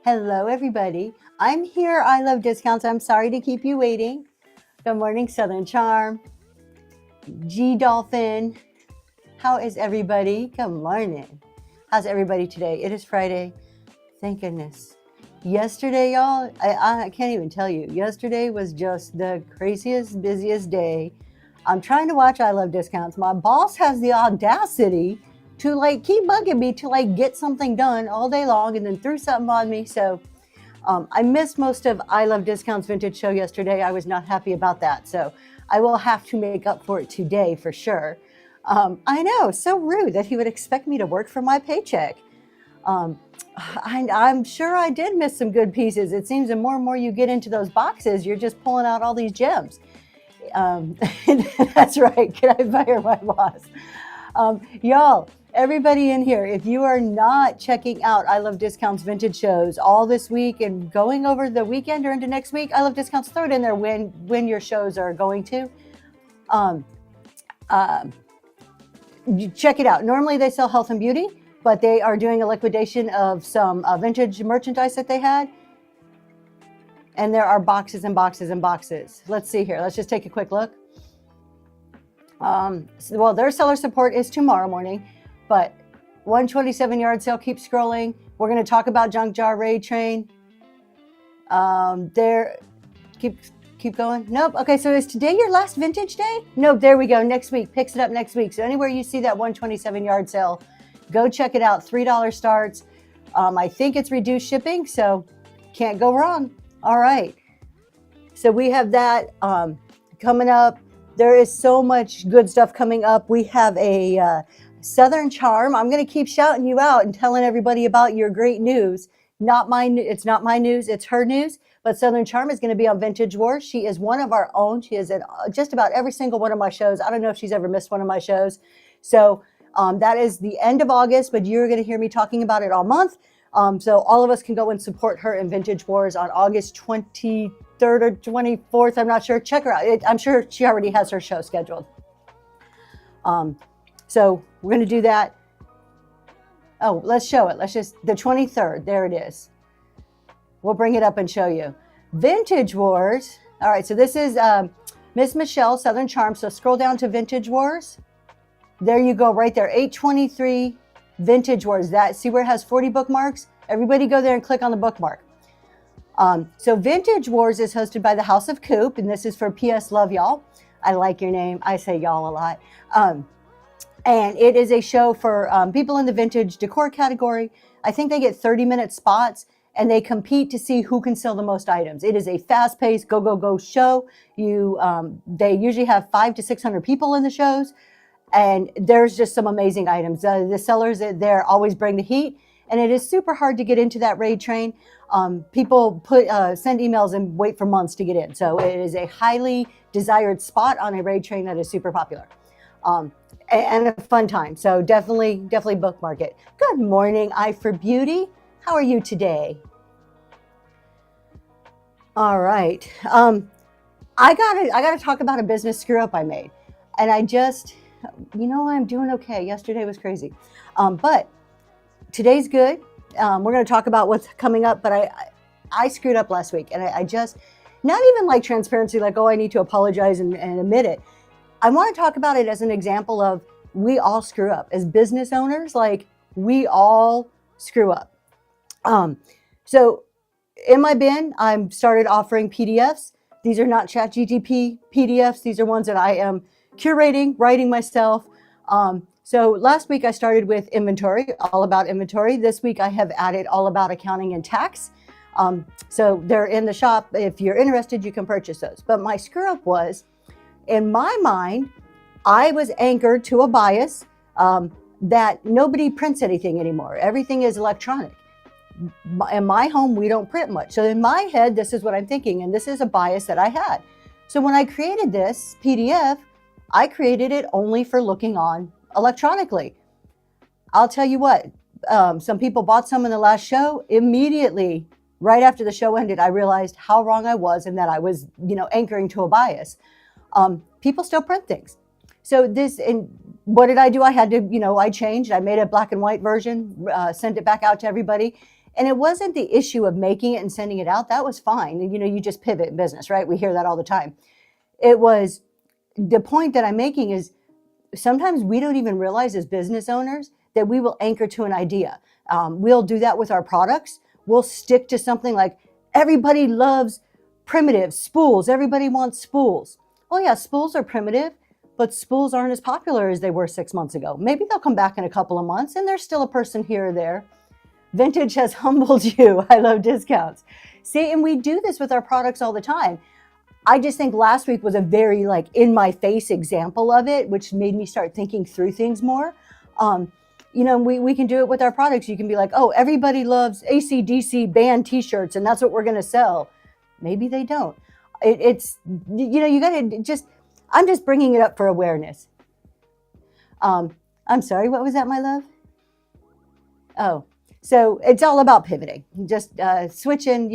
Hello, everybody. I'm here. I love discounts. I'm sorry to keep you waiting. Good morning, Southern Charm. G Dolphin. How is everybody? Good morning. How's everybody today? It is Friday. Thank goodness. Yesterday, y'all, I can't even tell you. Yesterday was just the craziest, busiest day. I'm trying to watch I Love Discounts. My boss has the audacity to keep bugging me to get something done all day long and then threw something on me. So I missed most of I Love Discounts Vintage Show yesterday. I was not happy about that. So I will have to make up for it today for sure. I know, so rude that he would expect me to work for my paycheck. Um, I'm sure I did miss some good pieces. It seems the more and more you get into those boxes, you're just pulling out all these gems. Um, that's right. Can I fire my boss? Y'all, everybody in here, if you are not checking out I Love Discounts vintage shows all this week and going over the weekend or into next week, I Love Discounts, throw it in there when your shows are going to. Um, you check it out. Normally they sell health and beauty, but they are doing a liquidation of some vintage merchandise that they had. And there are boxes and boxes and boxes. Let's see here. Let's just take a quick look. Well, their seller support is tomorrow morning, but 127 yard sale, keep scrolling. We're going to talk about Junk Jar Raid Train. Keep going. Nope. Okay, so is today your last vintage day? Nope, there we go. Next week. Picks it up next week. So anywhere you see that 127 yard sale, go check it out. $3 starts. I think it's reduced shipping, so can't go wrong. All right. So we have that coming up. There is so much good stuff coming up. We have a Southern Charm. I'm going to keep shouting you out and telling everybody about your great news. It's not my news. It's her news. But Southern Charm is going to be on Vintage Wars. She is one of our own. She is at just about every single one of my shows. I don't know if she's ever missed one of my shows. So that is the end of August, but you're going to hear me talking about it all month. So all of us can go and support her in Vintage Wars on August 23rd or 24th. I'm not sure. Check her out. I'm sure she already has her show scheduled. So we're going to do that. Oh, let's show it. The 23rd. There it is. We'll bring it up and show you. Vintage Wars. All right. So this is Miss Michelle, Southern Charm. So scroll down to Vintage Wars. There you go. Right there. 823 Vintage Wars. See where it has 40 bookmarks? Everybody go there and click on the bookmark. So Vintage Wars is hosted by the House of Coop, and this is for PS Love Y'all. I like your name. I say y'all a lot. And it is a show for people in the vintage decor category. I think they get 30-minute spots, and they compete to see who can sell the most items. It is a fast-paced, go show. They usually have 500 to 600 people in the shows, and there's just some amazing items. The sellers there always bring the heat, and it is super hard to get into that raid train. People send emails and wait for months to get in. So it is a highly desired spot on a raid train that is super popular. And a fun time. So definitely bookmark it. Good morning, Eye for Beauty. How are you today? All right. I gotta talk about a business screw up I made. And I'm doing okay. Yesterday was crazy. But today's good. We're going to talk about what's coming up, but I screwed up last week, and I just, not even like transparency, like, oh, I need to apologize and admit it. I want to talk about it as an example of we all screw up. As business owners, we all screw up. So in my bin, I started offering PDFs. These are not ChatGPT PDFs. These are ones that I am curating, writing myself. So last week I started with inventory, all about inventory. This week I have added all about accounting and tax. So they're in the shop. If you're interested, you can purchase those. But my screw up was, in my mind, I was anchored to a bias that nobody prints anything anymore. Everything is electronic. In my home, we don't print much. So in my head, this is what I'm thinking, and this is a bias that I had. So when I created this PDF, I created it only for looking on electronically. I'll tell you what, some people bought some in the last show. Immediately, right after the show ended, I realized how wrong I was and that I was, anchoring to a bias. People still print things. So what did I do? I had to, I changed. I made a black and white version, sent it back out to everybody. And it wasn't the issue of making it and sending it out. That was fine. And, you just pivot in business, right? We hear that all the time. It was the point that I'm making is sometimes we don't even realize as business owners that we will anchor to an idea. We'll do that with our products. We'll stick to something like everybody loves primitive spools. Everybody wants spools. Oh yeah, spools are primitive, but spools aren't as popular as they were 6 months ago. Maybe they'll come back in a couple of months and there's still a person here or there. Vintage has humbled you. I love discounts. See, and we do this with our products all the time. I just think last week was a very in my face example of it, which made me start thinking through things more. We can do it with our products. You can be like, oh, everybody loves AC/DC band t-shirts and that's what we're going to sell. Maybe they don't. You got to I'm just bringing it up for awareness. I'm sorry, what was that, my love? Oh, so it's all about pivoting, just switching,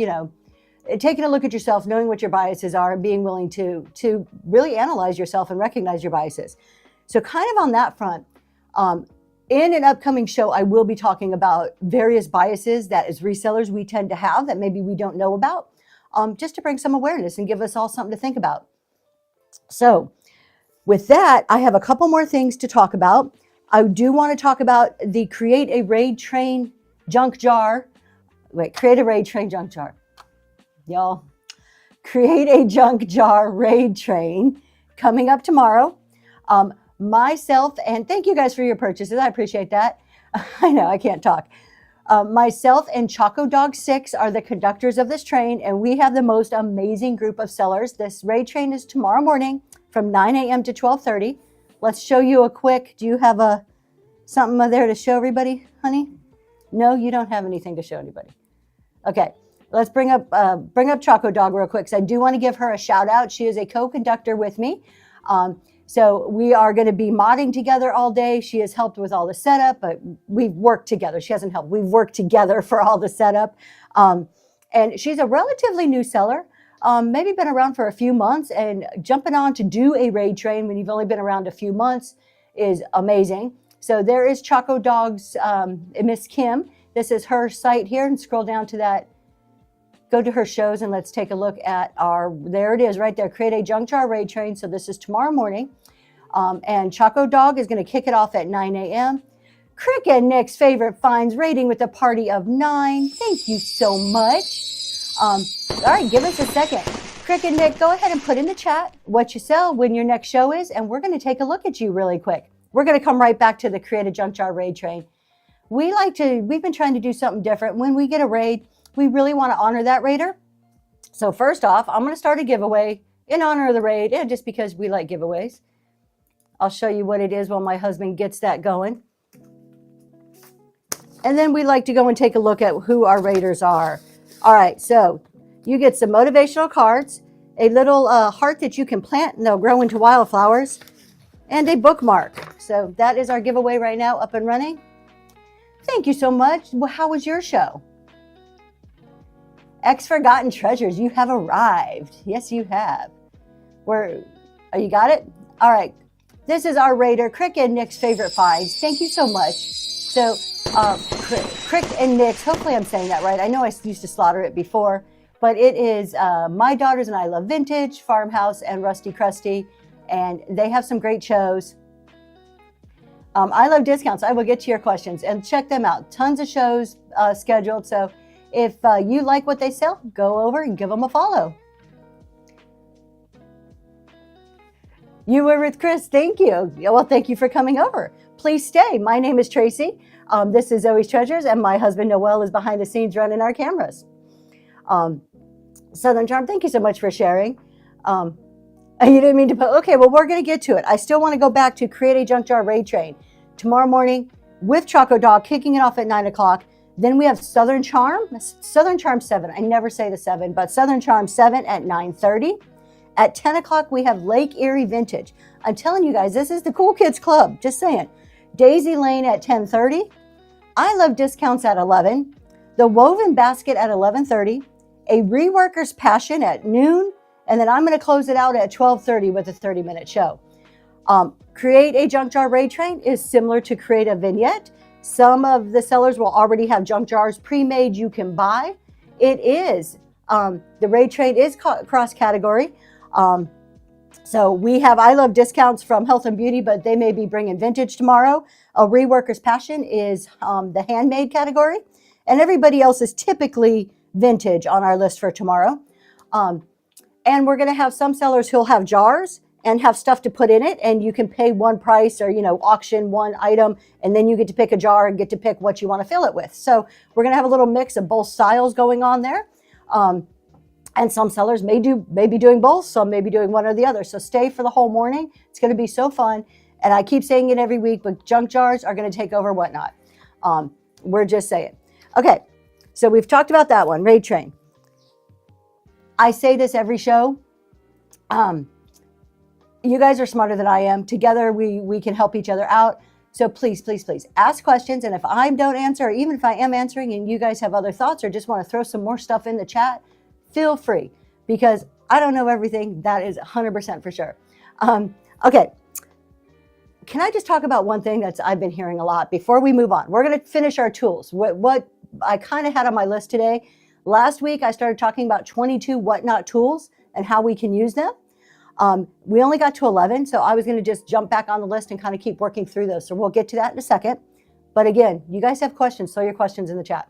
taking a look at yourself, knowing what your biases are, and being willing to really analyze yourself and recognize your biases. So kind of on that front, in an upcoming show, I will be talking about various biases that as resellers we tend to have that maybe we don't know about, just to bring some awareness and give us all something to think about. So with that, I have a couple more things to talk about. I do want to talk about the Create a Raid Train junk jar. Create a Raid Train junk jar. Y'all, Create a Junk Jar Raid Train coming up tomorrow. Myself, and thank you guys for your purchases. I appreciate that. I know I can't talk. Myself and Choco Dog 6 are the conductors of this train, and we have the most amazing group of sellers. This raid train is tomorrow morning from 9 a.m. to 12:30. Let's show you a quick, do you have something there to show everybody, honey? No, you don't have anything to show anybody. Okay, let's bring up Choco Dog real quick, because I do want to give her a shout out. She is a co-conductor with me. So we are going to be modding together all day. She has helped with all the setup, but we've worked together. She hasn't helped. We've worked together for all the setup. And she's a relatively new seller, maybe been around for a few months, and jumping on to do a raid train when you've only been around a few months is amazing. So there is Choco Dog's Miss Kim. This is her site here, and scroll down to that. Go to her shows and let's take a look at there it is right there, Create a Junk Jar Raid Train. So this is tomorrow morning. And Choco Dog is going to kick it off at 9 a.m. Crick and Nick's favorite finds rating with a party of 9. Thank you so much. All right, give us a second. Crick and Nick, go ahead and put in the chat what you sell, when your next show is, and we're going to take a look at you really quick. We're going to come right back to the Create a Junk Jar Raid Train. We've been trying to do something different. When we get a raid, we really want to honor that raider. So first off, I'm going to start a giveaway in honor of the raid, just because we like giveaways. I'll show you what it is while my husband gets that going. And then we like to go and take a look at who our raiders are. All right, so you get some motivational cards, a little heart that you can plant and they'll grow into wildflowers, and a bookmark. So that is our giveaway right now, up and running. Thank you so much. Well, how was your show? X Forgotten Treasures, you have arrived. Yes, you have. You got it? All right. This is our raider, Crick and Nick's favorite finds. Thank you so much. So, Crick and Nick's, hopefully I'm saying that right. I know I used to slaughter it before, but it is My Daughters and I Love Vintage, Farmhouse, and Rusty Krusty, and they have some great shows. I love discounts. I will get to your questions and check them out. Tons of shows scheduled. So if you like what they sell, go over and give them a follow. You were with Chris. Thank you. Well, thank you for coming over. Please stay. My name is Tracy. This is Zoe's Treasures, and my husband Noel is behind the scenes running our cameras. Southern Charm, thank you so much for sharing. You didn't mean to put, okay, well, we're going to get to it. I still want to go back to Create a Junk Jar Raid Train tomorrow morning with Choco Dog, kicking it off at 9 o'clock. Then we have Southern Charm 7. I never say the 7, but Southern Charm 7 at 9:30. At 10 o'clock, we have Lake Erie Vintage. I'm telling you guys, this is the Cool Kids Club. Just saying. Daisy Lane at 10:30. I Love Discounts at 11. The Woven Basket at 11:30. A Reworker's Passion at noon. And then I'm going to close it out at 12:30 with a 30-minute show. Create a Junk Jar Raid Train is similar to Create a Vignette. Some of the sellers will already have junk jars pre-made you can buy. It is, the Raid Train is cross-category. So we have I Love discounts from health and beauty, but they may be bringing vintage tomorrow. A Reworker's Passion is the handmade category. And everybody else is typically vintage on our list for tomorrow. And we're going to have some sellers who'll have jars and have stuff to put in it, and you can pay one price or, auction one item, and then you get to pick a jar and get to pick what you want to fill it with. So we're going to have a little mix of both styles going on there. And some sellers may be doing both, some may be doing one or the other. So stay for the whole morning. It's going to be so fun. And I keep saying it every week, but junk jars are going to take over Whatnot. We're just saying. Okay, so we've talked about that one, Raid Train. I say this every show. You guys are smarter than I am. Together, we can help each other out. So please, please, please ask questions. And if I don't answer, or even if I am answering and you guys have other thoughts or just want to throw some more stuff in the chat, feel free, because I don't know everything. That is 100% for sure. Okay. Can I just talk about one thing I've been hearing a lot before we move on? We're going to finish our tools. What I kind of had on my list today. Last week, I started talking about 22 Whatnot tools and how we can use them. We only got to 11, so I was going to just jump back on the list and kind of keep working through those. So we'll get to that in a second. But again, you guys have questions, throw your questions in the chat.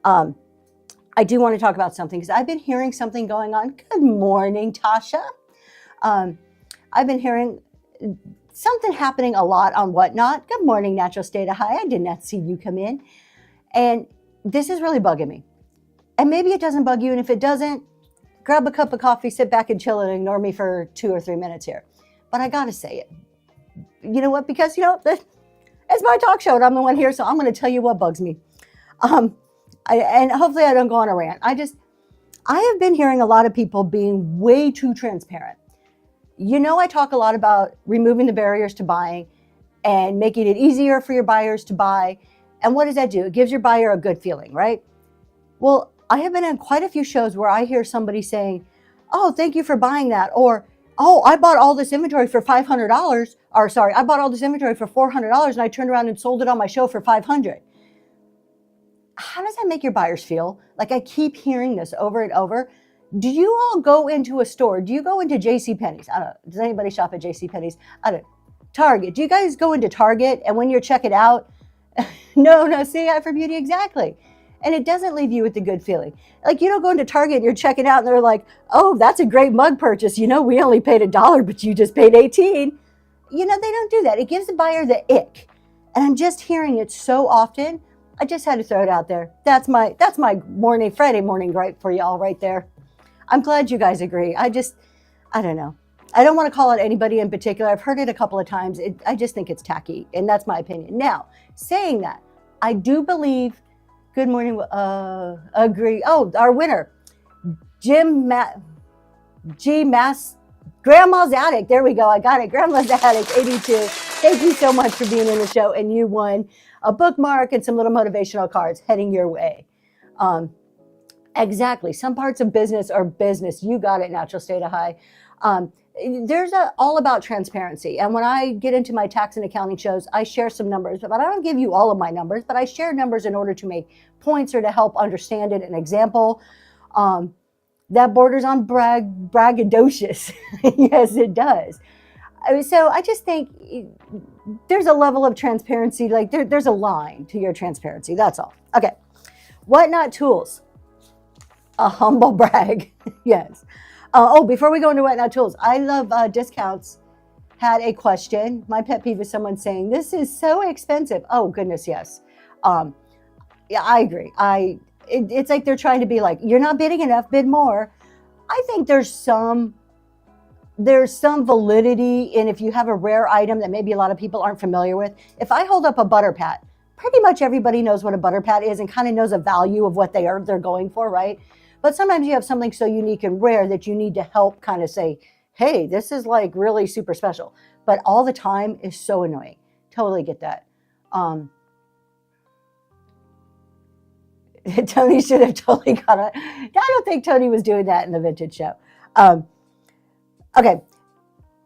I do want to talk about something because I've been hearing something going on. Good morning, Tasha. I've been hearing something happening a lot on Whatnot. Good morning, Natural State of High. I did not see you come in. And this is really bugging me. And maybe it doesn't bug you. And if it doesn't, grab a cup of coffee, sit back and chill and ignore me for 2 or 3 minutes here. But I got to say it. You know what? Because, it's my talk show and I'm the one here. So I'm going to tell you what bugs me. And hopefully I don't go on a rant. I have been hearing a lot of people being way too transparent. I talk a lot about removing the barriers to buying and making it easier for your buyers to buy. And what does that do? It gives your buyer a good feeling, right? Well, I have been in quite a few shows where I hear somebody saying, oh, thank you for buying that. Or, oh, I bought all this inventory for $500. Or sorry, I bought all this inventory for $400 and I turned around and sold it on my show for $500. How does that make your buyers feel? Like I keep hearing this over and over. Do you all go into a store? Do you go into JCPenney's? I don't know. Does anybody shop at JCPenney's? I don't know. Target. Do you guys go into Target and when you're checking out? No, see, Eye for Beauty, exactly. And it doesn't leave you with a good feeling. Like you don't go into Target and you're checking out and they're like, oh, that's a great mug purchase. We only paid $1, but you just paid $18. They don't do that. It gives the buyer the ick. And I'm just hearing it so often. I just had to throw it out there. That's my Friday morning gripe for y'all right there. I'm glad you guys agree. I don't know. I don't want to call out anybody in particular. I've heard it a couple of times. I just think it's tacky, and that's my opinion. Now, saying that, I do believe. Good morning. Agree. Oh, our winner, Grandma's Attic. There we go. I got it. Grandma's Attic 82. Thank you so much for being in the show, and you won a bookmark and some little motivational cards heading your way. Exactly. Some parts of business are business. You got it, Natural State of High. There's all about transparency. And when I get into my tax and accounting shows, I share some numbers, but I don't give you all of my numbers, but I share numbers in order to make points or to help understand it. An example, that borders on braggadocious. Yes, it does. So I just think there's a level of transparency, like there's a line to your transparency. That's all. Okay. Whatnot tools. A humble brag. Yes. Before we go into Whatnot tools, I Love discounts had a question. My pet peeve is someone saying, this is so expensive. Oh, goodness, yes. Yeah, I agree. It's like they're trying to be like, you're not bidding enough, bid more. I think there's some validity in if you have a rare item that maybe a lot of people aren't familiar with. If I hold up a butter pat, pretty much everybody knows what a butter pat is and kind of knows a value of what they're going for, right? But sometimes you have something so unique and rare that you need to help kind of say, hey, this is like really super special. But all the time is so annoying. Totally get that. Tony should have totally got it. I don't think Tony was doing that in the vintage show. Okay.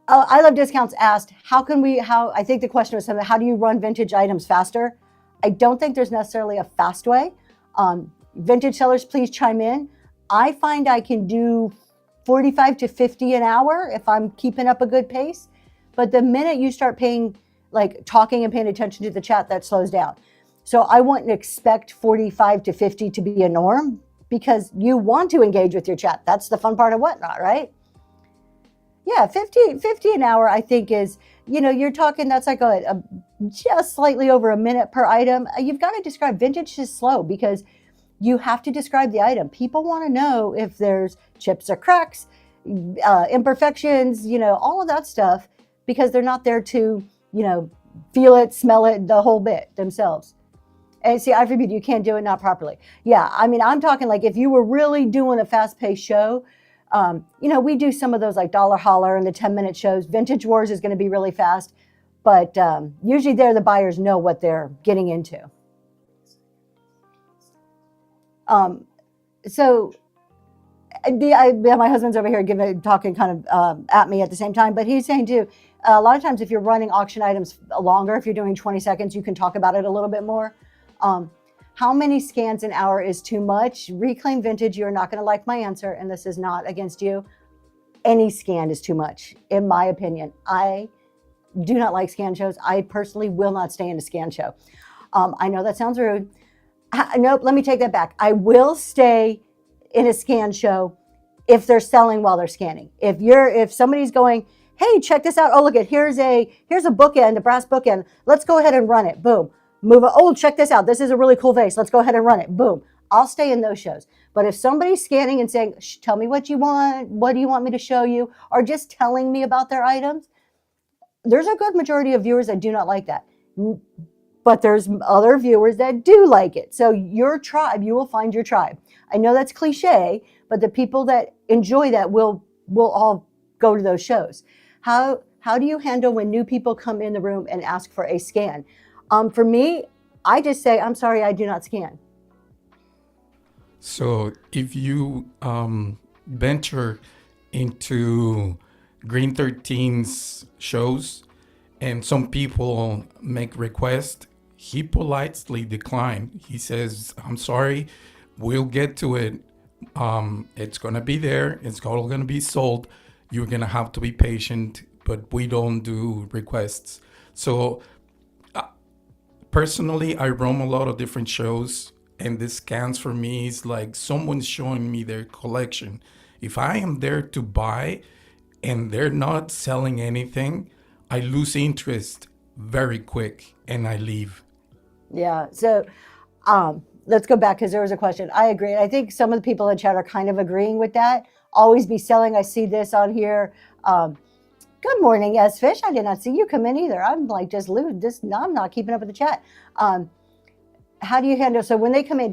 I Love Discounts asked, I think the question was something, how do you run vintage items faster? I don't think there's necessarily a fast way. Vintage sellers, please chime in. I find I can do 45 to 50 an hour if I'm keeping up a good pace. But the minute you start talking and paying attention to the chat, that slows down. So I wouldn't expect 45 to 50 to be a norm, because you want to engage with your chat. That's the fun part of Whatnot, right? Yeah, 50 an hour, I think is, you're talking, that's like a just slightly over a minute per item. You've got to describe. Vintage is slow because you have to describe the item. People want to know if there's chips or cracks, imperfections, all of that stuff, because they're not there to, feel it, smell it, the whole bit themselves. And see, I forbid you can't do it not properly. Yeah, I mean, I'm talking like if you were really doing a fast-paced show, we do some of those like Dollar Holler and the 10-minute shows. Vintage Wars is going to be really fast, but usually there the buyers know what they're getting into. So my husband's over here talking kind of at me at the same time, but he's saying too, a lot of times if you're running auction items longer, if you're doing 20 seconds, you can talk about it a little bit more. How many scans an hour is too much? Reclaim Vintage, you're not going to like my answer, and this is not against you. Any scan is too much, in my opinion. I do not like scan shows. I personally will not stay in a scan show. I know that sounds rude. Nope, let me take that back. I will stay in a scan show if they're selling while they're scanning. If somebody's going, hey, check this out. Oh, look, here's a bookend, a brass bookend. Let's go ahead and run it. Boom. Move it. Oh, check this out. This is a really cool vase. Let's go ahead and run it. Boom. I'll stay in those shows. But if somebody's scanning and saying, tell me what you want, what do you want me to show you, or just telling me about their items, there's a good majority of viewers that do not like that. But there's other viewers that do like it. So your tribe, you will find your tribe. I know that's cliche, but the people that enjoy that will all go to those shows. How do you handle when new people come in the room and ask for a scan? For me, I just say, I'm sorry, I do not scan. So if you venture into Green 13's shows and some people make requests, he politely declined. He says, I'm sorry, we'll get to it. It's going to be there. It's all going to be sold. You're going to have to be patient, but we don't do requests. So personally, I roam a lot of different shows, and the scans for me is like someone's showing me their collection. If I am there to buy and they're not selling anything, I lose interest very quick and I leave. Yeah. So let's go back because there was a question. I agree. I think some of the people in chat are kind of agreeing with that. Always be selling. I see this on here. Good morning, yes, Fish. I did not see you come in either. I'm like just lewd. I'm not keeping up with the chat. How do you handle? So when they come in,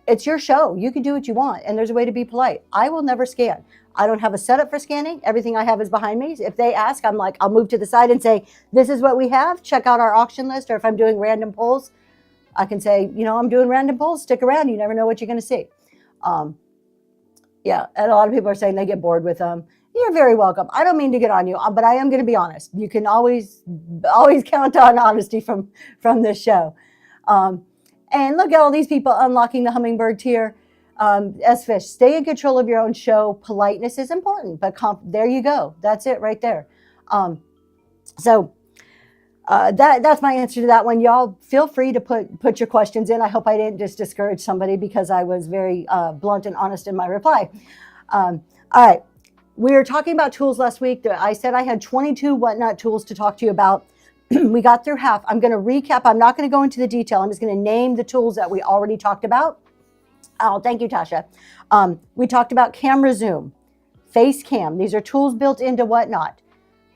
it's your show. You can do what you want, and there's a way to be polite. I will never scan. I don't have a setup for scanning. Everything I have is behind me. If they ask, I'm like, I'll move to the side and say, this is what we have. Check out our auction list. Or if I'm doing random polls, I can say, I'm doing random polls. Stick around. You never know what you're going to see. Yeah, and a lot of people are saying they get bored with them. You're very welcome. I don't mean to get on you, but I am going to be honest. You can always count on honesty from this show. And look at all these people unlocking the hummingbird tier. S-Fish, stay in control of your own show. Politeness is important, but there you go. That's it right there. That's my answer to that one. Y'all feel free to put your questions in. I hope I didn't just discourage somebody because I was very blunt and honest in my reply. All right. We were talking about tools last week. I said I had 22 Whatnot tools to talk to you about. We got through half. I'm going to recap. I'm not going to go into the detail. I'm just going to name the tools that we already talked about. Oh, thank you, Tasha. We talked about camera zoom, face cam. These are tools built into Whatnot.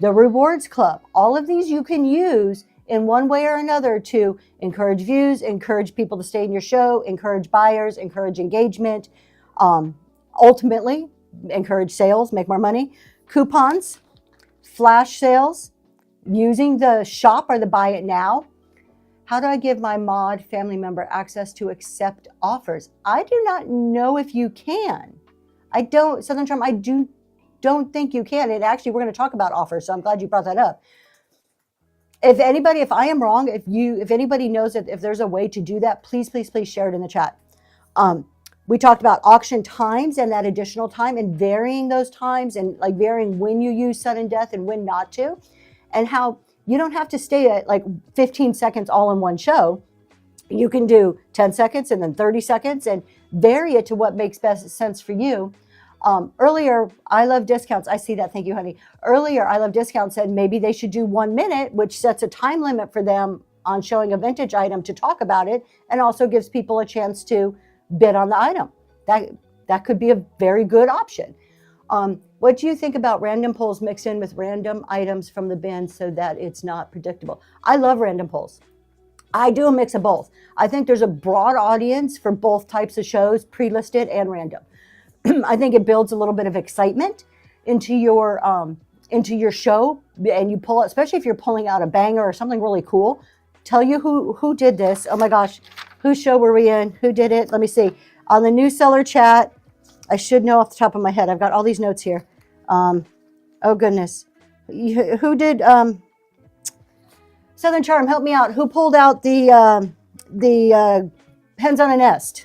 The rewards club. All of these you can use in one way or another to encourage views, encourage people to stay in your show, encourage buyers, encourage engagement. Ultimately, encourage sales, make more money. Coupons, flash sales, using the shop or the buy it now. How do I give my mod family member access to accept offers? I do not know if you can. Southern Charm, I don't think you can. And actually, we're going to talk about offers, so I'm glad you brought that up. if I am wrong, if anybody knows that if there's a way to do that, please, please, please share it in the chat. We talked about auction times and that additional time and varying those times and like varying when you use sudden death and when not to, and how you don't have to stay at like 15 seconds all in one show. You can do 10 seconds and then 30 seconds and vary it to what makes best sense for you. Earlier, I Love Discounts. I see that. Thank you, honey. Earlier, I Love Discounts said maybe they should do 1 minute, which sets a time limit for them on showing a vintage item to talk about it, and also gives people a chance to bid on the item. That could be a very good option. What do you think about random pulls mixed in with random items from the bin so that it's not predictable? I love random pulls. I do a mix of both. I think there's a broad audience for both types of shows, pre-listed and random. I think it builds a little bit of excitement into your show, and you pull, especially if you're pulling out a banger or something really cool. Tell you who did this. Oh my gosh, whose show were we in? Who did it? Let me see. On the new seller chat, I should know off the top of my head. I've got all these notes here. Oh goodness, who did Southern Charm? Help me out. Who pulled out the Hens on a Nest?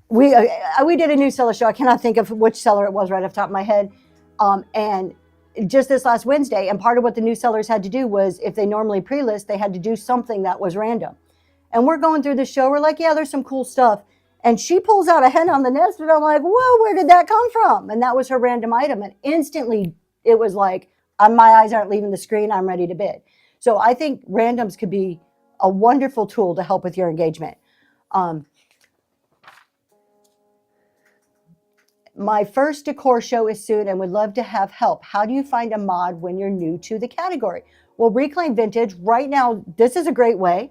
We did a new seller show. I cannot think of which seller it was right off the top of my head. And just this last Wednesday, and part of what the new sellers had to do was, if they normally pre-list, they had to do something that was random. And we're going through the show. We're like, yeah, there's some cool stuff. And she pulls out a hen on the nest, and I'm like, whoa, where did that come from? And that was her random item. And instantly, it was like, my eyes aren't leaving the screen. I'm ready to bid. So I think randoms could be a wonderful tool to help with your engagement. My first decor show is soon and would love to have help. How do you find a mod when you're new to the category? Well, Reclaim Vintage, right now, this is a great way.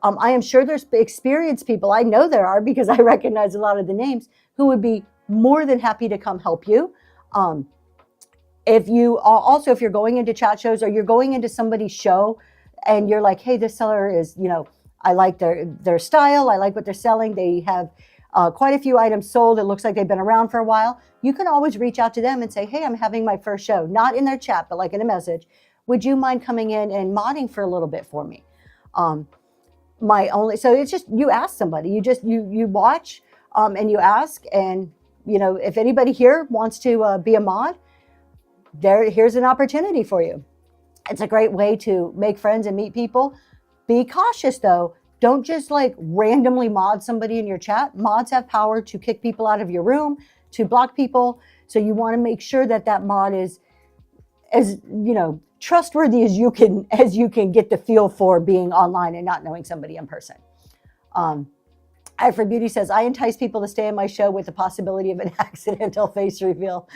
I am sure there's experienced people, I know there are because I recognize a lot of the names, who would be more than happy to come help you. If you're going into chat shows or you're going into somebody's show and you're like, hey, this seller is, I like their style, I like what they're selling, they have quite a few items sold. It looks like they've been around for a while. You can always reach out to them and say, hey, I'm having my first show, not in their chat, but like in a message. Would you mind coming in and modding for a little bit for me? So it's just, you ask somebody, you watch and you ask, and if anybody here wants to be a mod, here's an opportunity for you. It's a great way to make friends and meet people. Be cautious though. Don't just like randomly mod somebody in your chat. Mods have power to kick people out of your room, to block people. So you want to make sure that mod is as trustworthy as you can get the feel for being online and not knowing somebody in person. For Beauty says, I entice people to stay in my show with the possibility of an accidental face reveal.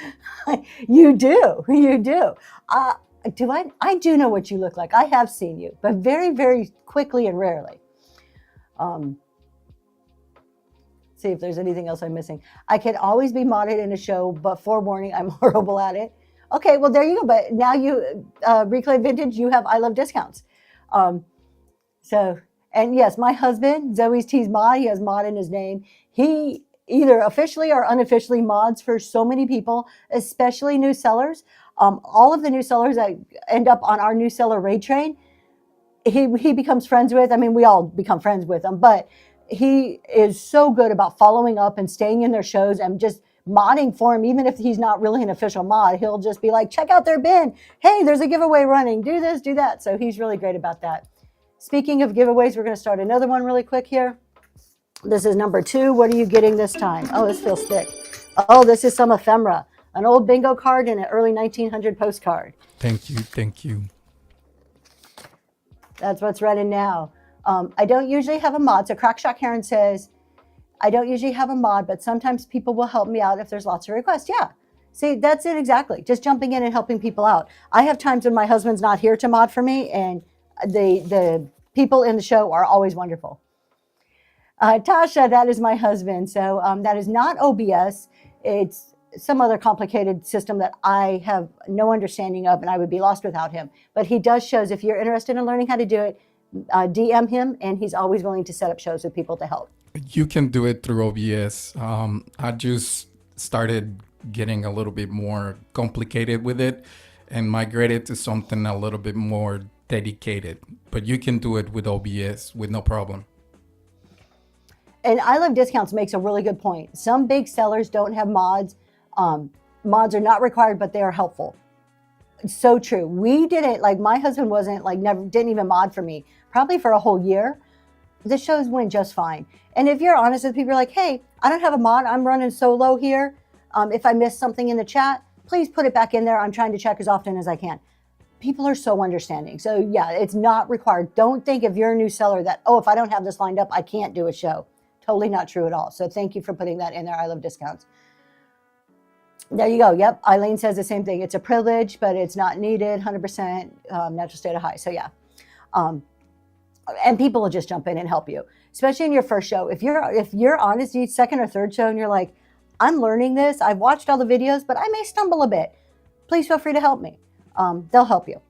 You do. I do know what you look like. I have seen you, but very, very quickly and rarely. See if there's anything else I'm missing. I can always be modded in a show, but forewarning, I'm horrible at it. Okay, well, there you go. But now you, Reclaim Vintage, you have I Love Discounts. And yes, my husband, Zoe's Tease Mod, he has mod in his name. He either officially or unofficially mods for so many people, especially new sellers. All of the new sellers that end up on our new seller raid train, he becomes friends with. I mean, we all become friends with him, but he is so good about following up and staying in their shows and just modding for him. Even if he's not really an official mod, he'll just be like, check out their bin. Hey, there's a giveaway running. Do this, do that. So he's really great about that. Speaking of giveaways, we're going to start another one really quick here. This is number 2. What are you getting this time? Oh, this feels thick. Oh, this is some ephemera, an old bingo card and an early 1900 postcard. Thank you. That's what's running now. I don't usually have a mod. So Crackshot Karen says, I don't usually have a mod, but sometimes people will help me out if there's lots of requests. Yeah. See, that's it exactly. Just jumping in and helping people out. I have times when my husband's not here to mod for me, and the people in the show are always wonderful. Tasha, that is my husband. So that is not OBS. It's some other complicated system that I have no understanding of, and I would be lost without him. But he does shows. If you're interested in learning how to do it, DM him, and he's always willing to set up shows with people to help. You can do it through OBS. I just started getting a little bit more complicated with it, and migrate it to something a little bit more dedicated. But you can do it with OBS with no problem. And I Love Discounts makes a really good point. Some big sellers don't have mods. Mods are not required, but they are helpful. It's so true. We didn't, like, my husband wasn't, like, didn't even mod for me, probably for a whole year. The shows went just fine. And if you're honest with people, you're like, hey, I don't have a mod. I'm running solo here. If I missed something in the chat, please put it back in there. I'm trying to check as often as I can. People are so understanding. So yeah, it's not required. Don't think if you're a new seller that, oh, if I don't have this lined up, I can't do a show. Totally not true at all. So thank you for putting that in there. I Love Discounts. There you go. Yep. Eileen says the same thing. It's a privilege, but it's not needed. 100% natural state of high. So yeah. And people will just jump in and help you, especially in your first show. If you're honest, each second or third show and you're like, I'm learning this. I've watched all the videos, but I may stumble a bit. Please feel free to help me. They'll help you.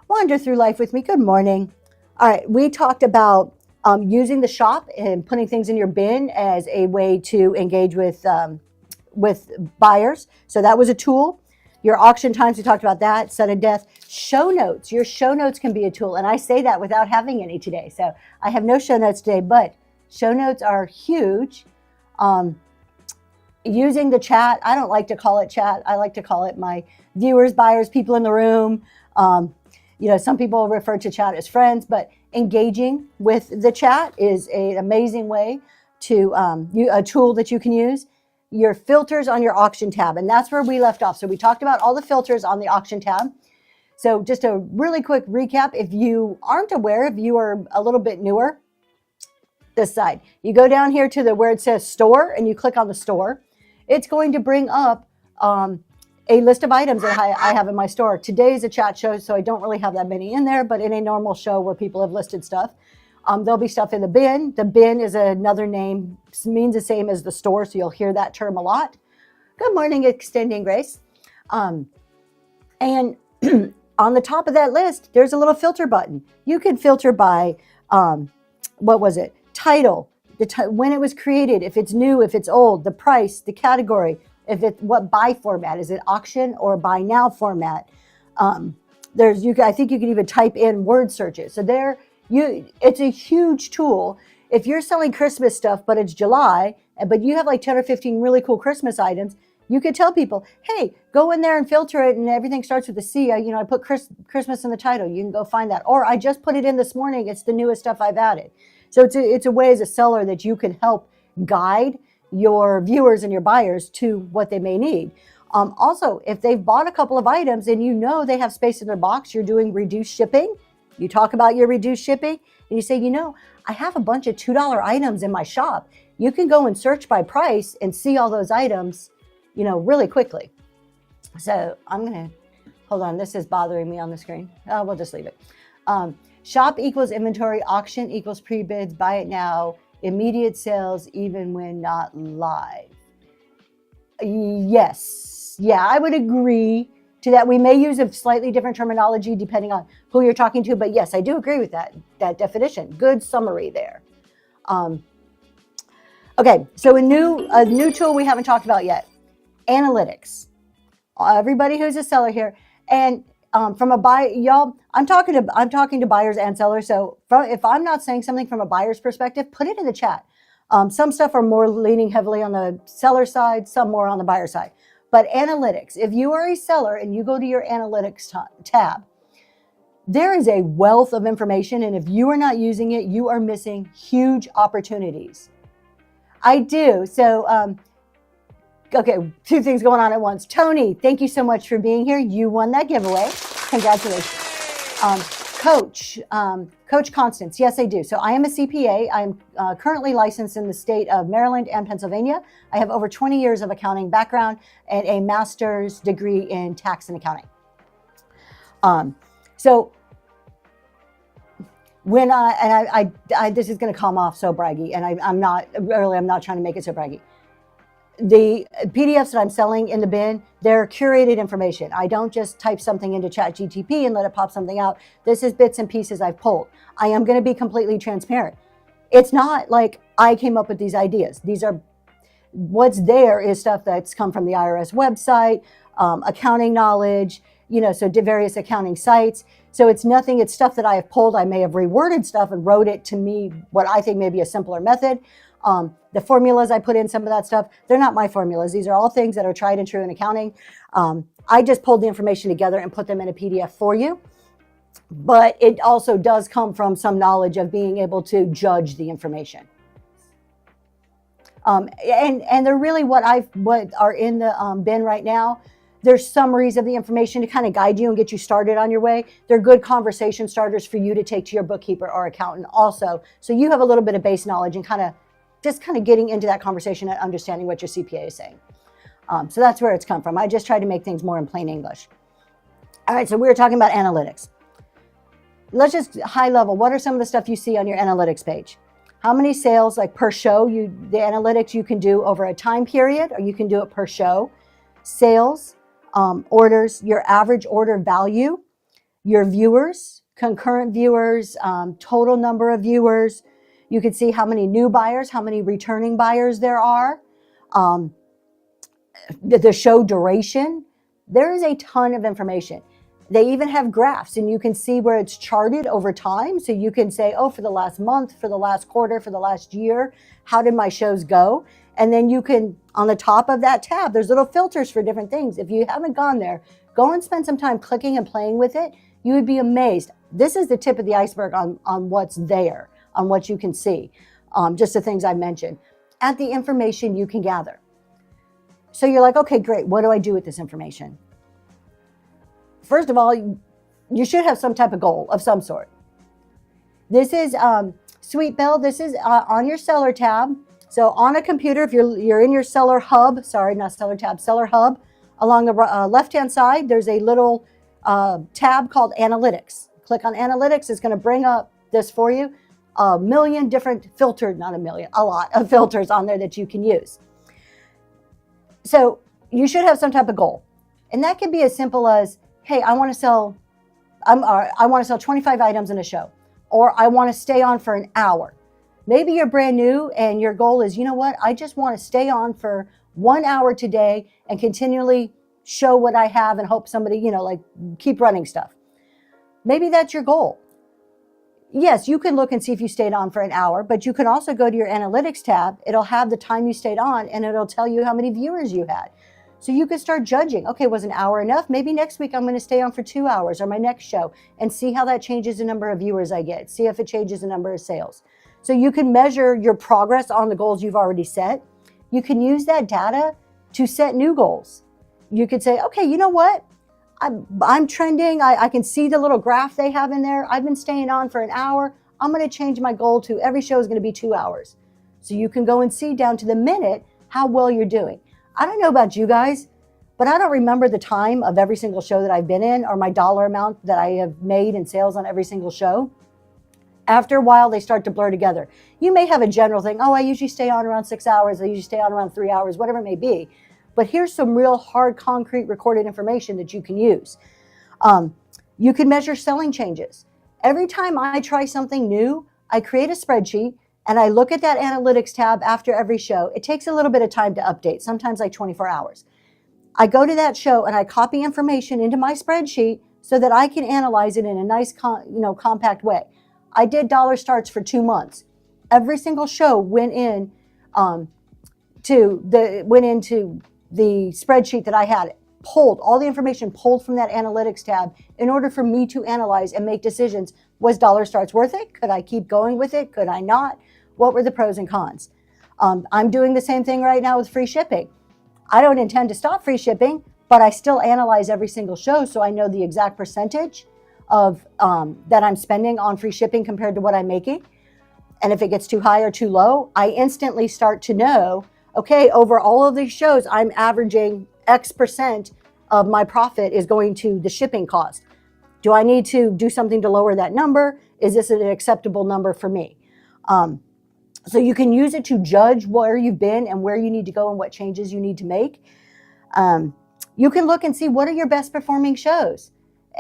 Wander through life with me. Good morning. All right. We talked about using the shop and putting things in your bin as a way to engage with buyers. So that was a tool. Your auction times, we talked about that. Sudden death. Show notes. Your show notes can be a tool. And I say that without having any today. So I have no show notes today, but show notes are huge. Using the chat. I don't like to call it chat. I like to call it my viewers, buyers, people in the room. Some people refer to chat as friends, but engaging with the chat is an amazing way to a tool that you can use. Your filters on your auction tab, and that's where we left off. So we talked about all the filters on the auction tab. So just a really quick recap. If you aren't aware, if you are a little bit newer, this side, you go down here to where it says store and you click on the store. It's going to bring up a list of items that I have in my store. Today is a chat show, so I don't really have that many in there, but in a normal show where people have listed stuff, there'll be stuff in the bin. The bin is another name, means the same as the store, so you'll hear that term a lot. Good morning, Extending Grace. And on the top of that list, there's a little filter button. You can filter by, title, when it was created, if it's new, if it's old, the price, the category, what buy format, is it auction or buy now format? I think you can even type in word searches. So it's a huge tool. If you're selling Christmas stuff, but it's July, but you have like 10 or 15 really cool Christmas items, you could tell people, hey, go in there and filter it, and everything starts with a C. I put Christmas in the title. You can go find that. Or I just put it in this morning. It's the newest stuff I've added. So it's a way as a seller that you can help guide your viewers and your buyers to what they may need. Also, if they've bought a couple of items and they have space in their box, you're doing reduced shipping. You talk about your reduced shipping and you say, I have a bunch of $2 items in my shop. You can go and search by price and see all those items, really quickly. So I'm going to, hold on, this is bothering me on the screen. We'll just leave it. Shop equals inventory, auction equals pre-bids, buy it now, immediate sales even when not live. Yes. Yeah, I would agree to that. We may use a slightly different terminology depending on who you're talking to, but yes, I do agree with that definition. Good summary there. Okay, so a new tool we haven't talked about yet, analytics. Everybody who's a seller here, and from a buyer, y'all, I'm talking to buyers and sellers. So if I'm not saying something from a buyer's perspective, put it in the chat. Some stuff are more leaning heavily on the seller side, some more on the buyer side. But analytics, if you are a seller and you go to your analytics tab, there is a wealth of information. And if you are not using it, you are missing huge opportunities. I do. So, okay, two things going on at once. Tony, thank you so much for being here. You won that giveaway. Congratulations. Coach Constance. Yes, I do. So I am a CPA. I'm currently licensed in the state of Maryland and Pennsylvania. I have over 20 years of accounting background and a master's degree in tax and accounting. So when this is going to come off so braggy, and I'm not trying to make it so braggy. The PDFs that I'm selling in the bin, they're curated information. I don't just type something into ChatGPT and let it pop something out. This is bits and pieces I've pulled. I am going to be completely transparent. It's not like I came up with these ideas. What's there is stuff that's come from the IRS website, accounting knowledge, so to various accounting sites. So it's nothing, it's stuff that I have pulled. I may have reworded stuff and wrote it to me what I think may be a simpler method. The formulas I put in, some of that stuff, they're not my formulas. These are all things that are tried and true in accounting. I just pulled the information together and put them in a PDF for you. But it also does come from some knowledge of being able to judge the information. And they're really what are in the bin right now. There's summaries of the information to kind of guide you and get you started on your way. They're good conversation starters for you to take to your bookkeeper or accountant also. So you have a little bit of base knowledge and kind of getting into that conversation and understanding what your CPA is saying. So that's where it's come from. I just tried to make things more in plain English. All right, so we were talking about analytics. Let's just high level. What are some of the stuff you see on your analytics page? How many sales, like per show, the analytics you can do over a time period, or you can do it per show. Sales, orders, your average order value, your viewers, concurrent viewers, total number of viewers. You can see how many new buyers, how many returning buyers there are. The show duration. There is a ton of information. They even have graphs, and you can see where it's charted over time. So you can say, oh, for the last month, for the last quarter, for the last year, how did my shows go? And then you can, on the top of that tab, there's little filters for different things. If you haven't gone there, go and spend some time clicking and playing with it. You would be amazed. This is the tip of the iceberg on what's there, on what you can see, just the things I mentioned, at the information you can gather. So you're like, okay, great. What do I do with this information? First of all, you should have some type of goal of some sort. This is Sweet Bill. This is on your seller tab. So on a computer, if you're in your seller hub, sorry, not seller tab, seller hub, along the left-hand side, there's a little tab called Analytics. Click on Analytics. It's going to bring up this for you. A million different filtered, not a million, a lot of filters on there that you can use. So you should have some type of goal. And that can be as simple as, hey, I want to sell 25 items in a show, or I want to stay on for an hour. Maybe you're brand new and your goal is, you know what, I just want to stay on for 1 hour today and continually show what I have and hope somebody, keep running stuff. Maybe that's your goal. Yes, you can look and see if you stayed on for an hour, but you can also go to your analytics tab. It'll have the time you stayed on, and it'll tell you how many viewers you had. So you could start judging, okay, was an hour enough? Maybe next week I'm going to stay on for 2 hours, or my next show, and see how that changes the number of viewers I get. See if it changes the number of sales. So you can measure your progress on the goals you've already set. You can use that data to set new goals. You could say, okay, you know what? I'm trending. I can see the little graph they have in there. I've been staying on for an hour. I'm going to change my goal to every show is going to be 2 hours. So you can go and see down to the minute how well you're doing. I don't know about you guys, but I don't remember the time of every single show that I've been in or my dollar amount that I have made in sales on every single show. After a while, they start to blur together. You may have a general thing, oh, I usually stay on around 6 hours. I usually stay on around 3 hours, whatever it may be. But here's some real hard, concrete recorded information that you can use. You can measure selling changes. Every time I try something new, I create a spreadsheet and I look at that analytics tab after every show. It takes a little bit of time to update, sometimes like 24 hours. I go to that show and I copy information into my spreadsheet so that I can analyze it in a nice, compact way. I did dollar starts for 2 months. Every single show went into the spreadsheet that I had, pulled all the information pulled from that analytics tab in order for me to analyze and make decisions. Was dollar starts worth it? Could I keep going with it? Could I not? What were the pros and cons? I'm doing the same thing right now with free shipping. I don't intend to stop free shipping, but I still analyze every single show so I know the exact percentage of that I'm spending on free shipping compared to what I'm making. And if it gets too high or too low, I instantly start to know, okay, over all of these shows, I'm averaging X percent of my profit is going to the shipping cost. Do I need to do something to lower that number? Is this an acceptable number for me? So you can use it to judge where you've been and where you need to go and what changes you need to make. You can look and see what are your best performing shows.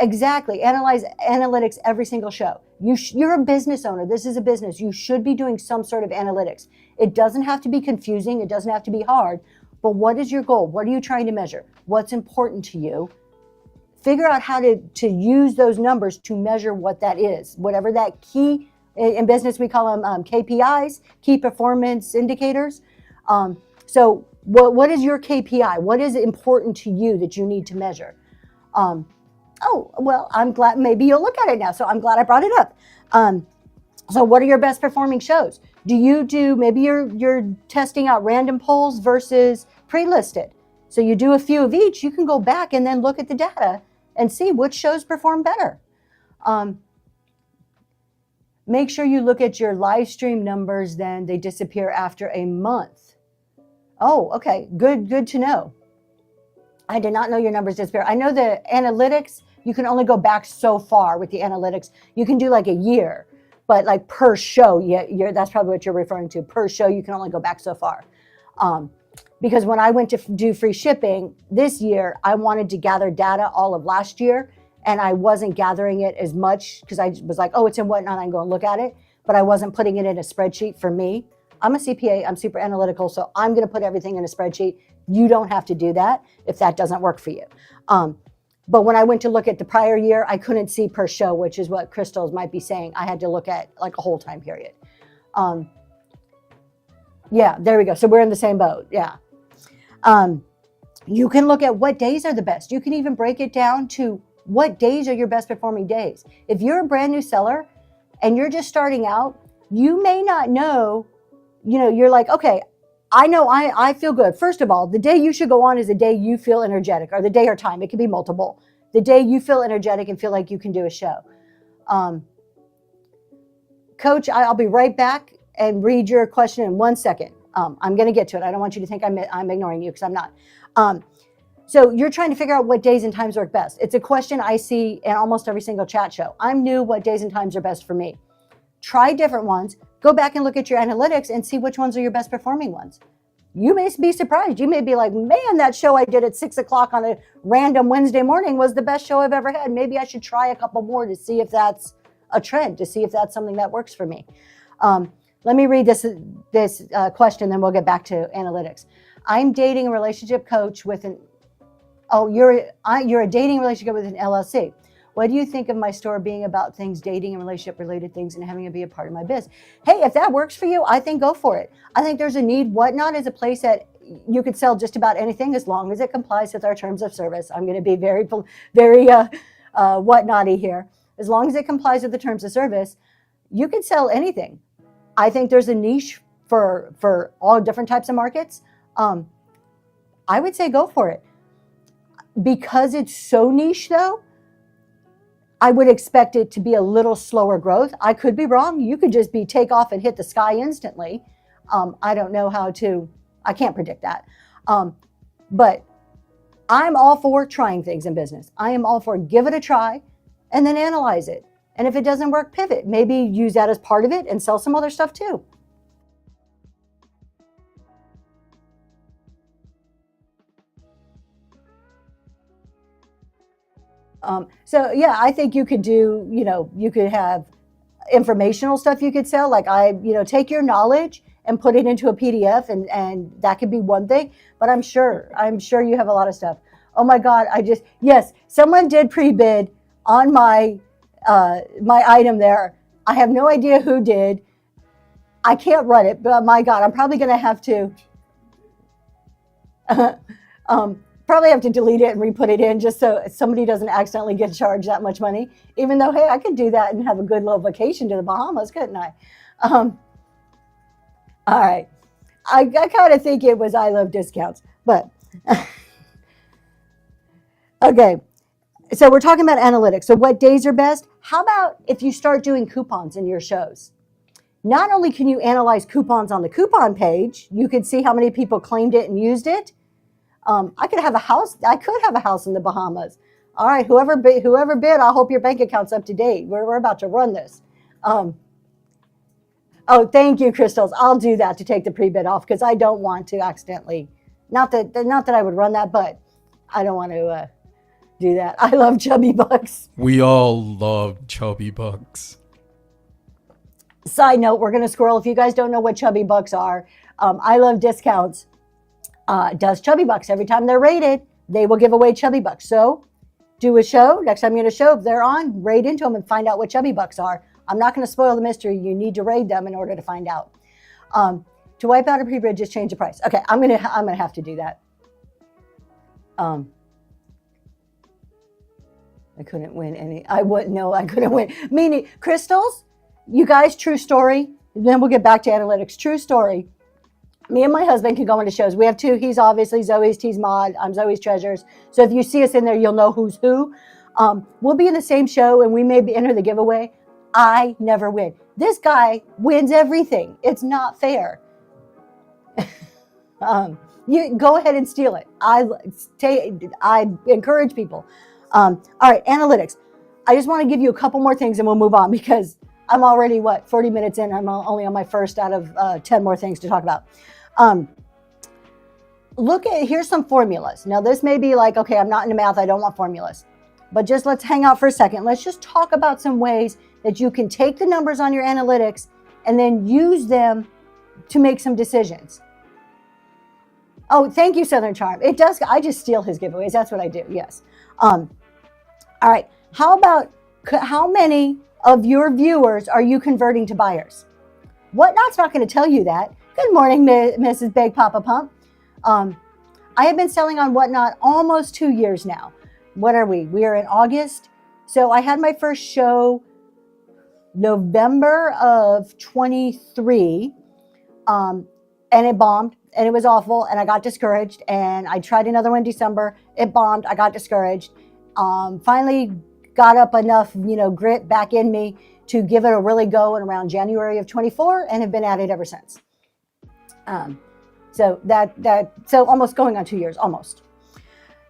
Exactly. Analyze analytics every single show. You're a business owner. This is a business. You should be doing some sort of analytics. It doesn't have to be confusing. It doesn't have to be hard. But what is your goal? What are you trying to measure? What's important to you? figure out how to use those numbers to measure what that is, whatever that key, in business we call them KPIs, key performance indicators. So what is your KPI? What is important to you that you need to measure? Oh, well, I'm glad, maybe you'll look at it now. So I'm glad I brought it up. So what are your best performing shows? Maybe you're testing out random polls versus pre-listed. So you do a few of each, you can go back and then look at the data and see which shows perform better. Make sure you look at your live stream numbers, then they disappear after a month. Oh, okay, good to know. I did not know your numbers disappear. I know the analytics, you can only go back so far with the analytics. You can do like a year, but like per show, that's probably what you're referring to. Per show, you can only go back so far. Because when I went to do free shipping this year, I wanted to gather data all of last year, and I wasn't gathering it as much because I was like, oh, it's in Whatnot, I'm going to look at it, but I wasn't putting it in a spreadsheet for me. I'm a CPA, I'm super analytical, so I'm going to put everything in a spreadsheet. You don't have to do that if that doesn't work for you. But when I went to look at the prior year, I couldn't see per show, which is what Crystals might be saying. I had to look at like a whole time period. Yeah, there we go. So we're in the same boat. Yeah. You can look at what days are the best. You can even break it down to what days are your best performing days. If you're a brand new seller and you're just starting out, you may not know, you're like, okay, I know I feel good. First of all, the day you should go on is the day you feel energetic, or the day or time. It can be multiple. The day you feel energetic and feel like you can do a show. Coach, I'll be right back and read your question in 1 second. I'm going to get to it. I don't want you to think I'm ignoring you, because I'm not. So you're trying to figure out what days and times work best. It's a question I see in almost every single chat show. I'm new. What days and times are best for me? Try different ones. Go back and look at your analytics and see which ones are your best performing ones. You may be surprised. You may be like, man, that show I did at 6 o'clock on a random Wednesday morning was the best show I've ever had. Maybe I should try a couple more to see if that's a trend, to see if that's something that works for me. Let me read this question, then we'll get back to analytics. I'm dating a relationship coach with you're a dating relationship with an LLC. What do you think of my store being about things, dating and relationship related things, and having it be a part of my biz? Hey, if that works for you, I think go for it. I think there's a need. Whatnot is a place that you could sell just about anything as long as it complies with our terms of service. I'm going to be very whatnotty here. As long as it complies with the terms of service, you can sell anything. I think there's a niche for all different types of markets. I would say go for it. Because it's so niche, though, I would expect it to be a little slower growth. I could be wrong. You could just take off and hit the sky instantly. I don't know I can't predict that. But I'm all for trying things in business. I am all for give it a try and then analyze it. And if it doesn't work, pivot. Maybe use that as part of it and sell some other stuff too. So yeah, I think you could do, you could have informational stuff you could sell. Like take your knowledge and put it into a PDF, and that could be one thing. But I'm sure you have a lot of stuff. Oh my God, yes, someone did pre-bid on my item there. I have no idea who did. I can't run it, but my God, I'm probably going to have to. Probably have to delete it and re-put it in just so somebody doesn't accidentally get charged that much money. Even though, hey, I could do that and have a good little vacation to the Bahamas, couldn't I? All right. I kind of think it was I Love Discounts, but okay. So we're talking about analytics. So what days are best? How about if you start doing coupons in your shows? Not only can you analyze coupons on the coupon page, you could see how many people claimed it and used it. I could have a house in the Bahamas. All right, whoever bid, I hope your bank account's up to date. We're about to run this. Oh, thank you, Crystals. I'll do that to take the pre-bid off, because I don't want to accidentally, not that I would run that, but I don't want to do that. I love Chubby Bucks. We all love Chubby Bucks. Side note, we're going to squirrel. If you guys don't know what Chubby Bucks are, I Love Discounts does Chubby Bucks. Every time they're rated, they will give away Chubby Bucks. So do a show. Next time you're in a show, if they're on, raid into them and find out what Chubby Bucks are. I'm not going to spoil the mystery. You need to raid them in order to find out. To wipe out a pre-bid, just change the price. Okay, I'm gonna have to do that. I couldn't win any. I couldn't win. Meaning, crystals, you guys, true story. Then we'll get back to analytics. True story. Me and my husband can go into shows. We have two. He's obviously Zoe's T's Mod. I'm Zoe's Treasures. So if you see us in there, you'll know who's who. We'll be in the same show and we may enter the giveaway. I never win. This guy wins everything. It's not fair. You go ahead and steal it. I encourage people. All right, analytics. I just want to give you a couple more things and we'll move on because I'm already 40 minutes in. I'm only on my first out of 10 more things to talk about. Here's some formulas. Now this may be like, okay, I'm not into math. I don't want formulas, but just let's hang out for a second. Let's just talk about some ways that you can take the numbers on your analytics and then use them to make some decisions. Oh, thank you, Southern Charm. It does. I just steal his giveaways. That's what I do. Yes. All right. How many of your viewers are you converting to buyers? Whatnot's not going to tell you that. Good morning, Mrs. Big Papa Pump. I have been selling on Whatnot almost 2 years now. What are we? We are in August. So I had my first show November of 23, and it bombed. And it was awful, and I got discouraged, and I tried another one in December. It bombed. I got discouraged. Finally got up enough, grit back in me to give it a really go in around January of 24, and have been at it ever since. So almost going on 2 years, almost.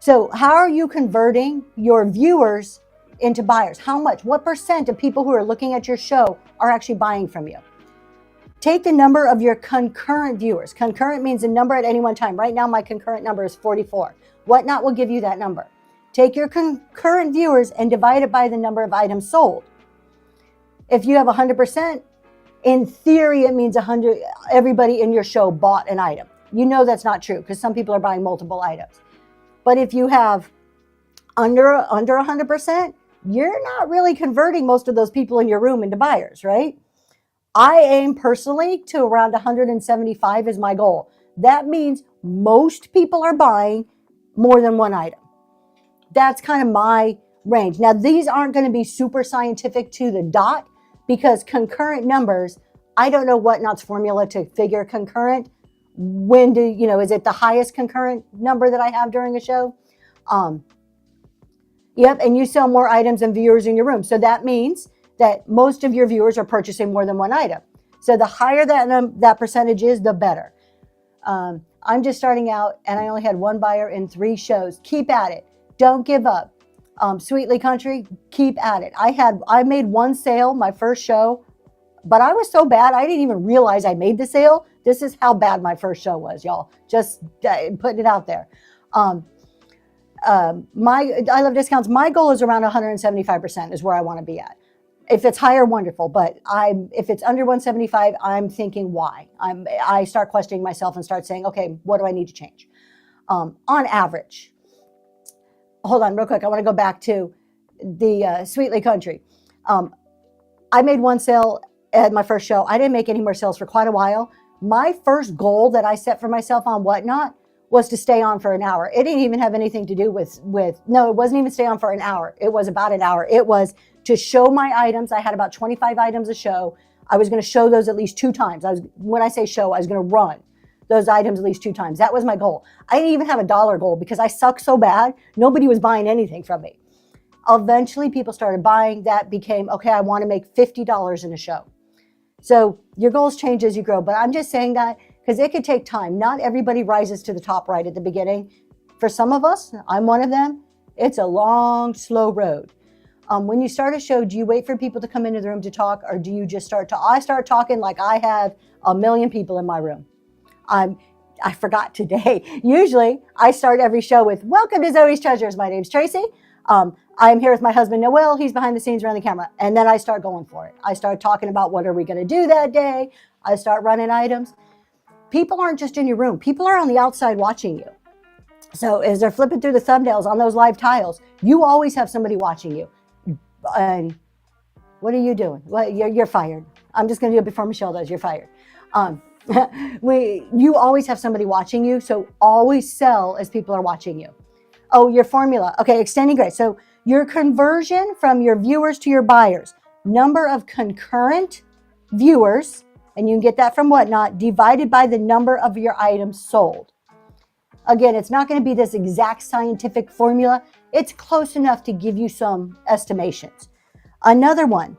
So how are you converting your viewers into buyers? How much? What % of people who are looking at your show are actually buying from you? Take the number of your concurrent viewers. Concurrent means a number at any one time. Right now, my concurrent number is 44. Whatnot will give you that number. Take your concurrent viewers and divide it by the number of items sold. If you have 100%, in theory, it means 100. Everybody in your show bought an item. You know that's not true because some people are buying multiple items. But if you have under 100%, you're not really converting most of those people in your room into buyers, right? I aim personally to around 175 is my goal. That means most people are buying more than one item. That's kind of my range. Now, these aren't going to be super scientific to the dot because concurrent numbers, I don't know Whatnot's formula to figure concurrent. Is it the highest concurrent number that I have during a show? Yep, and you sell more items than viewers in your room. So that means that most of your viewers are purchasing more than one item. So the higher that percentage is, the better. I'm just starting out and I only had one buyer in 3 shows. Keep at it. Don't give up. Sweetly Country, keep at it. I made one sale my first show, but I was so bad I didn't even realize I made the sale. This is how bad my first show was, y'all. Just putting it out there. I Love Discounts. My goal is around 175% is where I want to be at. If it's higher, wonderful. But if it's under 175, I'm thinking why. I start questioning myself and start saying, okay, what do I need to change? On average, hold on real quick. I want to go back to the Sweetly Country. I made one sale at my first show. I didn't make any more sales for quite a while. My first goal that I set for myself on Whatnot was to stay on for an hour. It didn't even have anything to do with no, it wasn't even stay on for an hour. It was about an hour. It was to show my items. I had about 25 items a show. I was going to show those at least 2 times. When I say show, I was going to run those items at least 2 times. That was my goal. I didn't even have a dollar goal because I suck so bad. Nobody was buying anything from me. Eventually, people started buying. That became, okay, I want to make $50 in a show. So your goals change as you grow. But I'm just saying that because it could take time. Not everybody rises to the top right at the beginning. For some of us, I'm one of them, it's a long, slow road. When you start a show, do you wait for people to come into the room to talk, or do you just start I start talking like I have 1 million people in my room. I forgot today. Usually, I start every show with, welcome to Zoe's Treasures. My name's Tracy. I'm here with my husband, Noel. He's behind the scenes around the camera. And then I start going for it. I start talking about what are we going to do that day. I start running items. People aren't just in your room. People are on the outside watching you. So as they're flipping through the thumbnails on those live tiles, you always have somebody watching you. And what are you doing? Well, you're fired. I'm just going to do it before Michelle does. You're fired. You always have somebody watching you, so always sell as people are watching you. Oh, your formula. Okay, extending grace. So your conversion from your viewers to your buyers, number of concurrent viewers, and you can get that from Whatnot, divided by the number of your items sold. Again, it's not going to be this exact scientific formula. It's close enough to give you some estimations. Another one.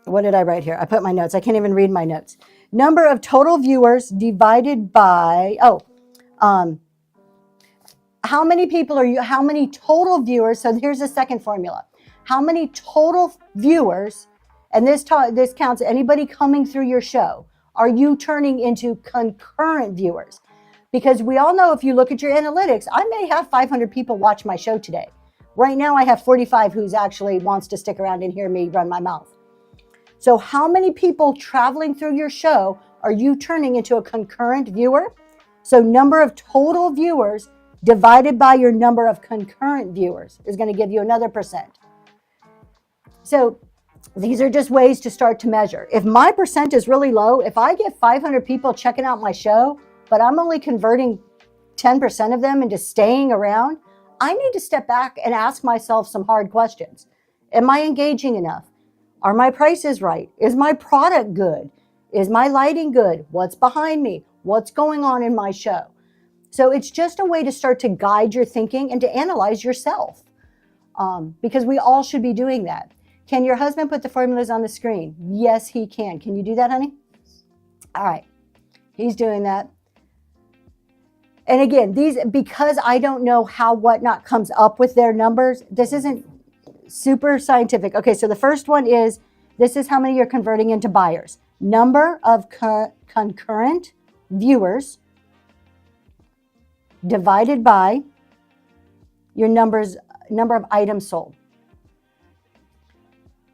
What did I write here? I put my notes. I can't even read my notes. Number of total viewers divided by, how many people are you, how many total viewers? So here's the second formula. How many total viewers, and this counts anybody coming through your show, are you turning into concurrent viewers? Because we all know if you look at your analytics, I may have 500 people watch my show today. Right now I have 45 who's actually wants to stick around and hear me run my mouth. So how many people traveling through your show are you turning into a concurrent viewer? So number of total viewers divided by your number of concurrent viewers is going to give you another percent. So these are just ways to start to measure. If my percent is really low, if I get 500 people checking out my show, but I'm only converting 10% of them into staying around, I need to step back and ask myself some hard questions. Am I engaging enough? Are my prices right? Is my product good? Is my lighting good? What's behind me? What's going on in my show? So it's just a way to start to guide your thinking and to analyze yourself, because we all should be doing that. Can your husband put the formulas on the screen? Yes, he can. Can you do that, honey? All right. He's doing that. And again, because I don't know how Whatnot comes up with their numbers, this isn't super scientific. Okay, so the first one is, this is how many you're converting into buyers. Number of concurrent viewers divided by your number of items sold.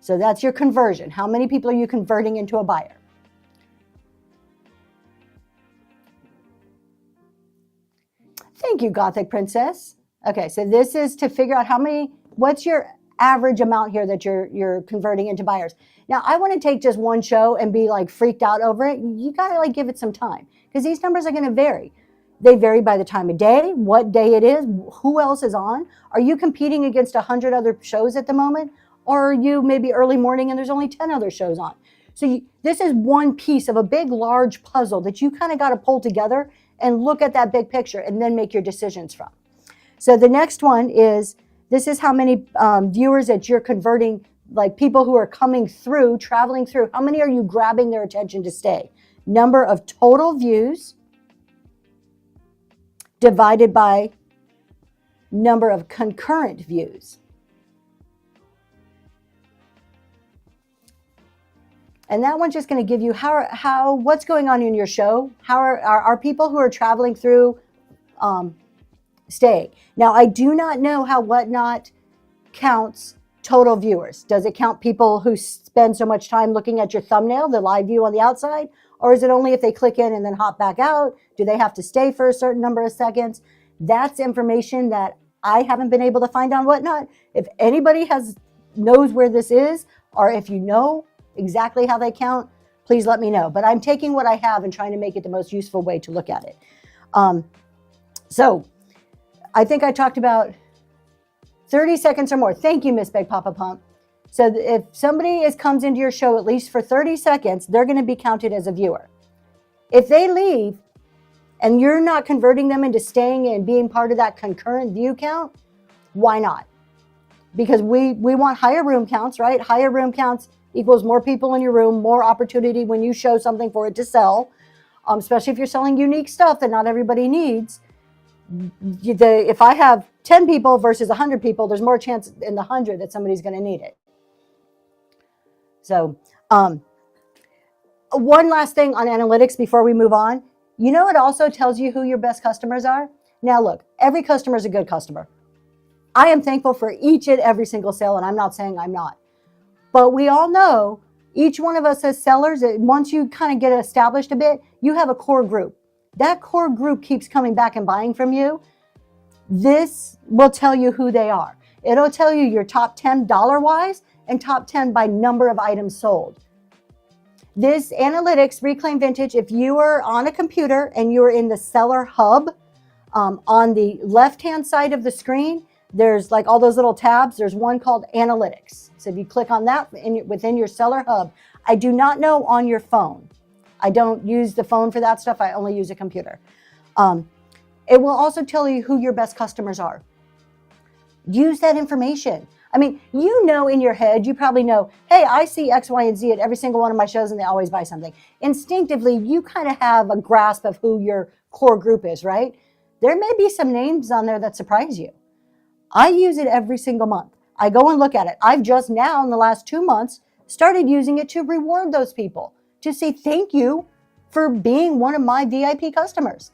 So that's your conversion. How many people are you converting into a buyer? Thank you, Gothic Princess. Okay, so this is to figure out what's your average amount here that you're converting into buyers. Now, I want to take just one show and be like freaked out over it. You got to like give it some time, because these numbers are going to vary. They vary by the time of day, what day it is, who else is on. Are you competing against 100 other shows at the moment? Or are you maybe early morning and there's only 10 other shows on? So this is one piece of a big, large puzzle that you kind of got to pull together and look at that big picture and then make your decisions from. So the next one is, this is how many viewers that you're converting, like people who are coming through, traveling through. How many are you grabbing their attention to stay? Number of total views divided by number of concurrent views. And that one's just going to give you what's going on in your show. How are people who are traveling through staying? Now, I do not know how Whatnot counts total viewers. Does it count people who spend so much time looking at your thumbnail, the live view on the outside? Or is it only if they click in and then hop back out? Do they have to stay for a certain number of seconds? That's information that I haven't been able to find on Whatnot. If anybody knows where this is, or if you know exactly how they count, please let me know. But I'm taking what I have and trying to make it the most useful way to look at it. So I think I talked about 30 seconds or more. Thank you, Miss Big Papa Pump. So if somebody comes into your show at least for 30 seconds, they're going to be counted as a viewer. If they leave and you're not converting them into staying and being part of that concurrent view count, why not? Because we want higher room counts, right? Higher room counts equals more people in your room, more opportunity when you show something for it to sell, especially if you're selling unique stuff that not everybody needs. If I have 10 people versus 100 people, there's more chance in the 100 that somebody's going to need it. So one last thing on analytics before we move on. You know, it also tells you who your best customers are. Now, look, every customer is a good customer. I am thankful for each and every single sale, and I'm not saying I'm not. But we all know each one of us as sellers, once you kind of get established a bit, you have a core group. that core group keeps coming back and buying from you, this will tell you who they are. It'll tell you your top 10 dollar-wise and top 10 by number of items sold. This analytics, Reclaim Vintage, if you are on a computer and you're in the seller hub, on the left-hand side of the screen, there's like all those little tabs. There's one called Analytics. So if you click on that within your seller hub, I do not know on your phone. I don't use the phone for that stuff. I only use a computer. It will also tell you who your best customers are. Use that information. I mean, you know in your head, you probably know, hey, I see X, Y, and Z at every single one of my shows and they always buy something. Instinctively, you kind of have a grasp of who your core group is, right? There may be some names on there that surprise you. I use it every single month. I go and look at it. I've just now, in the last 2 months, started using it to reward those people, to say thank you for being one of my VIP customers.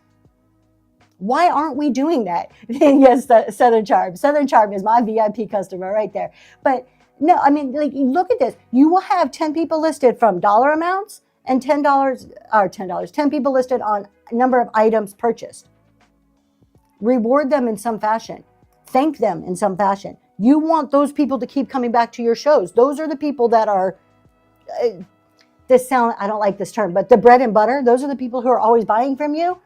Why aren't we doing that? Yes, Southern Charm. Southern Charm is my VIP customer right there. But no, I mean, like, look at this. You will have 10 people listed from dollar amounts and $10 or $10, 10 people listed on number of items purchased. Reward them in some fashion. Thank them in some fashion. You want those people to keep coming back to your shows. Those are the people that are, I don't like this term, but the bread and butter. Those are the people who are always buying from you.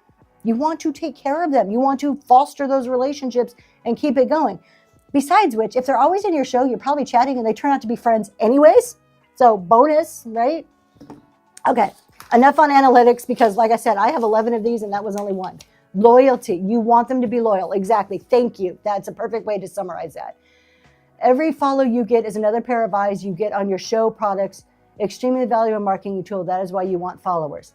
You want to take care of them. You want to foster those relationships and keep it going. Besides which, if they're always in your show, you're probably chatting and they turn out to be friends anyways. So bonus, right? Okay, enough on analytics because like I said, I have 11 of these and that was only one. Loyalty, you want them to be loyal. Exactly, thank you. That's a perfect way to summarize that. Every follow you get is another pair of eyes you get on your show, products, extremely valuable marketing tool. That is why you want followers.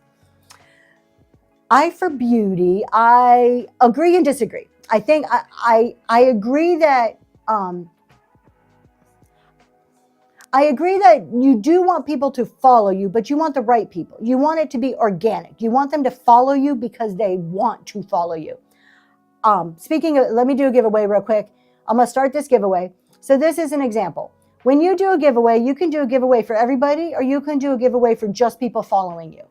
I for Beauty, I agree and disagree. I think I agree that you do want people to follow you, but you want the right people. You want it to be organic. You want them to follow you because they want to follow you. Speaking of, let me do a giveaway real quick. I'm going to start this giveaway. So this is an example. When you do a giveaway, you can do a giveaway for everybody, or you can do a giveaway for just people following you,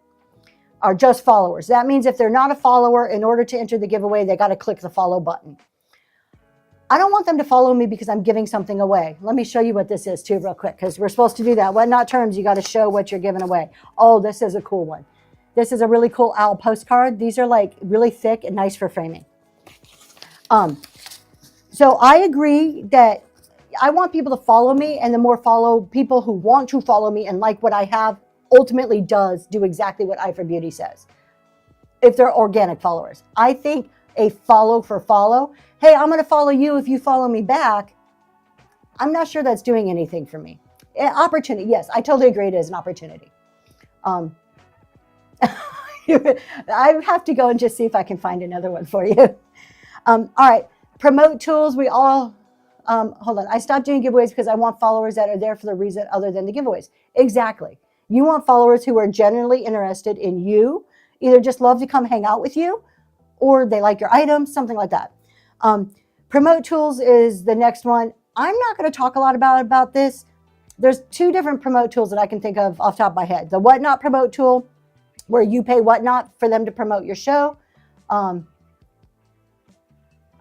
or just followers. That means if they're not a follower, in order to enter the giveaway, they got to click the follow button. I don't want them to follow me because I'm giving something away. Let me show you what this is too real quick, because we're supposed to do that. Whatnot terms, you got to show what you're giving away. Oh, this is a cool one. This is a really cool owl postcard. These are like really thick and nice for framing. So I agree that I want people to follow me, and the more follow people who want to follow me and like what I have ultimately does do exactly what I for Beauty says. If they're organic followers, I think a follow for follow. Hey, I'm going to follow you if you follow me back. I'm not sure that's doing anything for me. Opportunity. Yes, I totally agree. It is an opportunity. I have to go and just see if I can find another one for you. All right. Promote tools. We all, hold on. I stopped doing giveaways because I want followers that are there for the reason other than the giveaways. Exactly. You want followers who are genuinely interested in you, either just love to come hang out with you, or they like your items, something like that. Promote tools is the next one. I'm not going to talk a lot about this. There's 2 different promote tools that I can think of off the top of my head. The Whatnot promote tool, where you pay Whatnot for them to promote your show.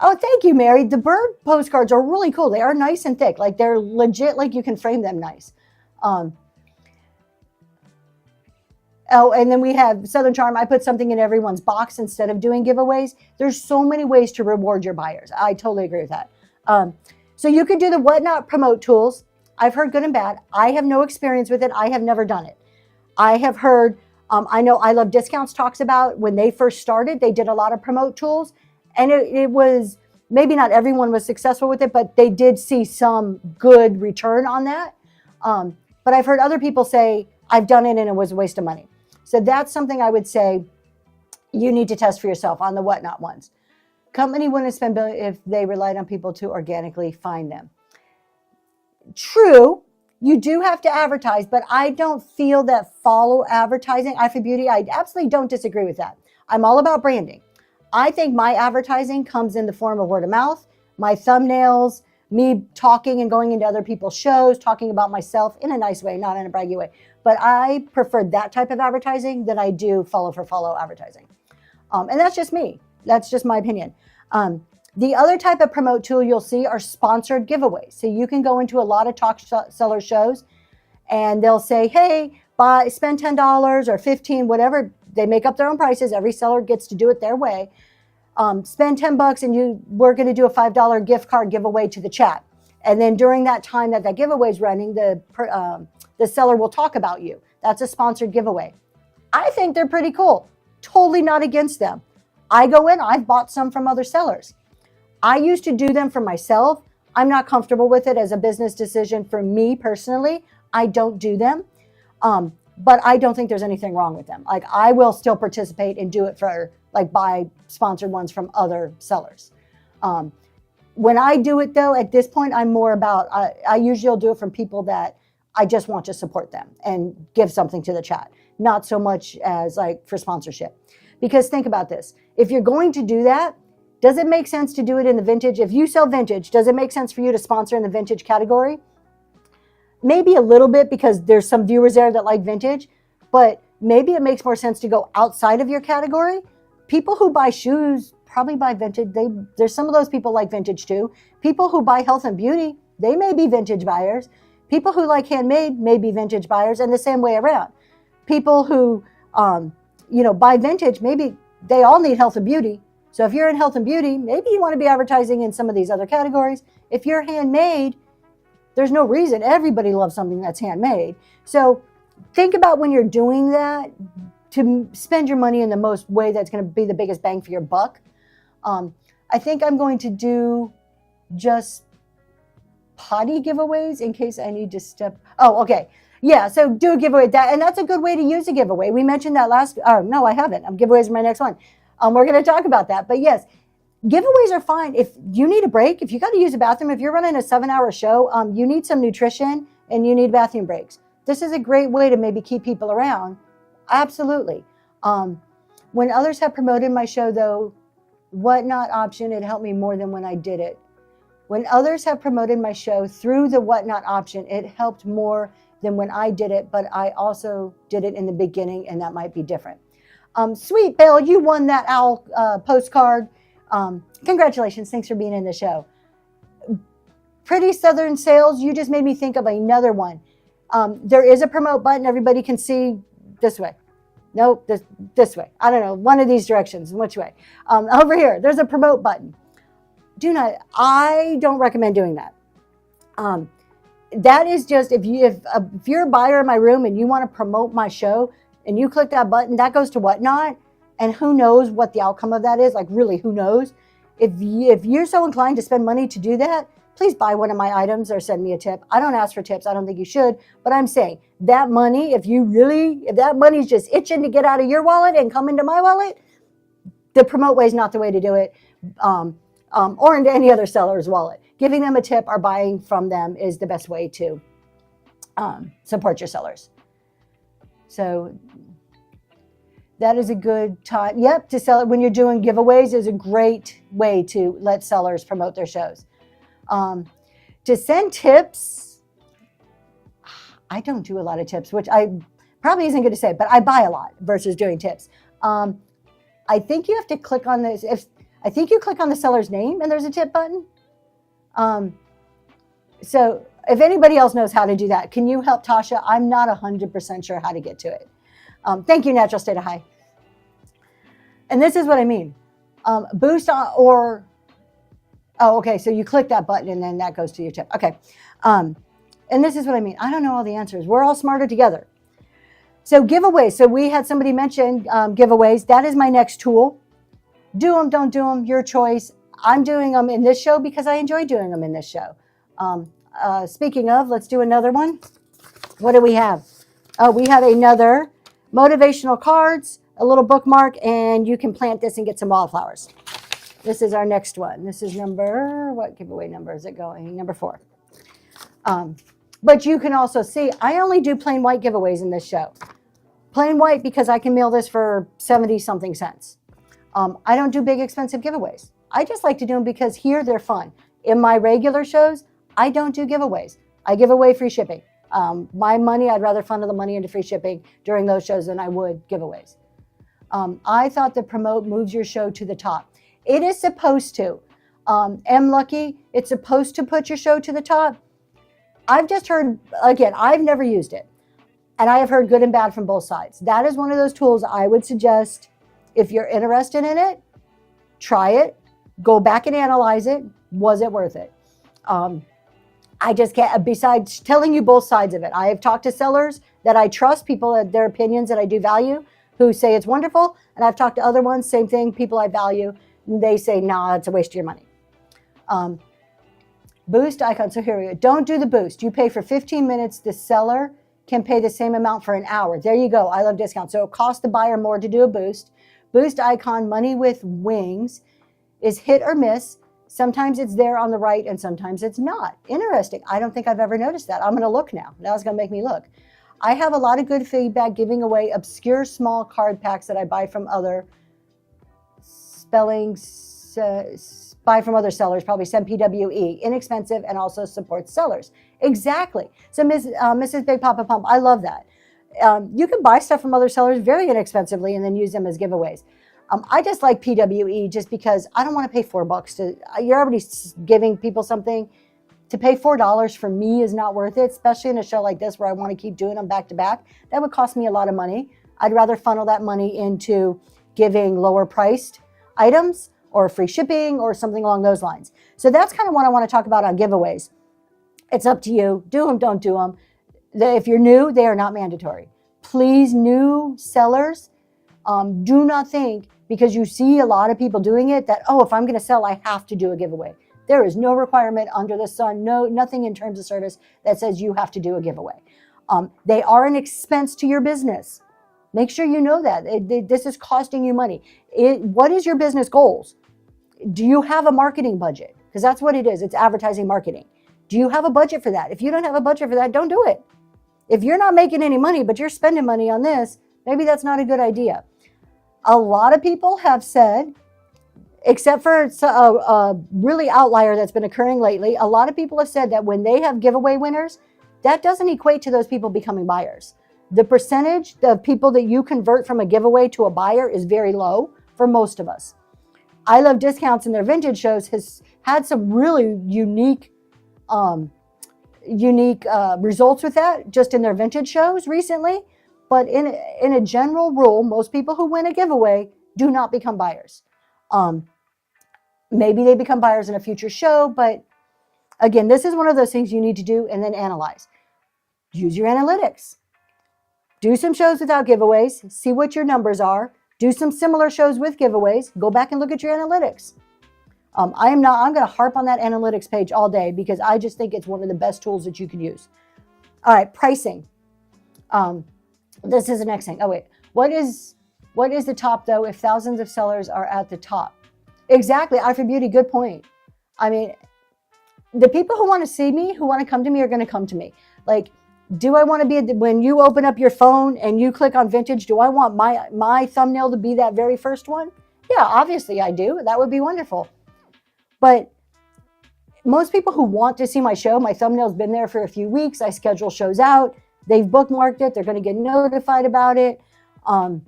Oh, thank you, Mary. The bird postcards are really cool. They are nice and thick. Like, they're legit, like you can frame them nice. Oh, and then we have Southern Charm. I put something in everyone's box instead of doing giveaways. There's so many ways to reward your buyers. I totally agree with that. So you could do the Whatnot promote tools. I've heard good and bad. I have no experience with it. I have never done it. I have heard, I know I Love Discounts talks about when they first started, they did a lot of promote tools. And it was, maybe not everyone was successful with it, but they did see some good return on that. But I've heard other people say, I've done it and it was a waste of money. So that's something I would say you need to test for yourself on the Whatnot ones. Company wouldn't spend billions if they relied on people to organically find them. True, you do have to advertise, but I don't feel that follow advertising. I for Beauty, I absolutely don't disagree with that. I'm all about branding. I think my advertising comes in the form of word of mouth, my thumbnails, me talking and going into other people's shows, talking about myself in a nice way, not in a braggy way. But I prefer that type of advertising than I do follow for follow advertising. And that's just me. That's just my opinion. The other type of promote tool you'll see are sponsored giveaways. So you can go into a lot of top seller shows and they'll say, hey, spend $10 or $15, whatever. They make up their own prices. Every seller gets to do it their way. Spend $10 and we're going to do a $5 gift card giveaway to the chat. And then during that time that giveaway is running, the seller will talk about you. That's a sponsored giveaway. I think they're pretty cool. Totally not against them. I go in, I've bought some from other sellers. I used to do them for myself. I'm not comfortable with it as a business decision for me personally. I don't do them. But I don't think there's anything wrong with them. Like, I will still participate and do it for, like, buy sponsored ones from other sellers. When I do it though, at this point, I'm more about, I usually will do it from people that I just want to support them and give something to the chat. Not so much as like for sponsorship. Because think about this. If you're going to do that, does it make sense to do it in the vintage? If you sell vintage, does it make sense for you to sponsor in the vintage category? Maybe a little bit, because there's some viewers there that like vintage, but maybe it makes more sense to go outside of your category. People who buy shoes probably buy vintage. There's some of those people like vintage too. People who buy health and beauty, they may be vintage buyers. People who like handmade may be vintage buyers, and the same way around. People who, buy vintage, maybe they all need health and beauty. So if you're in health and beauty, maybe you want to be advertising in some of these other categories. If you're handmade, there's no reason. Everybody loves something that's handmade. So think about when you're doing that to spend your money in the most way that's going to be the biggest bang for your buck. I think I'm going to do just potty giveaways in case I need to step. Oh, okay. Yeah. So do a giveaway and that's a good way to use a giveaway. We mentioned that no, I haven't. Giveaways are my next one. We're going to talk about that, but yes, giveaways are fine. If you need a break, if you got to use a bathroom, if you're running a 7-hour show, you need some nutrition and you need bathroom breaks. This is a great way to maybe keep people around. Absolutely. When others have promoted my show though, Whatnot option, it helped me more than when I did it. When others have promoted my show through the Whatnot option, it helped more than when I did it, but I also did it in the beginning and that might be different. Sweet Bill, you won that owl postcard. Congratulations. Thanks for being in the show. Pretty Southern Sales, you just made me think of another one. There is a promote button. Everybody can see this way. Nope, this way. I don't know, one of these directions. Which way? Over here, there's a promote button. I don't recommend doing that. That is just, if you're a buyer in my room and you want to promote my show and you click that button, that goes to Whatnot. And who knows what the outcome of that is? Like, really, who knows? If you're so inclined to spend money to do that, please buy one of my items or send me a tip. I don't ask for tips. I don't think you should. But I'm saying that money, if that money's just itching to get out of your wallet and come into my wallet, the promote way is not the way to do it. Or into any other seller's wallet. Giving them a tip or buying from them is the best way to support your sellers. So that is a good time. Yep, to sell it when you're doing giveaways is a great way to let sellers promote their shows. To send tips, I don't do a lot of tips, which I probably isn't good to say, but I buy a lot versus doing tips. I think you have to click on this. I think you click on the seller's name and there's a tip button. So if anybody else knows how to do that, can you help Tasha? I'm not 100% sure how to get to it. Thank you, Natural State of High. And this is what I mean. Boost or, oh, okay. So you click that button and then that goes to your tip. Okay. And this is what I mean. I don't know all the answers. We're all smarter together. So giveaways. So we had somebody mention giveaways. That is my next tool. Do them, don't do them, your choice. I'm doing them in this show because I enjoy doing them in this show. Speaking of, let's do another one. What do we have? Oh, we have another motivational cards, a little bookmark, and you can plant this and get some wildflowers. This is our next one. This is what giveaway number is it going? Number 4. But you can also see, I only do plain white giveaways in this show. Plain white because I can mail this for 70-something cents. I don't do big, expensive giveaways. I just like to do them because here they're fun. In my regular shows, I don't do giveaways. I give away free shipping. My money, I'd rather funnel the money into free shipping during those shows than I would giveaways. I thought the promote moves your show to the top. It is supposed to. M Lucky, it's supposed to put your show to the top. I've just heard, again, I've never used it. And I have heard good and bad from both sides. That is one of those tools I would suggest, if you're interested in it, try it, go back and analyze it. Was it worth it? I just can't, besides telling you both sides of it, I have talked to sellers that I trust, people, their opinions that I do value, who say it's wonderful. And I've talked to other ones, same thing, people I value, and they say, nah, it's a waste of your money. Boost icon. So here we go. Don't do the boost. You pay for 15 minutes. The seller can pay the same amount for an hour. There you go. I love discounts. So it costs the buyer more to do a boost. Boost icon, money with wings, is hit or miss. Sometimes it's there on the right and sometimes it's not. Interesting. I don't think I've ever noticed that. I'm going to look now. Now it's going to make me look. I have a lot of good feedback giving away obscure small card packs that I buy from other buy from other sellers, probably some PWE, inexpensive, and also supports sellers. Exactly. So Mrs. Big Papa Pump, I love that. You can buy stuff from other sellers very inexpensively and then use them as giveaways. I just like PWE just because I don't want to pay $4 you're already giving people something. To pay $4 for me is not worth it, especially in a show like this where I want to keep doing them back to back. That would cost me a lot of money. I'd rather funnel that money into giving lower priced items or free shipping or something along those lines. So that's kind of what I want to talk about on giveaways. It's up to you. Do them, don't do them. If you're new, they are not mandatory. Please, new sellers, do not think because you see a lot of people doing it that, oh, if I'm going to sell, I have to do a giveaway. There is no requirement under the sun, nothing in terms of service that says you have to do a giveaway. They are an expense to your business. Make sure you know that. This is costing you money. What is your business goals? Do you have a marketing budget? Because that's what it is. It's advertising marketing. Do you have a budget for that? If you don't have a budget for that, don't do it. If you're not making any money, but you're spending money on this, maybe that's not a good idea. A lot of people have said, except for a really outlier that's been occurring lately, a lot of people have said that when they have giveaway winners, that doesn't equate to those people becoming buyers. The percentage of people that you convert from a giveaway to a buyer is very low for most of us. I Love Discounts in their vintage shows has had some really unique results with that just in their vintage shows recently. But in a general rule, most people who win a giveaway do not become buyers. Maybe they become buyers in a future show, but again, this is one of those things you need to do and then analyze. Use your analytics. Do some shows without giveaways, see what your numbers are. Do some similar shows with giveaways. Go back and look at your analytics. I'm going to harp on that analytics page all day because I just think it's one of the best tools that you can use. All right, pricing. This is the next thing. Oh, wait. What is the top, though, if thousands of sellers are at the top? Exactly. Eye for Beauty, good point. I mean, the people who want to see me, who want to come to me are going to come to me. Like, do I want to be, when you open up your phone and you click on vintage, do I want my thumbnail to be that very first one? Yeah, obviously I do. That would be wonderful. But most people who want to see my show, my thumbnail's been there for a few weeks. I schedule shows out. They've bookmarked it. They're going to get notified about it. I'm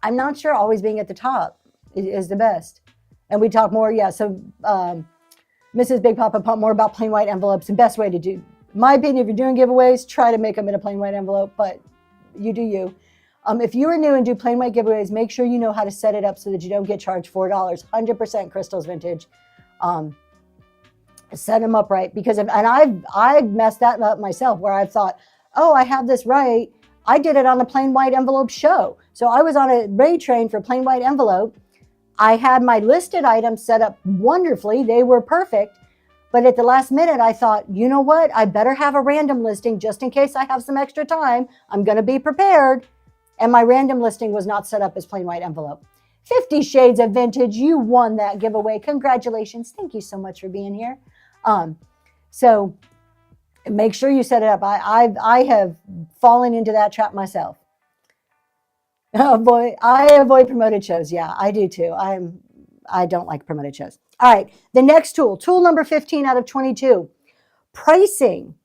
not sure always being at the top is the best. And we talk more, yeah. So Mrs. Big Papa Pump, more about plain white envelopes. The best way to do, in my opinion, if you're doing giveaways, try to make them in a plain white envelope, but you do you. If you are new and do plain white giveaways, make sure you know how to set it up so that you don't get charged $4. 100% Crystal's vintage. Set them up right, because I've messed that up myself where I've thought, oh, I have this right. I did it on a plain white envelope show. So I was on a raid train for plain white envelope. I had my listed items set up wonderfully. They were perfect. But at the last minute, I thought, you know what? I better have a random listing just in case I have some extra time. I'm going to be prepared. And my random listing was not set up as plain white envelope. 50 Shades of Vintage, you won that giveaway. Congratulations. Thank you so much for being here. So make sure you set it up. I have fallen into that trap myself. Oh boy, I avoid promoted shows. Yeah, I do too. I don't like promoted shows. All right, the next tool number 15 out of 22, pricing.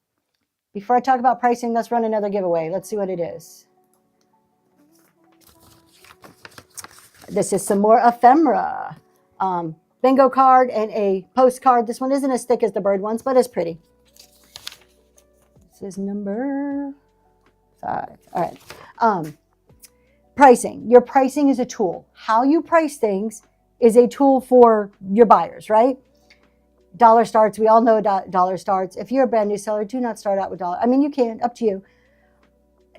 Before I talk about pricing, let's run another giveaway. Let's see what it is. This is some more ephemera. Bingo card and a postcard. This one isn't as thick as the bird ones, but it's pretty. This is number 5. All right. Pricing. Your pricing is a tool. How you price things is a tool for your buyers, right? Dollar starts. We all know dollar starts. If you're a brand new seller, do not start out with dollar. I mean, you can, up to you.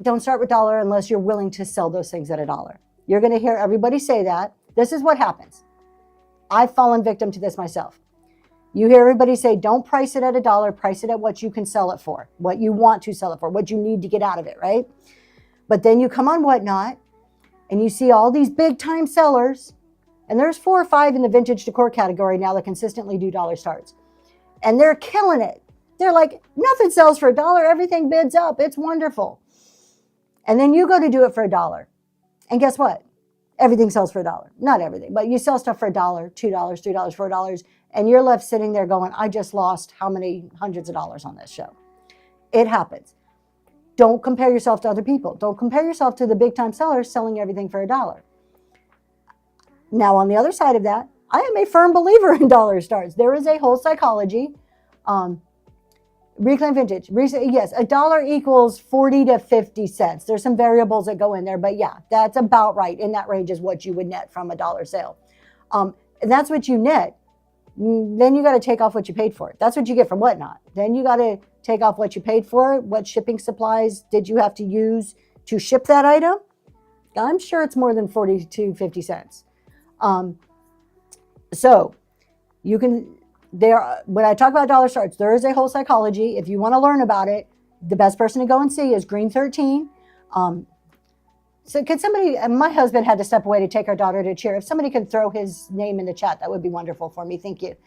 Don't start with dollar unless you're willing to sell those things at $1. You're going to hear everybody say that. This is what happens. I've fallen victim to this myself. You hear everybody say, don't price it at $1, price it at what you can sell it for, what you want to sell it for, what you need to get out of it, right? But then you come on Whatnot and you see all these big time sellers, and there's 4 or 5 in the vintage decor category now that consistently do dollar starts. And they're killing it. They're like, nothing sells for $1, everything bids up, it's wonderful. And then you go to do it for $1. And guess what? Everything sells for $1. Not everything, but you sell stuff for $1, $2, $3, $4, and you're left sitting there going, I just lost how many hundreds of dollars on this show. It happens. Don't compare yourself to other people. Don't compare yourself to the big time sellers selling everything for $1. Now, on the other side of that, I am a firm believer in dollar starts. There is a whole psychology. Reclaim vintage. Yes, $1 equals 40 to 50 cents. There's some variables that go in there, but yeah, that's about right. In that range is what you would net from a $1 sale. And that's what you net. Then you got to take off what you paid for it. That's what you get from Whatnot. Then you got to take off what you paid for it. What shipping supplies did you have to use to ship that item? I'm sure it's more than 40 to 50 cents. So you can... when I talk about dollar starts, there is a whole psychology. If you want to learn about it, the best person to go and see is Green 13. So could somebody, my husband had to step away to take our daughter to cheer. If somebody could throw his name in the chat, that would be wonderful for me. Thank you.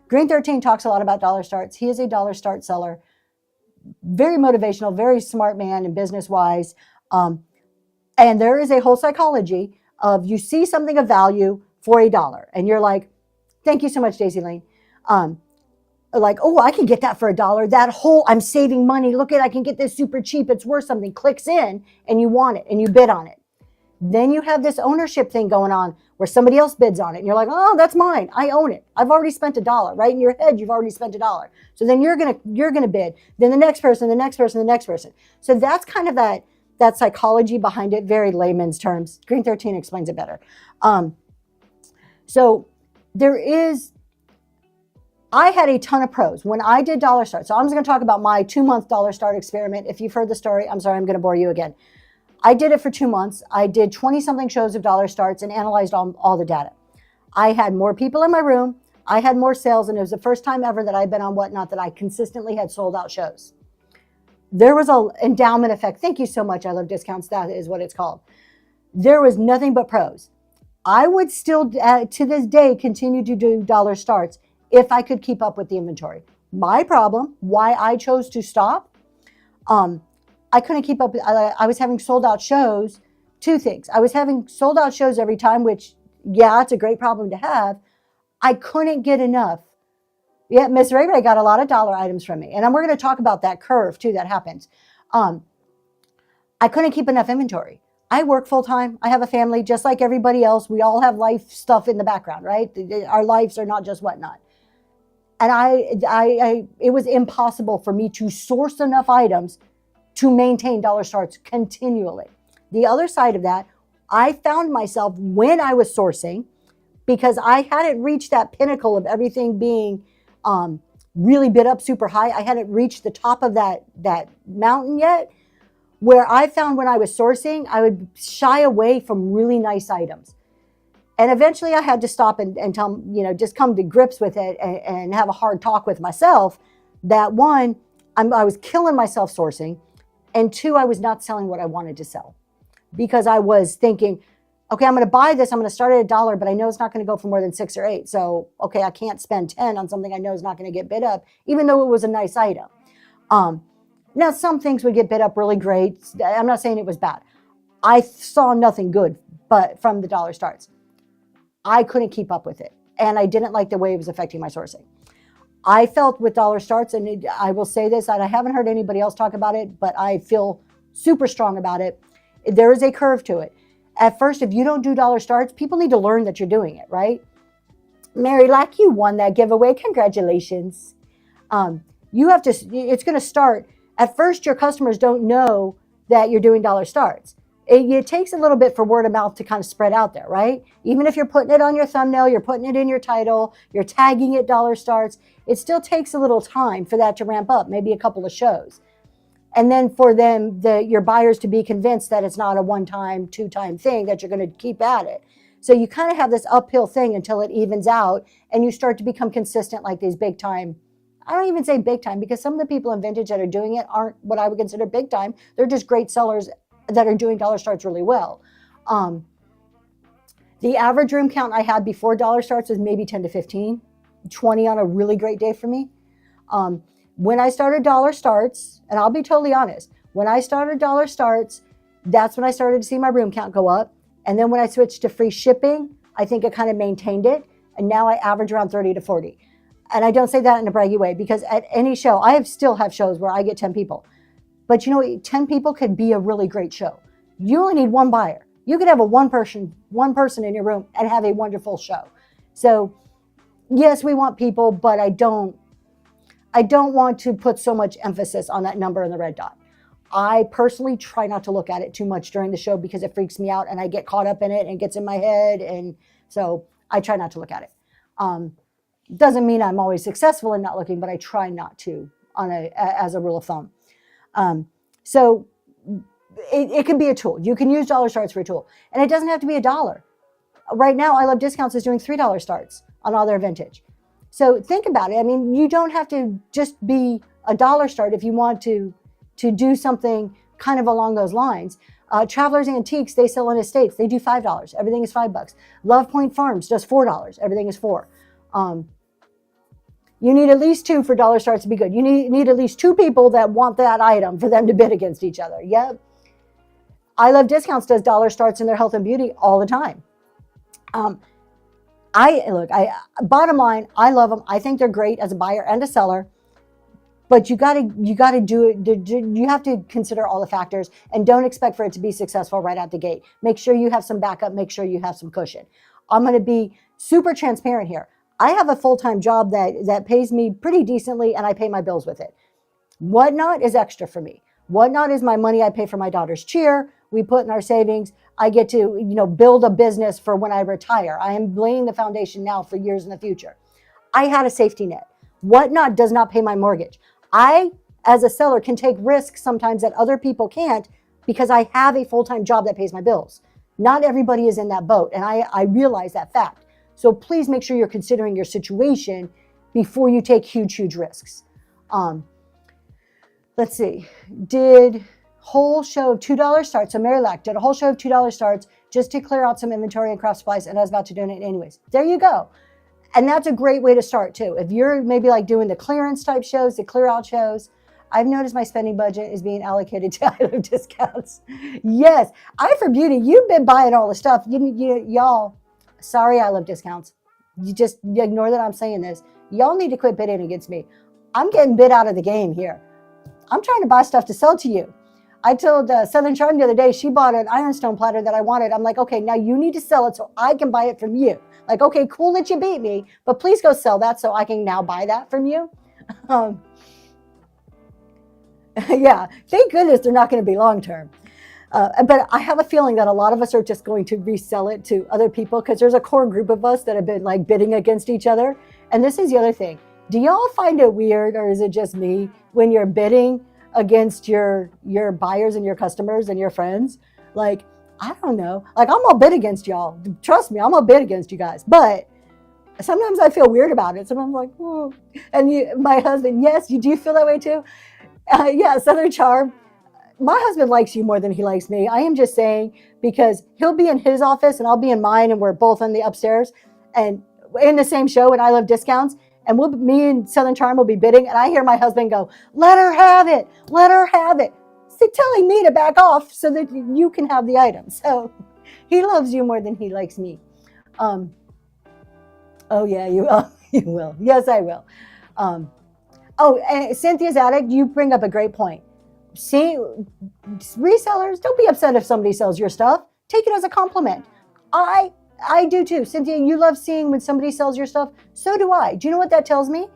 Green 13 talks a lot about dollar starts. He is a dollar start seller. Very motivational, very smart man and business-wise. And there is a whole psychology of you see something of value for $1 and you're like, thank you so much, Daisy Lane. Like, oh, I can get that for $1. That whole, I'm saving money. Look at, I can get this super cheap. It's worth something. Clicks in and you want it and you bid on it. Then you have this ownership thing going on where somebody else bids on it. And you're like, oh, that's mine. I own it. I've already spent $1, right? In your head, you've already spent $1. So then you're gonna bid. Then the next person, the next person, the next person. So that's kind of that psychology behind it. Very layman's terms. Green 13 explains it better. So there is, I had a ton of pros when I did dollar start. So I'm just going to talk about my 2-month dollar start experiment. If you've heard the story, I'm sorry, I'm going to bore you again. I did it for 2 months. I did 20 something shows of dollar starts and analyzed all the data. I had more people in my room. I had more sales. And it was the first time ever that I'd been on Whatnot that I consistently had sold out shows. There was an endowment effect. Thank you so much. I love discounts. That is what it's called. There was nothing but pros. I would still, to this day, continue to do dollar starts if I could keep up with the inventory. My problem, why I chose to stop, I couldn't keep up. I was having sold out shows. 2 things. I was having sold out shows every time, which, yeah, it's a great problem to have. I couldn't get enough. Yeah, Miss Ray got a lot of dollar items from me. And we're going to talk about that curve, too, that happens. I couldn't keep enough inventory. I work full time. I have a family just like everybody else. We all have life stuff in the background, right? Our lives are not just Whatnot. And it was impossible for me to source enough items to maintain dollar starts continually. The other side of that, I found myself when I was sourcing, because I hadn't reached that pinnacle of everything being really bid up super high. I hadn't reached the top of that mountain yet. Where I found when I was sourcing, I would shy away from really nice items. And eventually I had to stop and tell, just come to grips with it and have a hard talk with myself that 1, I was killing myself sourcing. And 2, I was not selling what I wanted to sell because I was thinking, okay, I'm going to buy this. I'm going to start at $1, but I know it's not going to go for more than 6 or 8. So, okay, I can't spend 10 on something I know is not going to get bid up, even though it was a nice item. Now, some things would get bid up really great. I'm not saying it was bad. I saw nothing good but from the dollar starts. I couldn't keep up with it. And I didn't like the way it was affecting my sourcing. I felt with dollar starts, and I will say this, and I haven't heard anybody else talk about it, but I feel super strong about it. There is a curve to it. At first, if you don't do dollar starts, people need to learn that you're doing it, right? Mary Lack, you won that giveaway. Congratulations. You have to, it's going to start. At first, your customers don't know that you're doing dollar starts. It takes a little bit for word of mouth to kind of spread out there, right? Even if you're putting it on your thumbnail, you're putting it in your title, you're tagging it dollar starts, it still takes a little time for that to ramp up, maybe a couple of shows. And then for them, your buyers to be convinced that it's not a one-time, two-time thing, that you're going to keep at it. So you kind of have this uphill thing until it evens out and you start to become consistent like these big time. I don't even say big time because some of the people in vintage that are doing it aren't what I would consider big time. They're just great sellers that are doing dollar starts really well. The average room count I had before dollar starts was maybe 10 to 15, 20 on a really great day for me. When I started dollar starts, and I'll be totally honest, when I started dollar starts, that's when I started to see my room count go up. And then when I switched to free shipping, I think it kind of maintained it. And now I average around 30 to 40. And I don't say that in a braggy way because at any show, I still have shows where I get 10 people. But 10 people could be a really great show. You only need one buyer. You could have a one person in your room and have a wonderful show. So yes, we want people, but I don't want to put so much emphasis on that number in the red dot. I personally try not to look at it too much during the show because it freaks me out and I get caught up in it and it gets in my head. And so I try not to look at it. Doesn't mean I'm always successful in not looking, but I try not to as a rule of thumb. So it can be a tool. You can use dollar starts for a tool and it doesn't have to be $1. Right now, I Love Discounts is doing $3 starts on all their vintage. So think about it. I mean, you don't have to just be a dollar start if you want to do something kind of along those lines. Travelers Antiques, they sell in estates. They do $5. Everything is $5. Love Point Farms does $4. Everything is $4. You need at least 2 for dollar starts to be good. You need at least 2 people that want that item for them to bid against each other. Yep. I Love Discounts does dollar starts in their health and beauty all the time. Bottom line, I love them. I think they're great as a buyer and a seller. But you got to do it. You have to consider all the factors and don't expect for it to be successful right out the gate. Make sure you have some backup. Make sure you have some cushion. I'm going to be super transparent here. I have a full-time job that pays me pretty decently and I pay my bills with it. Whatnot is extra for me. Whatnot is my money I pay for my daughter's cheer. We put in our savings. I get to, build a business for when I retire. I am laying the foundation now for years in the future. I had a safety net. Whatnot does not pay my mortgage. I, as a seller, can take risks sometimes that other people can't because I have a full-time job that pays my bills. Not everybody is in that boat, and I realize that fact. So please make sure you're considering your situation before you take huge, huge risks. Let's see. Did whole show of $2 starts. So Mary Lack did a whole show of $2 starts just to clear out some inventory and craft supplies, and I was about to donate anyways. There you go. And that's a great way to start too. If you're maybe like doing the clearance type shows, the clear out shows, I've noticed my spending budget is being allocated to I Love Discounts. Yes, I for Beauty, you've been buying all the stuff. Y'all, sorry, I Love Discounts. You just ignore that I'm saying this. Y'all need to quit bidding against me. I'm getting bid out of the game here. I'm trying to buy stuff to sell to you. I told Southern Charm the other day, she bought an ironstone platter that I wanted. I'm like, okay, now you need to sell it so I can buy it from you. Like, okay, cool that you beat me, but please go sell that so I can now buy that from you. Yeah, thank goodness they're not going to be long-term. But I have a feeling that a lot of us are just going to resell it to other people because there's a core group of us that have been like bidding against each other. And this is the other thing. Do y'all find it weird, or is it just me, when you're bidding against your buyers and your customers and your friends? Like, I don't know. Like, I'm gonna bid against y'all. Trust me, I'm gonna bid against you guys. But sometimes I feel weird about it. Sometimes I'm like, oh. And my husband, yes, do you feel that way too? Yeah, Southern Charm. My husband likes you more than he likes me. I am just saying, because he'll be in his office and I'll be in mine, and we're both on the upstairs and in the same show, and I Love Discounts. And me and Southern Charm will be bidding, and I hear my husband go, "Let her have it. Let her have it." So telling me to back off so that you can have the item. So he loves you more than he likes me. Oh yeah, you will. You will. Yes, I will. And Cynthia's Attic, you bring up a great point. See, resellers, don't be upset if somebody sells your stuff. Take it as a compliment. I do too. Cynthia, you love seeing when somebody sells your stuff. So do I. Do you know what that tells me?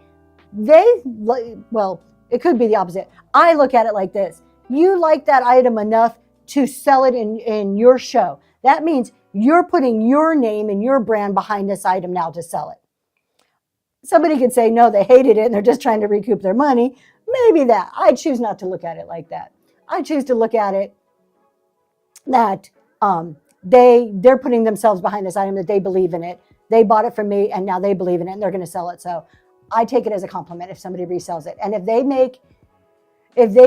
Well, it could be the opposite. I look at it like this. You like that item enough to sell it in your show. That means you're putting your name and your brand behind this item now to sell it. Somebody could say, no, they hated it and they're just trying to recoup their money. Maybe that. I choose not to look at it like that. I choose to look at it that they're putting themselves behind this item, that they believe in it. They bought it from me and now they believe in it and they're going to sell it. So I take it as a compliment if somebody resells it. And if they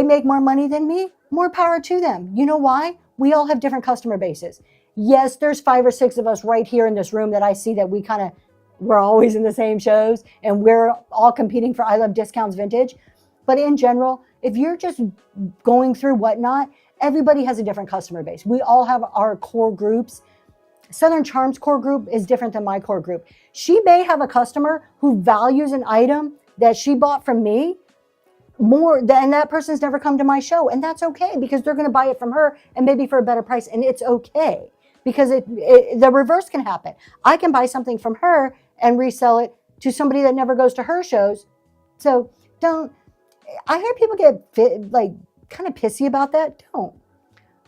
make more money than me, more power to them. You know why? We all have different customer bases. Yes, there's 5 or 6 of us right here in this room that I see that we're always in the same shows and we're all competing for I Love Discounts Vintage. But in general, if you're just going through Whatnot, everybody has a different customer base. We all have our core groups. Southern Charms core group is different than my core group. She may have a customer who values an item that she bought from me more than that person's never come to my show. And that's okay because they're going to buy it from her and maybe for a better price. And it's okay because the reverse can happen. I can buy something from her and resell it to somebody that never goes to her shows. So I hear people get kind of pissy about that. Don't.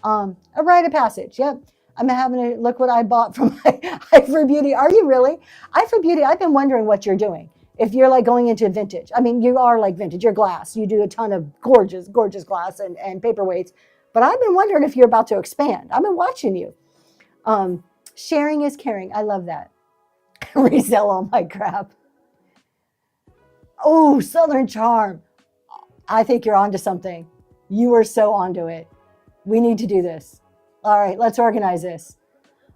A rite of passage. Yep. I'm having a look what I bought from iFor Beauty. Are you really? iFor Beauty, I've been wondering what you're doing. If you're like going into vintage. I mean, you are like vintage. You're glass. You do a ton of gorgeous, gorgeous glass and paperweights. But I've been wondering if you're about to expand. I've been watching you. Sharing is caring. I love that. Resell all my crap. Oh, Southern Charm. I think you're onto something. You are so onto it. We need to do this. All right, let's organize this.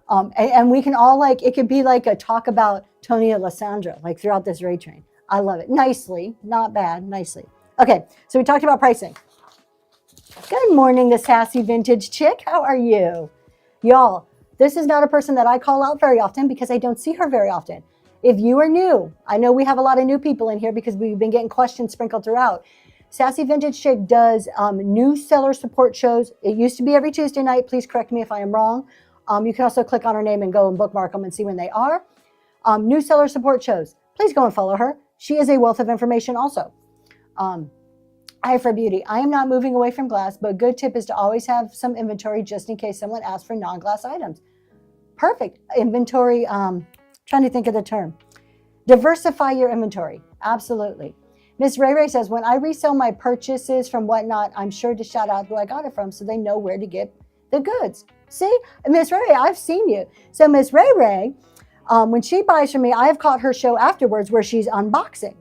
And we can all it could be like a talk about Tony Alessandro, throughout this raid train. I love it. Nicely, not bad, nicely. Okay, so we talked about pricing. Good morning, the sassy vintage chick. How are you? Y'all, this is not a person that I call out very often because I don't see her very often. If you are new, I know we have a lot of new people in here because we've been getting questions sprinkled throughout. Sassy Vintage Chick does new seller support shows. It used to be every Tuesday night. Please correct me if I am wrong. You can also click on her name and go and bookmark them and see when they are. New seller support shows. Please go and follow her. She is a wealth of information also. iFor Beauty. I am not moving away from glass, but a good tip is to always have some inventory just in case someone asks for non-glass items. Perfect. Inventory, trying to think of the term. Diversify your inventory. Absolutely. Miss Ray Ray says, when I resell my purchases from Whatnot, I'm sure to shout out who I got it from so they know where to get the goods. See, Miss Ray Ray, I've seen you. So Miss Ray Ray, when she buys from me, I have caught her show afterwards where she's unboxing.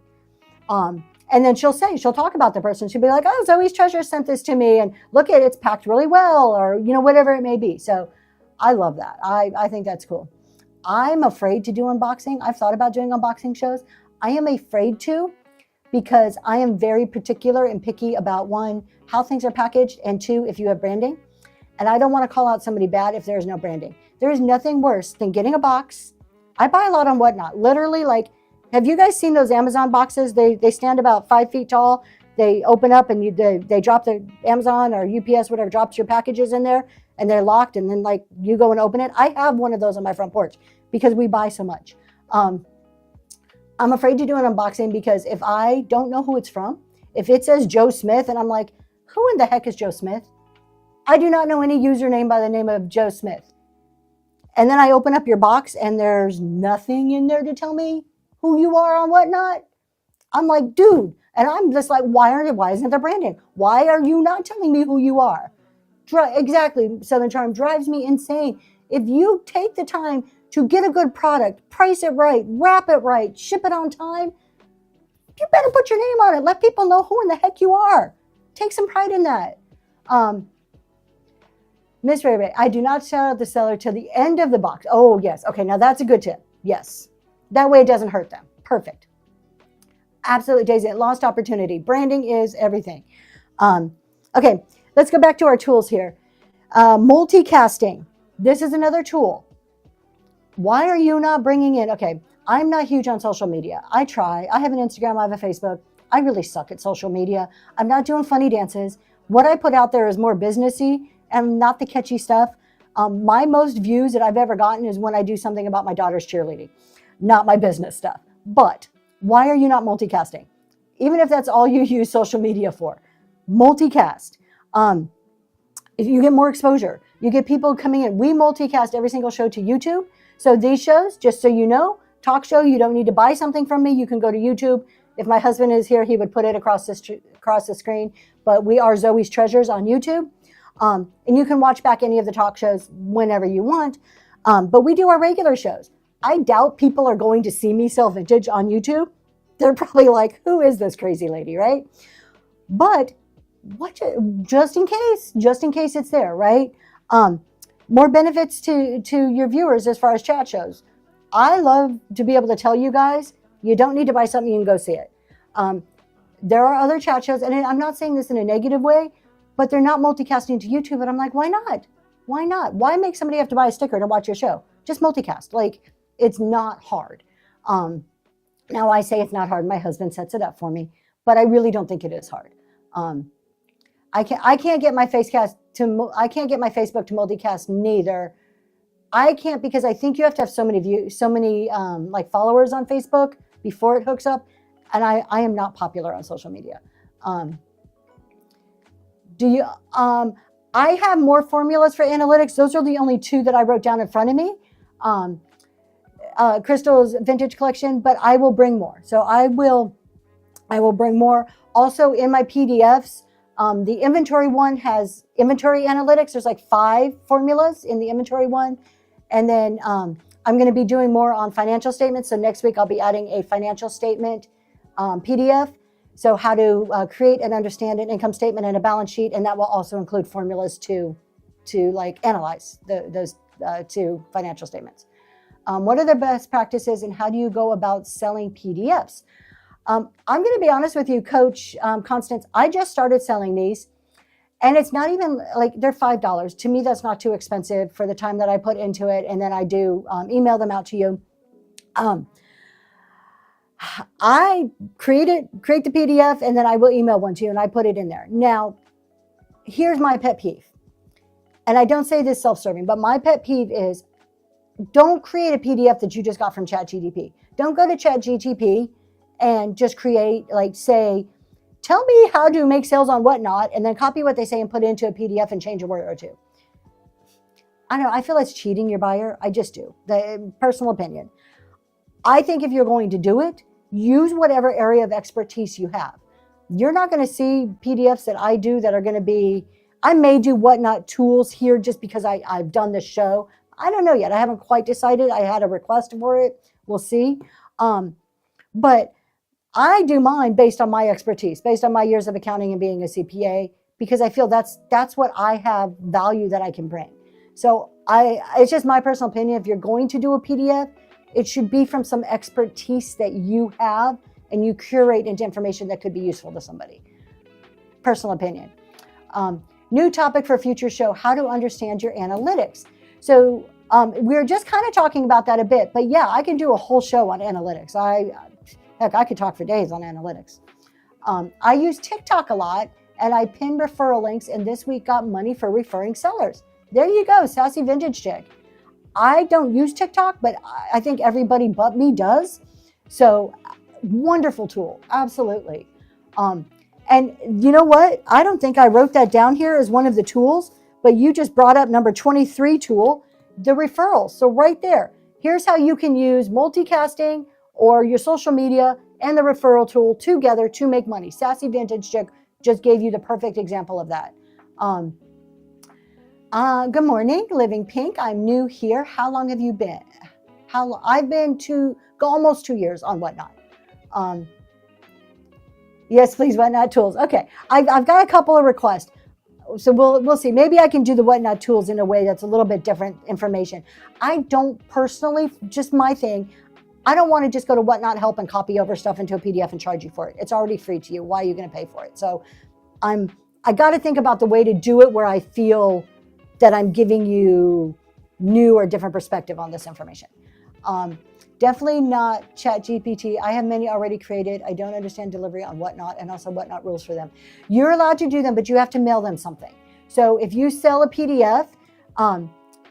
And then she'll talk about the person. She'll be like, oh, Zoe's Treasure sent this to me and look at it, it's packed really well, or, whatever it may be. So I love that. I think that's cool. I'm afraid to do unboxing. I've thought about doing unboxing shows. I am afraid to because I am very particular and picky about 1, how things are packaged, and 2, if you have branding. And I don't want to call out somebody bad if there's no branding. There is nothing worse than getting a box. I buy a lot on Whatnot. Literally, have you guys seen those Amazon boxes? They stand about 5 feet tall. They open up and they drop the Amazon or UPS, whatever, drops your packages in there and they're locked. And then you go and open it. I have one of those on my front porch because we buy so much. I'm afraid to do an unboxing because if I don't know who it's from, if it says Joe Smith and I'm like, who in the heck is Joe Smith? I do not know any username by the name of Joe Smith. And then I open up your box and there's nothing in there to tell me who you are on Whatnot. I'm like, dude. And I'm just like, why isn't there branding? Why are you not telling me who you are? Exactly. Southern Charm drives me insane. If you take the time to get a good product, price it right, wrap it right, ship it on time, you better put your name on it. Let people know who in the heck you are. Take some pride in that. Miss Ray Ray, I do not shout out the seller till the end of the box. Oh, yes. Okay, now that's a good tip. Yes. That way it doesn't hurt them. Perfect. Absolutely, Daisy. Lost opportunity. Branding is everything. Okay, let's go back to our tools here. Multicasting. This is another tool. Why are you not bringing in? Okay, I'm not huge on social media. I try. I have an Instagram. I have a Facebook. I really suck at social media. I'm not doing funny dances. What I put out there is more businessy and not the catchy stuff. My most views that I've ever gotten is when I do something about my daughter's cheerleading, not my business stuff. But why are you not multicasting? Even if that's all you use social media for, multicast. If you get more exposure, you get people coming in. We multicast every single show to YouTube. So these shows, just so you know, talk show, you don't need to buy something from me. You can go to YouTube. If my husband is here, he would put it across the screen. But we are Zoe's Treasures on YouTube. And you can watch back any of the talk shows whenever you want. But we do our regular shows. I doubt people are going to see me sell vintage on YouTube. They're probably like, who is this crazy lady, right? But just in case it's there, right? More benefits to your viewers as far as chat shows. I love to be able to tell you guys, you don't need to buy something, you can go see it. There are other chat shows, and I'm not saying this in a negative way, but they're not multicasting to YouTube. And I'm like, why not? Why not? Why make somebody have to buy a sticker to watch your show? Just multicast. Like, it's not hard. Now I say it's not hard. My husband sets it up for me, but I really don't think it is hard. I can't get my Facebook to multicast neither. I can't, because I think you have to have so many views, so many like followers on Facebook before it hooks up. And I am not popular on social media. I have more formulas for analytics. Those are the only two that I wrote down in front of me. Crystal's vintage collection, but I will bring more. So I will bring more. Also in my PDFs, the inventory one has inventory analytics. There's like 5 formulas in the inventory one. And then I'm going to be doing more on financial statements. So next week I'll be adding a financial statement PDF. So how to create and understand an income statement and a balance sheet. And that will also include formulas to like analyze those 2 financial statements. What are the best practices and how do you go about selling PDFs? I'm going to be honest with you, Coach Constance. I just started selling these, and it's not even like they're $5. To me, that's not too expensive for the time that I put into it. And then I do email them out to you. I create the PDF, and then I will email one to you, and I put it in there. Now, here's my pet peeve. And I don't say this self-serving, but my pet peeve is don't create a PDF that you just got from ChatGPT. Don't go to ChatGPT and just create, like, say, tell me how to make sales on whatnot, and then copy what they say and put it into a PDF and change a word or two. I don't know. I feel it's cheating your buyer. I just do. The personal opinion. I think if you're going to do it, use whatever area of expertise you have. You're not going to see PDFs that I do that are going to be, I may do whatnot tools here just because I've done this show. I don't know yet. I haven't quite decided. I had a request for it. We'll see. But I do mine based on my expertise, based on my years of accounting and being a CPA, because I feel that's what I have value that I can bring. So it's just my personal opinion. If you're going to do a PDF, it should be from some expertise that you have and you curate into information that could be useful to somebody. Personal opinion. New topic for a future show, how to understand your analytics. So we're just kind of talking about that a bit, but yeah, I can do a whole show on analytics. Heck, I could talk for days on analytics. I use TikTok a lot, and I pin referral links, and this week got money for referring sellers. There you go, Sassy Vintage Chick. I don't use TikTok, but I think everybody but me does. So wonderful tool, absolutely. And you know what? I don't think I wrote that down here as one of the tools, but you just brought up number 23 tool, the referrals. So right there, here's how you can use multicasting or your social media and the referral tool together to make money. Sassy Vintage Chick just gave you the perfect example of that. Good morning, Living Pink. I'm new here. How long have you been? I've been almost 2 years on Whatnot. Yes, please, Whatnot tools. Okay, I've got a couple of requests. So we'll see. Maybe I can do the Whatnot tools in a way that's a little bit different information. I don't personally, just my thing, I don't want to just go to Whatnot Help and copy over stuff into a PDF and charge you for it. It's already free to you. Why are you going to pay for it? So I got to think about the way to do it where I feel that I'm giving you new or different perspective on this information. Definitely not ChatGPT. I have many already created. I don't understand delivery on Whatnot and also Whatnot rules for them. You're allowed to do them, but you have to mail them something. So if you sell a PDF,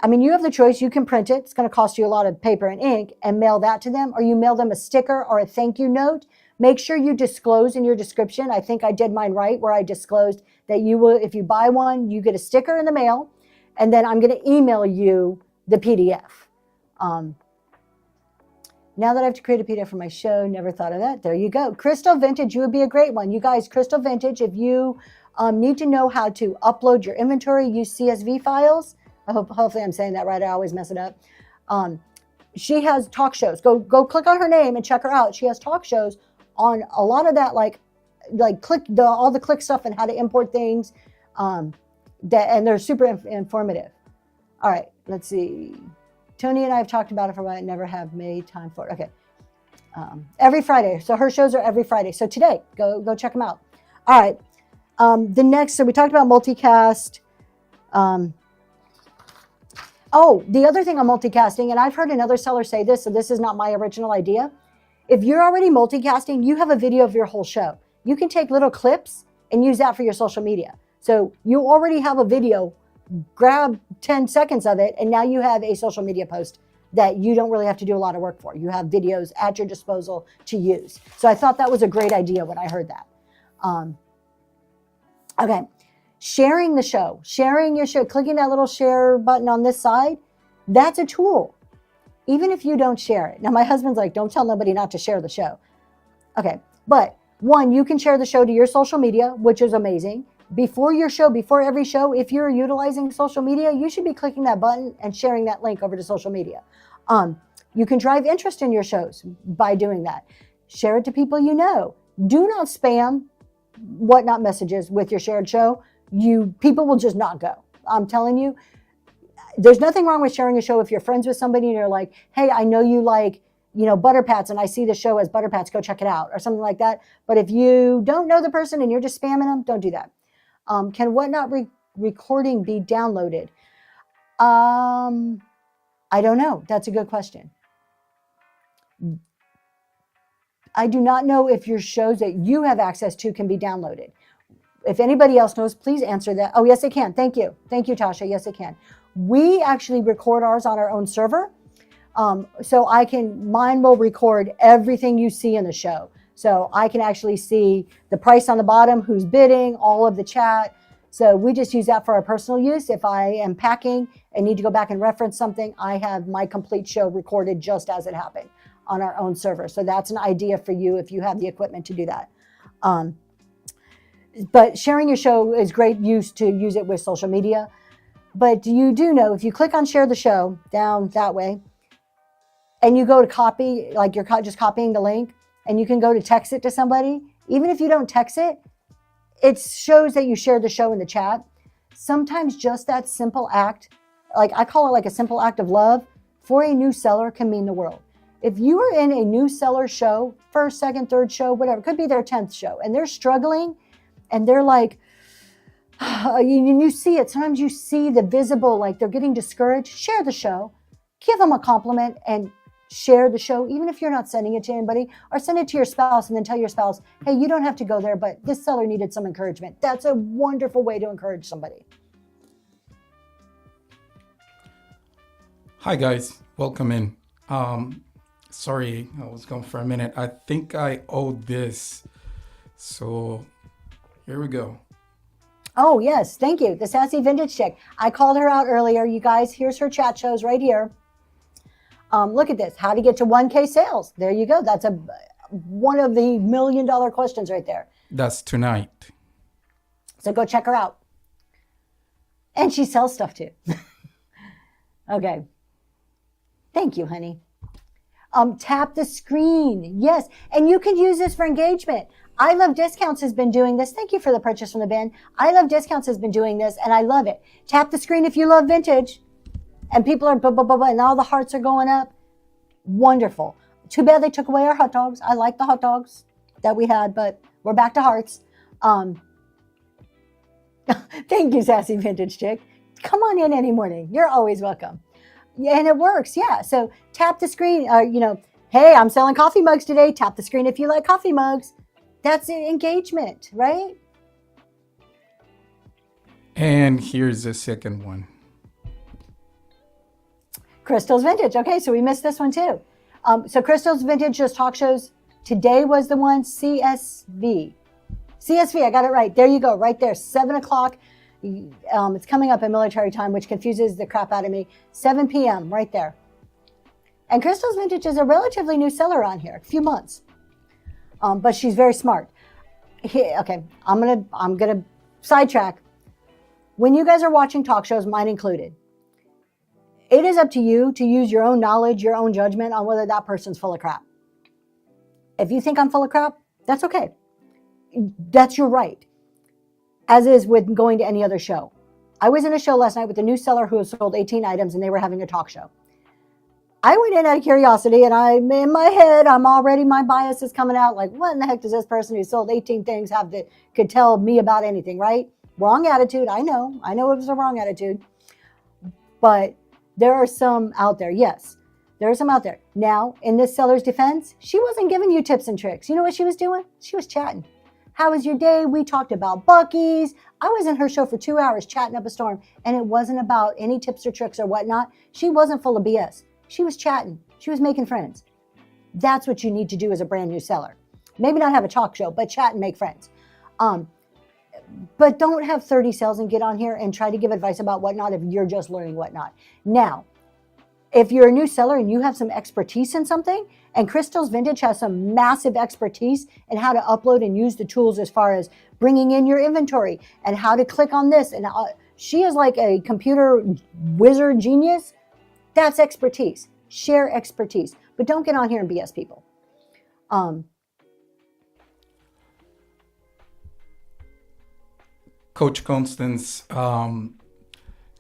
I mean, you have the choice. You can print it. It's going to cost you a lot of paper and ink and mail that to them, or you mail them a sticker or a thank you note. Make sure you disclose in your description. I think I did mine right, where I disclosed that you will, if you buy one, you get a sticker in the mail, and then I'm going to email you the PDF. Now that I have to create a PDF for my show, never thought of that. There you go. Crystal Vintage, you would be a great one. You guys, Crystal Vintage, if you need to know how to upload your inventory, use CSV files. Hopefully I'm saying that right. I always mess it up. She has talk shows. Go click on her name and check her out. She has talk shows on a lot of that, like all the click stuff and how to import things. And they're super informative. All right, let's see. Tony and I have talked about it for a while. I never have made time for it. Okay. Every Friday. So her shows are every Friday. So today, go check them out. All right. The next, so we talked about multicast. The other thing on multicasting, and I've heard another seller say this, so this is not my original idea. If you're already multicasting, you have a video of your whole show. You can take little clips and use that for your social media. So you already have a video, grab 10 seconds of it, and now you have a social media post that you don't really have to do a lot of work for. You have videos at your disposal to use. So I thought that was a great idea when I heard that. Okay, sharing the show, sharing your show, clicking that little share button on this side, that's a tool, even if you don't share it. Now, my husband's like, don't tell nobody not to share the show. Okay, but one, you can share the show to your social media, which is amazing. Before your show, before every show, if you're utilizing social media, you should be clicking that button and sharing that link over to social media. You can drive interest in your shows by doing that. Share it to people you know. Do not spam whatnot messages with your shared show. People will just not go. I'm telling you, there's nothing wrong with sharing a show if you're friends with somebody and you're like, hey, I know you like, Butter Pats, and I see the show as Butter Pats, go check it out, or something like that. But if you don't know the person and you're just spamming them, don't do that. Can whatnot recording be downloaded? I don't know. That's a good question. I do not know if your shows that you have access to can be downloaded. If anybody else knows, please answer that. Oh, yes, it can. Thank you. Thank you, Tasha. Yes, it can. We actually record ours on our own server. So mine will record everything you see in the show. So I can actually see the price on the bottom, who's bidding, all of the chat. So we just use that for our personal use. If I am packing and need to go back and reference something, I have my complete show recorded just as it happened on our own server. So that's an idea for you if you have the equipment to do that. But sharing your show is great use to use it with social media. But you do know, if you click on share the show down that way, and you go to copy, like you're just copying the link, and you can go to text it to somebody, even if you don't text it, it shows that you shared the show in the chat. Sometimes just that simple act, like I call it like a simple act of love, for a new seller can mean the world. If you are in a new seller show, first, second, third show, whatever, it could be their 10th show, and they're struggling, and they're like, you see it. Sometimes you see the visible, like they're getting discouraged. Share the show, give them a compliment, and share the show, even if you're not sending it to anybody, or send it to your spouse and then tell your spouse, hey, you don't have to go there, but this seller needed some encouragement. That's a wonderful way to encourage somebody. Hi guys, welcome in. Sorry, I was gone for a minute. I think I owe this. So here we go. Oh, yes. Thank you. The Sassy Vintage Chick. I called her out earlier. You guys, here's her chat shows right here. Look at this. How to get to 1K sales. There you go. That's one of the $1 million questions right there. That's tonight. So go check her out. And she sells stuff too. Okay. Thank you, honey. Tap the screen. Yes. And you can use this for engagement. I Love Discounts has been doing this. Thank you for the purchase from the bin. I Love Discounts has been doing this, and I love it. Tap the screen if you love vintage. And people are blah, blah, blah, blah, and all the hearts are going up. Wonderful. Too bad they took away our hot dogs. I like the hot dogs that we had, but we're back to hearts. Thank you, Sassy Vintage Chick. Come on in any morning. You're always welcome. Yeah, and it works, yeah. So tap the screen. Hey, I'm selling coffee mugs today. Tap the screen if you like coffee mugs. That's engagement, right? And here's the second one. Crystal's Vintage. Okay, so we missed this one too. So Crystal's Vintage does talk shows. Today was the one, CSV. CSV, I got it right. There you go, right there, 7 o'clock. It's coming up in military time, which confuses the crap out of me. 7 p.m., right there. And Crystal's Vintage is a relatively new seller on here, a few months. But she's very smart. Okay, I'm gonna sidetrack. When you guys are watching talk shows, mine included, it is up to you to use your own knowledge, your own judgment on whether that person's full of crap. If you think I'm full of crap, that's okay. That's your right. As is with going to any other show. I was in a show last night with a new seller who has sold 18 items and they were having a talk show. I went in out of curiosity and in my head, my bias is coming out like, what in the heck does this person who sold 18 things have that could tell me about anything, right? Wrong attitude. I know it was a wrong attitude. But there are some out there. Yes, there are some out there. Now, in this seller's defense, she wasn't giving you tips and tricks. You know what she was doing? She was chatting. How was your day? We talked about Buc-ee's. I was in her show for 2 hours chatting up a storm, and it wasn't about any tips or tricks or whatnot. She wasn't full of BS. She was chatting. She was making friends. That's what you need to do as a brand new seller. Maybe not have a talk show, but chat and make friends. But don't have 30 sales and get on here and try to give advice about whatnot if you're just learning whatnot. Now, if you're a new seller and you have some expertise in something, and Crystal's Vintage has some massive expertise in how to upload and use the tools as far as bringing in your inventory and how to click on this. And she is like a computer wizard genius. That's expertise. Share expertise. But don't get on here and BS people. Coach Constance,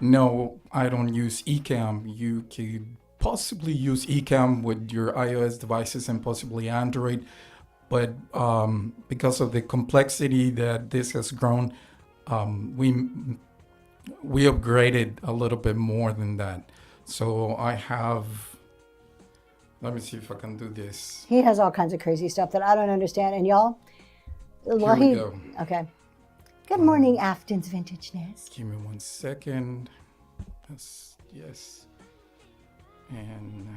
no, I don't use Ecamm. You could possibly use Ecamm with your iOS devices and possibly Android, but because of the complexity that this has grown, we upgraded a little bit more than that. So I have, let me see if I can do this. He has all kinds of crazy stuff that I don't understand. And y'all, Here we go. Okay. Good morning, Afton's Vintage Nest. Give me 1 second. Yes. And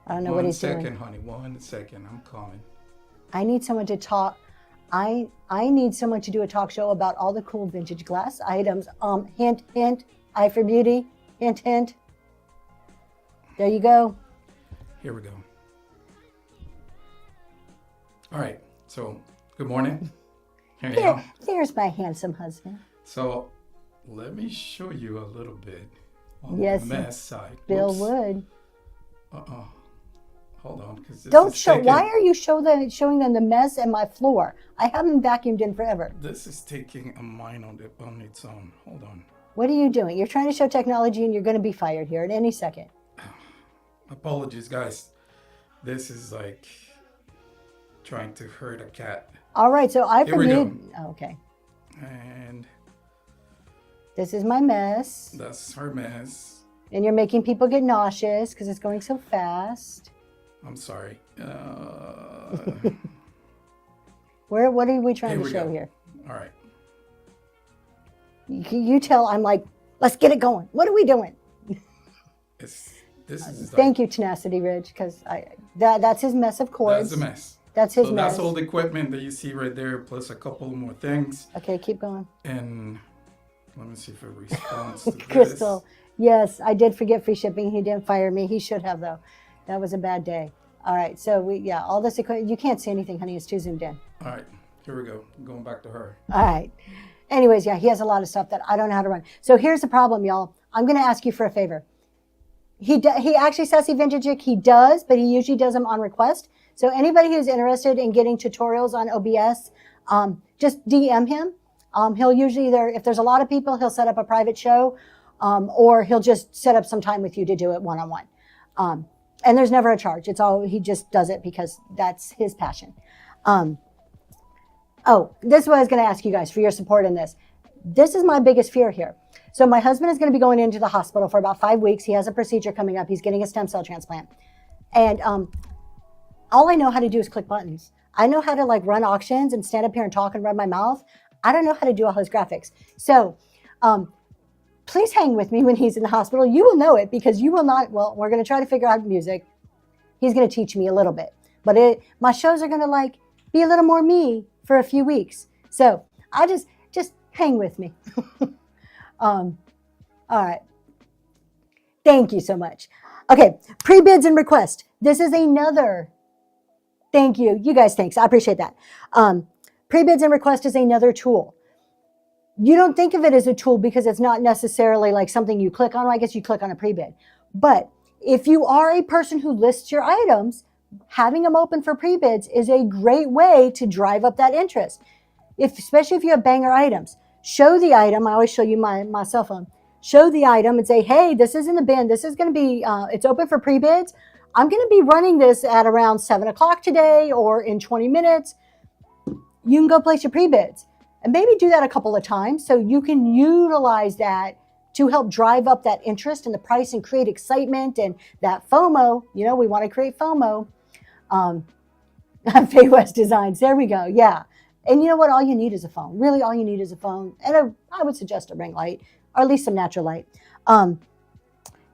I don't know what he's doing. 1 second, honey. 1 second. I'm coming. I need someone to talk. I need someone to do a talk show about all the cool vintage glass items. Hint, hint. Eye for beauty. Hint, hint. There you go. Here we go. All right. So, good morning. Here you go. There's my handsome husband. So, let me show you a little bit on Yes, the mess side. Bill Oops. would. Hold on. Don't show. Why are you showing them the mess and my floor? I haven't vacuumed in forever. This is taking a mind on its own. Hold on. What are you doing? You're trying to show technology and you're going to be fired here at any second. Apologies, guys. This is like trying to hurt a cat. All right, so Here we go. Oh, okay. And This is my mess. that's her mess. And you're making people get nauseous because it's going so fast. I'm sorry. What are we trying Here to we show go. here? All right. You tell, I'm like, let's get it going. What are we doing? This is Thank you, Tenacity Ridge, because that's his mess of cords. That's a mess. That's his So mess. that's all the equipment that you see right there, plus a couple more things. Okay, keep going. And let me see if it responds to Crystal, yes, I did forget free shipping. He didn't fire me. He should have, though. That was a bad day. All right, so all this equipment, you can't see anything, honey. It's too zoomed in. All right, here we go. Going back to her. All right. Anyways, he has a lot of stuff that I don't know how to run. So here's the problem, y'all. I'm going to ask you for a favor. He actually says he vintage it. He does, but he usually does them on request. So anybody who's interested in getting tutorials on OBS, just DM him. He'll usually if there's a lot of people, he'll set up a private show, or he'll just set up some time with you to do it one-on-one. And there's never a charge. He just does it because that's his passion. This is what I was going to ask you guys for your support in this. This is my biggest fear here. So my husband is going to be going into the hospital for about 5 weeks. He has a procedure coming up. He's getting a stem cell transplant. And all I know how to do is click buttons. I know how to run auctions and stand up here and talk and run my mouth. I don't know how to do all his graphics. So please hang with me when he's in the hospital. You will know it because you will not. Well, we're going to try to figure out music. He's going to teach me a little bit, but my shows are going to like be a little more me for a few weeks. So I just hang with me. All right. Thank you so much. Okay, pre-bids and request. This is another. Thank you. You guys, thanks. I appreciate that. Pre-bids and request is another tool. You don't think of it as a tool because it's not necessarily like something you click on. Well, I guess you click on a pre-bid. But if you are a person who lists your items, having them open for pre-bids is a great way to drive up that interest. Especially if you have banger items. Show the item. I always show you my cell phone. Show the item and say, hey, this is in the bin. This is going to be, it's open for pre-bids. I'm going to be running this at around 7 o'clock today or in 20 minutes. You can go place your pre-bids. And maybe do that a couple of times so you can utilize that to help drive up that interest in the price and create excitement and that FOMO. You know, we want to create FOMO. Faye West Designs. There we go. Yeah. And you know what? All you need is a phone. Really, all you need is a phone. And I would suggest a ring light or at least some natural light.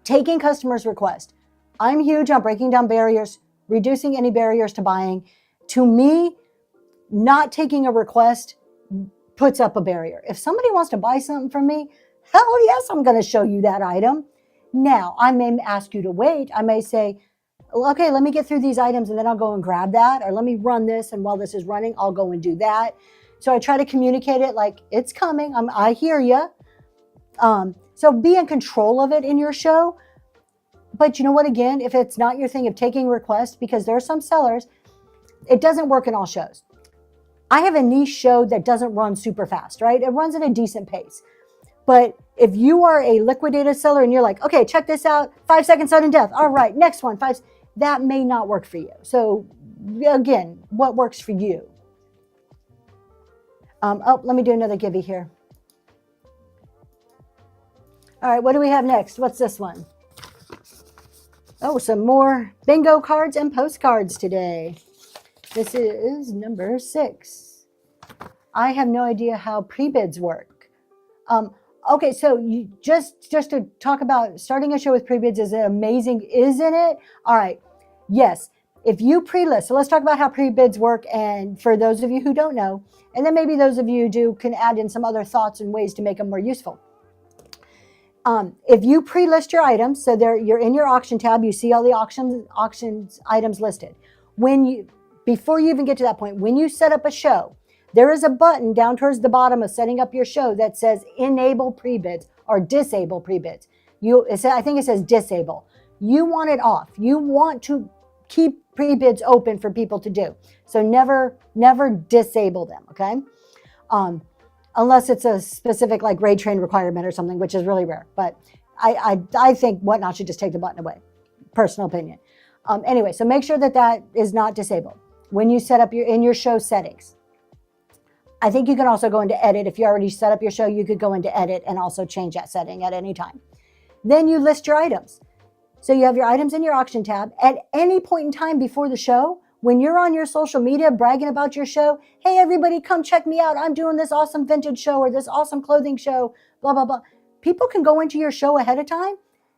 Taking customers' requests. I'm huge on breaking down barriers, reducing any barriers to buying. To me, not taking a request puts up a barrier. If somebody wants to buy something from me, hell yes, I'm going to show you that item. Now, I may ask you to wait. I may say, okay, let me get through these items and then I'll go and grab that. Or let me run this. And while this is running, I'll go and do that. So I try to communicate it like it's coming. I hear you. So be in control of it in your show. But you know what? Again, if it's not your thing of taking requests, because there are some sellers, it doesn't work in all shows. I have a niche show that doesn't run super fast, right? It runs at a decent pace. But if you are a liquidated seller and you're like, okay, check this out, 5 seconds sudden death. All right, next one, that may not work for you. So again, what works for you? Let me do another gibby here. All right, what do we have next? What's this one? Oh, some more bingo cards and postcards today. This is number 6. I have no idea how pre-bids work. Okay, so you just to talk about starting a show with pre-bids is amazing, isn't it? All right, yes. If you pre-list, so let's talk about how pre-bids work, and for those of you who don't know, and then maybe those of you who do can add in some other thoughts and ways to make them more useful. If you pre-list your items, so you're in your auction tab, you see all the auctions items listed. Before you even get to that point, when you set up a show, there is a button down towards the bottom of setting up your show that says enable pre-bids or disable pre-bids. I think it says disable. You want it off. You want to keep pre-bids open for people to do. So never disable them, okay? Unless it's a specific like grade train requirement or something, which is really rare. But I think Whatnot should just take the button away. Personal opinion. Anyway, so make sure that is not disabled. When you set up in your show settings, I think you can also go into edit. If you already set up your show, you could go into edit and also change that setting at any time. Then you list your items. So you have your items in your auction tab. At any point in time before the show, when you're on your social media bragging about your show, hey, everybody, come check me out. I'm doing this awesome vintage show or this awesome clothing show, blah, blah, blah. People can go into your show ahead of time,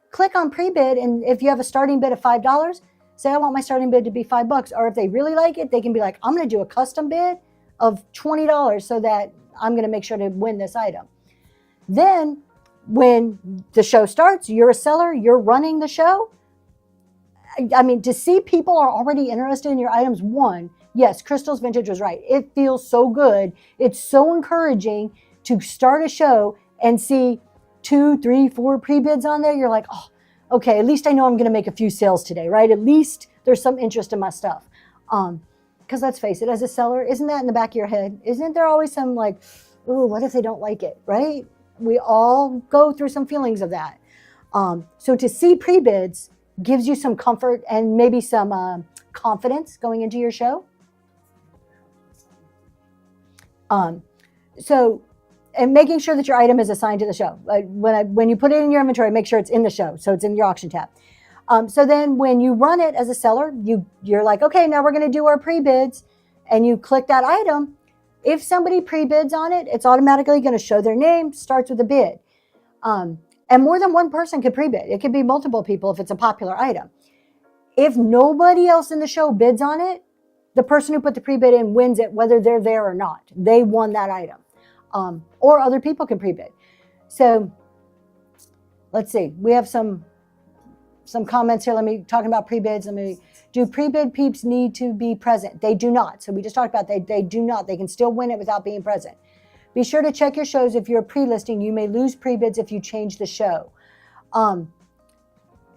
click on pre-bid, and if you have a starting bid of $5, say, I want my starting bid to be $5. Or if they really like it, they can be like, I'm going to do a custom bid of $20 so that I'm going to make sure to win this item. Then when the show starts, you're a seller, you're running the show. I mean, to see people are already interested in your items, one, yes, Crystal's Vintage was right. It feels so good. It's so encouraging to start a show and see 2, 3, 4 pre-bids on there. You're like, oh, okay, at least I know I'm going to make a few sales today, right? At least there's some interest in my stuff. Because let's face it, as a seller, isn't that in the back of your head? Isn't there always some like, ooh, what if they don't like it, right? We all go through some feelings of that. So to see pre-bids gives you some comfort and maybe some confidence going into your show. And making sure that your item is assigned to the show. When you put it in your inventory, make sure it's in the show, so it's in your auction tab. So then when you run it as a seller, you're like, okay, now we're going to do our pre-bids, and you click that item. If somebody pre-bids on it, it's automatically going to show their name, starts with a bid. And more than one person could pre-bid. It could be multiple people if it's a popular item. If nobody else in the show bids on it, the person who put the pre-bid in wins it, whether they're there or not. They won that item. Or other people can pre-bid. So let's see. We have some comments here. Let me talk about pre-bids. Do pre-bid peeps need to be present? They do not. So we just talked about they do not. They can still win it without being present. Be sure to check your shows if you're pre-listing. You may lose pre-bids if you change the show.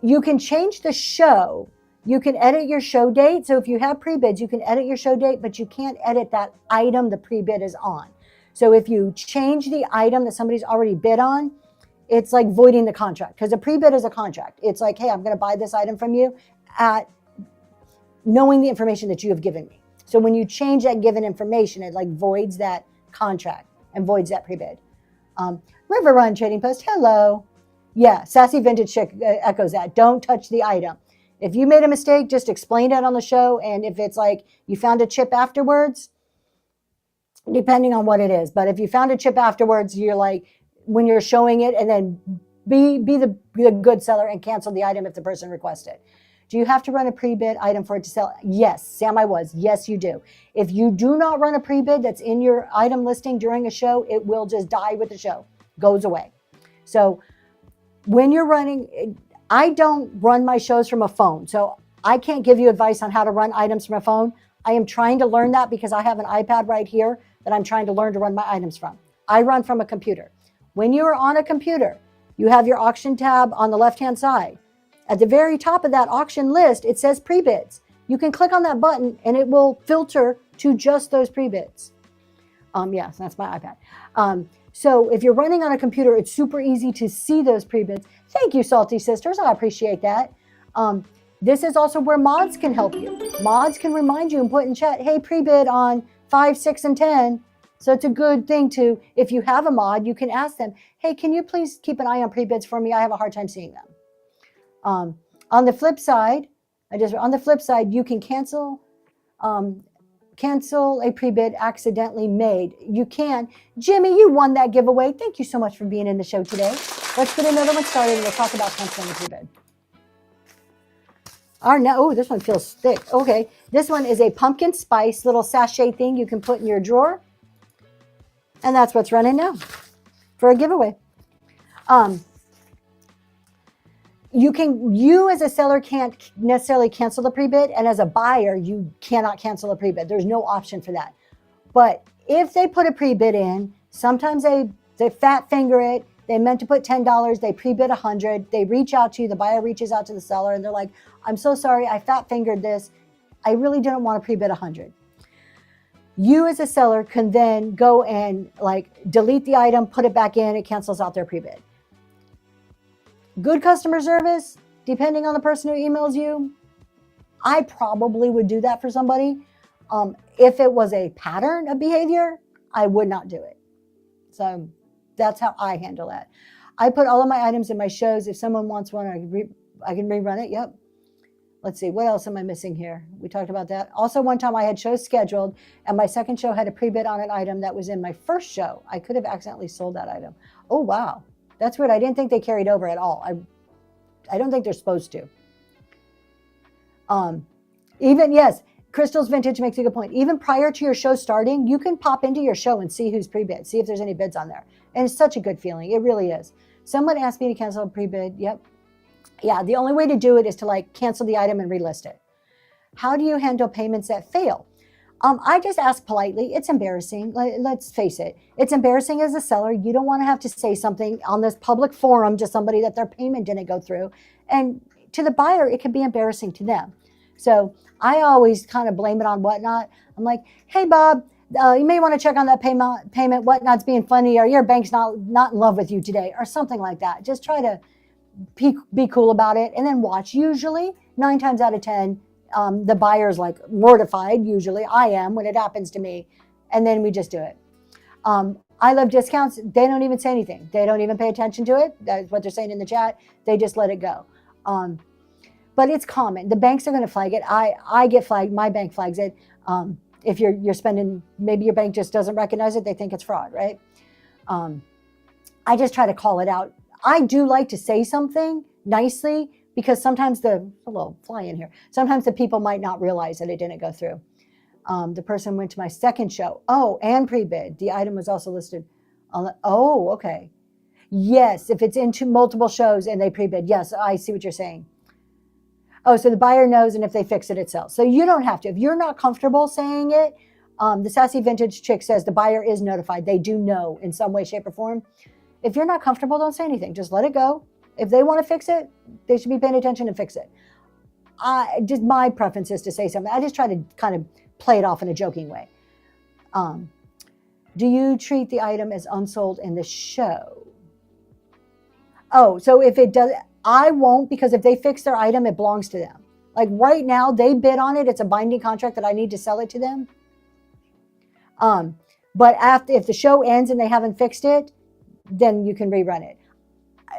You can change the show. You can edit your show date. So if you have pre-bids, you can edit your show date, but you can't edit that item the pre-bid is on. So if you change the item that somebody's already bid on, it's like voiding the contract, because a pre-bid is a contract. It's like, hey, I'm going to buy this item from you at knowing the information that you have given me. So when you change that given information, it like voids that contract and voids that pre-bid. River Run Trading Post, hello. Yeah, Sassy Vintage Chick echoes that. Don't touch the item. If you made a mistake, just explain it on the show. And if it's like you found a chip afterwards, depending on what it is. But if you found a chip afterwards, you're like, when you're showing it, and then be the good seller and cancel the item if the person requested. Do you have to run a pre-bid item for it to sell? Yes, Sam, I was. Yes, you do. If you do not run a pre-bid that's in your item listing during a show, it will just die with the show, goes away. So when you're running, I don't run my shows from a phone. So I can't give you advice on how to run items from a phone. I am trying to learn that because I have an iPad right here that I'm trying to learn to run my items from. I run from a computer. When you are on a computer, you have your auction tab on the left-hand side. At the very top of that auction list, it says pre-bids. You can click on that button and it will filter to just those pre-bids. Yes, that's my iPad. So if you're running on a computer, it's super easy to see those pre-bids. Thank you, Salty Sisters. I appreciate that. This is also where mods can help you. Mods can remind you and put in chat, hey, pre-bid on 5, 6, and 10. So it's a good thing to, if you have a mod, you can ask them, hey, can you please keep an eye on pre-bids for me? I have a hard time seeing them. On the flip side, you can cancel a pre-bid accidentally made. You can. Jimmy, you won that giveaway. Thank you so much for being in the show today. Let's get another one started and we'll talk about canceling a pre-bid. Oh, this one feels thick. Okay, this one is a pumpkin spice little sachet thing you can put in your drawer. And that's what's running now for a giveaway. You as a seller can't necessarily cancel the pre-bid, and as a buyer, you cannot cancel a pre-bid. There's no option for that. But if they put a pre-bid in, sometimes they fat finger it. They meant to put $10. They pre-bid $100. They reach out to you. The buyer reaches out to the seller, and they're like, I'm so sorry. I fat fingered this. I really didn't want to pre-bid $100. You as a seller can then go and like delete the item, put it back in. It cancels out their pre-bid. Good customer service, depending on the person who emails you, I probably would do that for somebody. If it was a pattern of behavior, I would not do it. So that's how I handle that. I put all of my items in my shows. If someone wants one, I can rerun it. Yep. Let's see. What else am I missing here? We talked about that. Also, one time I had shows scheduled and my second show had a pre-bid on an item that was in my first show. I could have accidentally sold that item. Oh, wow. That's weird. I didn't think they carried over at all. I don't think they're supposed to. Yes, Crystal's Vintage makes a good point. Even prior to your show starting, you can pop into your show and see who's pre-bid, see if there's any bids on there. And it's such a good feeling. It really is. Someone asked me to cancel a pre-bid. Yep. Yeah, the only way to do it is to like cancel the item and relist it. How do you handle payments that fail? I just ask politely. It's embarrassing. Let's face it. It's embarrassing as a seller. You don't want to have to say something on this public forum to somebody that their payment didn't go through. And to the buyer, it can be embarrassing to them. So I always kind of blame it on Whatnot. I'm like, hey, Bob, you may want to check on that payment. Whatnot's being funny, or your bank's not in love with you today, or something like that. Just try to be cool about it and then watch. Usually 9 times out of 10, the buyer's like mortified. Usually I am when it happens to me. And then we just do it. I love discounts. They don't even say anything. They don't even pay attention to it. That's what they're saying in the chat. They just let it go. But it's common. The banks are going to flag it. I get flagged. My bank flags it. If you're spending, maybe your bank just doesn't recognize it. They think it's fraud, right? I just try to call it out. I do like to say something nicely because sometimes a little fly in here. Sometimes the people might not realize that it didn't go through. The person went to my second show. Oh, and pre-bid. The item was also listed on the, oh, okay. Yes, if it's into multiple shows and they pre-bid. Yes, I see what you're saying. Oh, so the buyer knows, and if they fix it, it sells. So you don't have to. If you're not comfortable saying it, the Sassy Vintage chick says the buyer is notified. They do know in some way, shape, or form. If you're not comfortable, don't say anything. Just let it go. If they want to fix it, they should be paying attention and fix it. Just my preference is to say something. I just try to kind of play it off in a joking way. Do you treat the item as unsold in the show? Oh, so if it does, I won't, because if they fix their item, it belongs to them. Like right now, they bid on it. It's a binding contract that I need to sell it to them. But if the show ends and they haven't fixed it, then you can rerun it.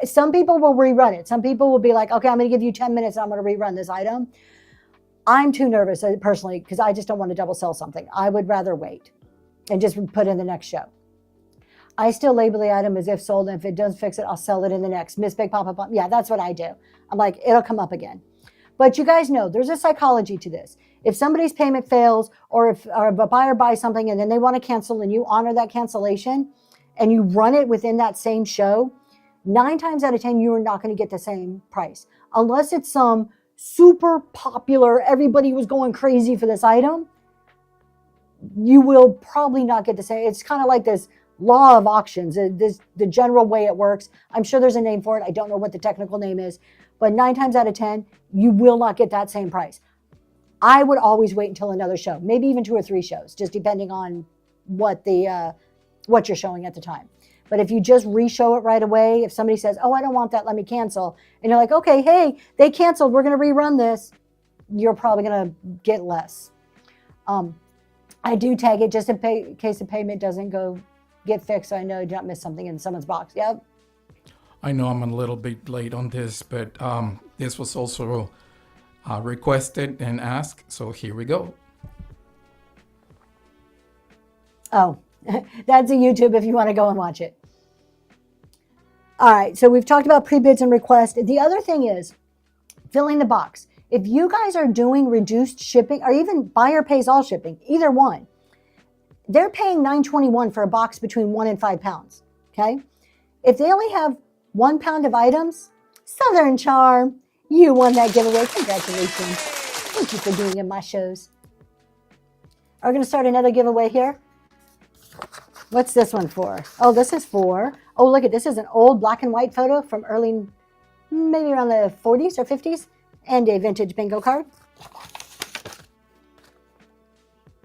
Some people will rerun it. Some people will be like, okay, I'm going to give you 10 minutes and I'm going to rerun this item. I'm too nervous personally because I just don't want to double sell something. I would rather wait and just put in the next show. I still label the item as if sold, and if it doesn't fix it, I'll sell it in the next. Miss Big Pop Up. Yeah, that's what I do. I'm like, it'll come up again. But you guys know there's a psychology to this. If somebody's payment fails, or if a buyer buys something and then they want to cancel and you honor that cancellation and you run it within that same show, 9 times out of 10, you are not going to get the same price. Unless it's some super popular, everybody was going crazy for this item, you will probably not get the same. It's kind of like this law of auctions, the general way it works. I'm sure there's a name for it. I don't know what the technical name is, but 9 times out of 10, you will not get that same price. I would always wait until another show, maybe even 2 or 3 shows, just depending on what what you're showing at the time. But if you just re-show it right away, if somebody says, oh, I don't want that, let me cancel, and you're like, okay, hey, they canceled, we're going to rerun this, you're probably going to get less. I do tag it just in case the payment doesn't get fixed, so I know you don't miss something in someone's box. Yep. I know I'm a little bit late on this, but this was also requested and asked, so here we go. Oh, that's a YouTube if you want to go and watch it. All right, so we've talked about pre-bids and requests. The other thing is filling the box. If you guys are doing reduced shipping, or even buyer pays all shipping, either one, they're paying $9.21 for a box between 1 and 5 pounds, okay? If they only have 1 pound of items, Southern Charm, you won that giveaway. Congratulations. Thank you for being in my shows. We're going to start another giveaway here. What's this one for? Oh, this is for, oh, look at this. Is an old black and white photo from early, maybe around the 40s or 50s, and a vintage bingo card.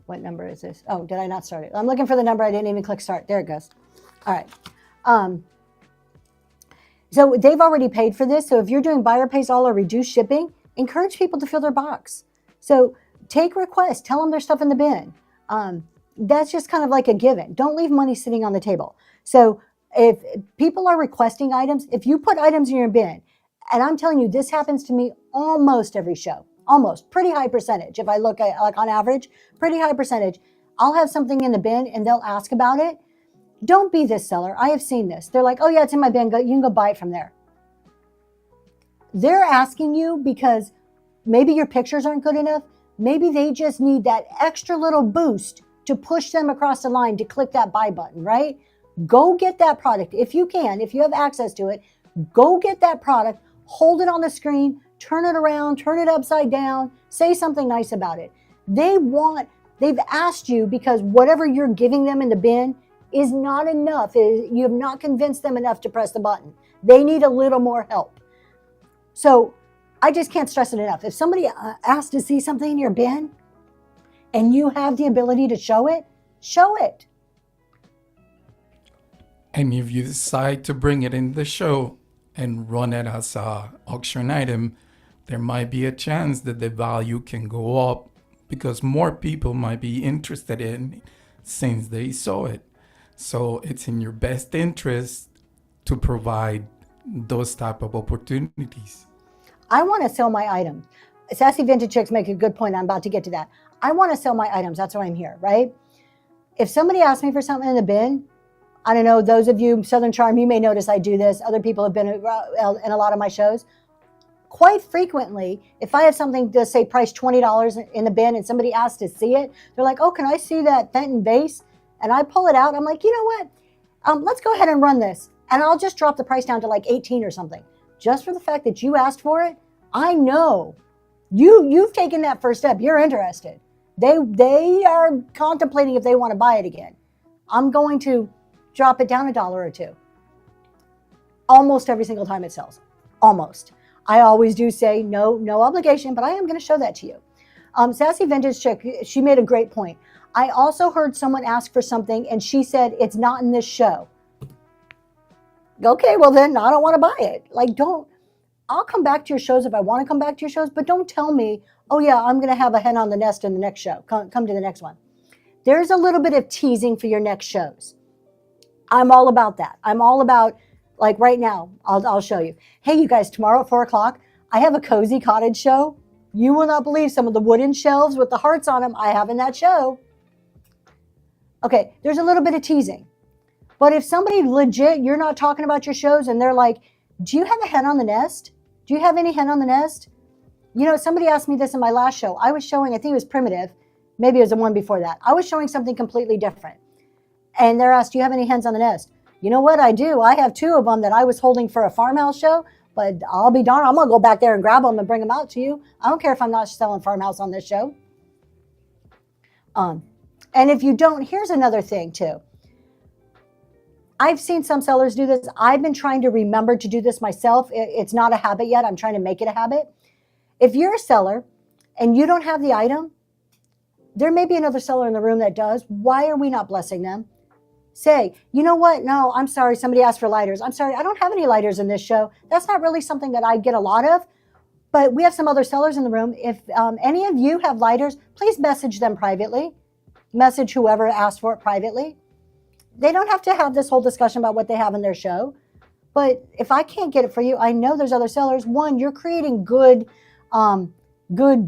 What number is this? Oh, did I not start it? I'm looking for the number. I didn't even click start. There it goes. All right. So they've already paid for this. So if you're doing buyer pays all or reduced shipping, encourage people to fill their box. So take requests. Tell them there's stuff in the bin. That's just kind of like a given. Don't leave money sitting on the table. So if people are requesting items, if you put items in your bin, and I'm telling you, this happens to me almost every show, almost, pretty high percentage. If I look at, like on average, pretty high percentage, I'll have something in the bin and they'll ask about it. Don't be this seller. I have seen this. They're like, oh yeah, it's in my bin. You can go buy it from there. They're asking you because maybe your pictures aren't good enough. Maybe they just need that extra little boost to push them across the line to click that buy button, right? Go get that product. If you can, if you have access to it, go get that product, hold it on the screen, turn it around, turn it upside down, say something nice about it. They've asked you because whatever you're giving them in the bin is not enough. You have not convinced them enough to press the button. They need a little more help. So I just can't stress it enough. If somebody asks to see something in your bin and you have the ability to show it, show it. And if you decide to bring it in the show and run it as an auction item, there might be a chance that the value can go up because more people might be interested in it since they saw it. So it's in your best interest to provide those type of opportunities. I want to sell my item. Sassy Vintage Chicks make a good point. I'm about to get to that. I want to sell my items. That's why I'm here, right? If somebody asks me for something in the bin, I don't know, those of you, Southern Charm, you may notice I do this. Other people have been in a lot of my shows. Quite frequently, if I have something to say price $20 in the bin and somebody asks to see it, they're like, oh, can I see that Fenton vase? And I pull it out. I'm like, you know what? Let's go ahead and run this. And I'll just drop the price down to like 18 or something. Just for the fact that you asked for it, I know you've taken that first step. You're interested. They are contemplating if they want to buy it again. I'm going to drop it down $1 or $2. Almost every single time it sells. Almost. I always do say no obligation, but I am going to show that to you. Sassy Vintage Chick, she made a great point. I also heard someone ask for something and she said, it's not in this show. Okay, well then I don't want to buy it. Like, I'll come back to your shows if I want to come back to your shows, but don't tell me, oh yeah, I'm going to have a hen on the nest in the next show. Come to the next one. There's a little bit of teasing for your next shows. I'm all about that. I'm all about, like right now, I'll show you. Hey, you guys, tomorrow at 4 o'clock, I have a cozy cottage show. You will not believe some of the wooden shelves with the hearts on them I have in that show. Okay, there's a little bit of teasing. But if somebody legit, you're not talking about your shows and they're like, do you have a hen on the nest? Do you have any hen on the nest? You know, somebody asked me this in my last show. I was showing, I think it was Primitive. Maybe it was the one before that. I was showing something completely different. And they're asked, do you have any hens on the nest? You know what? I do. I have 2 of them that I was holding for a farmhouse show, but I'll be darned. I'm going to go back there and grab them and bring them out to you. I don't care if I'm not selling farmhouse on this show. And if you don't, here's another thing too. I've seen some sellers do this. I've been trying to remember to do this myself. It's not a habit yet. I'm trying to make it a habit. If you're a seller and you don't have the item, there may be another seller in the room that does. Why are we not blessing them? Say, you know what? No, I'm sorry. Somebody asked for lighters. I'm sorry. I don't have any lighters in this show. That's not really something that I get a lot of, but we have some other sellers in the room. If any of you have lighters, please message them privately. Message whoever asked for it privately. They don't have to have this whole discussion about what they have in their show. But if I can't get it for you, I know there's other sellers. One, you're creating good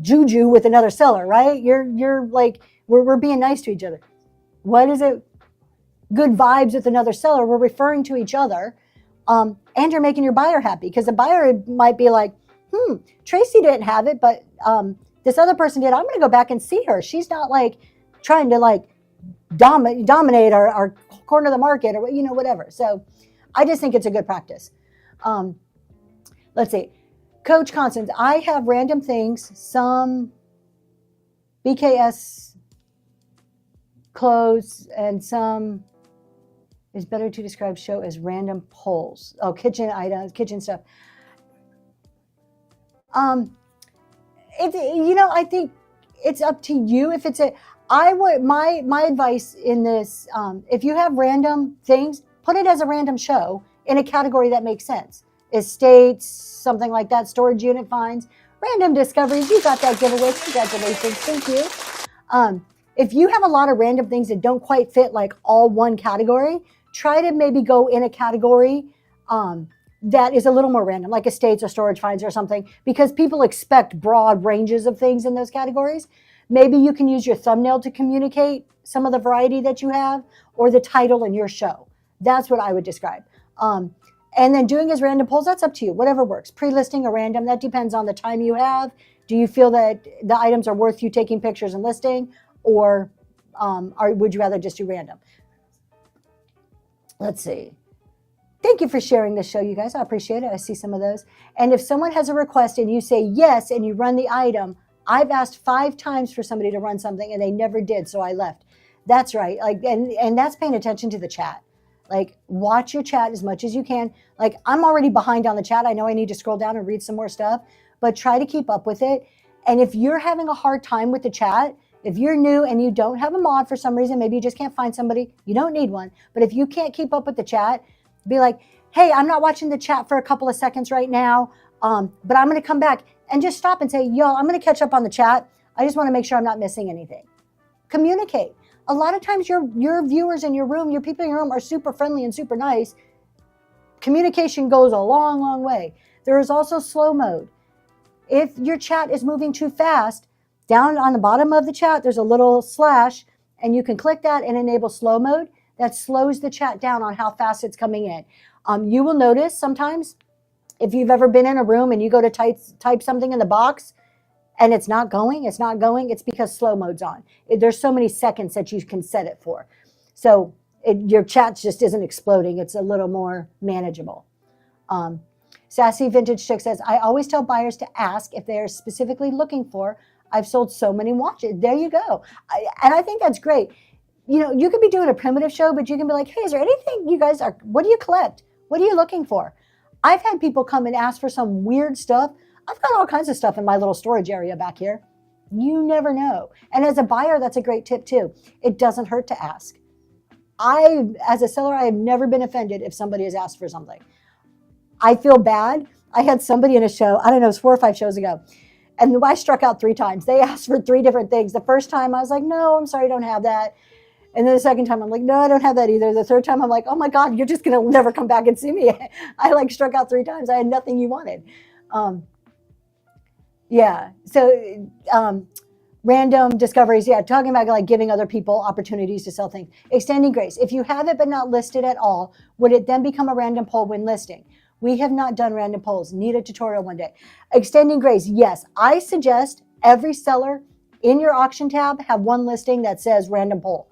juju with another seller, right? You're like, we're being nice to each other. What is it? Good vibes with another seller. We're referring to each other. And you're making your buyer happy because the buyer might be like, Tracy didn't have it, but this other person did. I'm going to go back and see her. She's not like trying to like dominate our corner of the market or, whatever. So I just think it's a good practice. Let's see. Coach Constance, I have random things, some BKS clothes and some is better to describe show as random pulls. Oh, kitchen items, kitchen stuff. I think it's up to you. If it's my advice in this, if you have random things, put it as a random show in a category that makes sense. Estates, something like that, storage unit finds, random discoveries. You got that giveaway. Congratulations. Thank you. If you have a lot of random things that don't quite fit like all one category, try to maybe go in a category that is a little more random, like estates or storage finds or something, because people expect broad ranges of things in those categories. Maybe you can use your thumbnail to communicate some of the variety that you have or the title in your show. That's what I would describe. And then doing as random polls, that's up to you, whatever works. Pre-listing or random, that depends on the time you have. Do you feel that the items are worth you taking pictures and listing, or would you rather just do random? Let's see. Thank you for sharing this show, you guys. I appreciate it. I see some of those. And if someone has a request and you say yes and you run the item, I've asked 5 times for somebody to run something and they never did, so I left. That's right. Like, and that's paying attention to the chat. Like, watch your chat as much as you can. Like, I'm already behind on the chat. I know I need to scroll down and read some more stuff, but try to keep up with it. And if you're having a hard time with the chat, if you're new and you don't have a mod for some reason, maybe you just can't find somebody, you don't need one. But if you can't keep up with the chat, be like, hey, I'm not watching the chat for a couple of seconds right now, but I'm going to come back, and just stop and say, yo, I'm going to catch up on the chat. I just want to make sure I'm not missing anything. Communicate. A lot of times your viewers in your room, your people in your room are super friendly and super nice. Communication goes a long, long way. There is also slow mode. If your chat is moving too fast, down on the bottom of the chat, there's a little slash, and you can click that and enable slow mode. That slows the chat down on how fast it's coming in. You will notice sometimes if you've ever been in a room and you go to type something in the box and it's not going, it's because slow mode's on. There's so many seconds that you can set it for. So your chat just isn't exploding. It's a little more manageable. Sassy Vintage Chick says, I always tell buyers to ask if they are specifically looking for. I've sold so many watches. There you go. And I think that's great. You know, you could be doing a primitive show, but you can be like, hey, is there anything you guys are, what do you collect? What are you looking for? I've had people come and ask for some weird stuff. I've got all kinds of stuff in my little storage area back here. You never know. And as a buyer, that's a great tip too. It doesn't hurt to ask. As a seller, I have never been offended if somebody has asked for something. I feel bad. I had somebody in a show, I don't know, it was 4 or 5 shows ago, and I struck out 3 times. They asked for 3 different things. The first time I was like, no, I'm sorry, I don't have that. And then the second time I'm like, no, I don't have that either. The third time I'm like, oh my God, you're just going to never come back and see me. I like struck out 3 times. I had nothing you wanted. Yeah. So random discoveries. Yeah. Talking about like giving other people opportunities to sell things. Extending grace. If you have it but not listed at all, would it then become a random poll when listing? We have not done random polls. Need a tutorial one day. Extending grace. Yes. I suggest every seller in your auction tab have one listing that says random poll.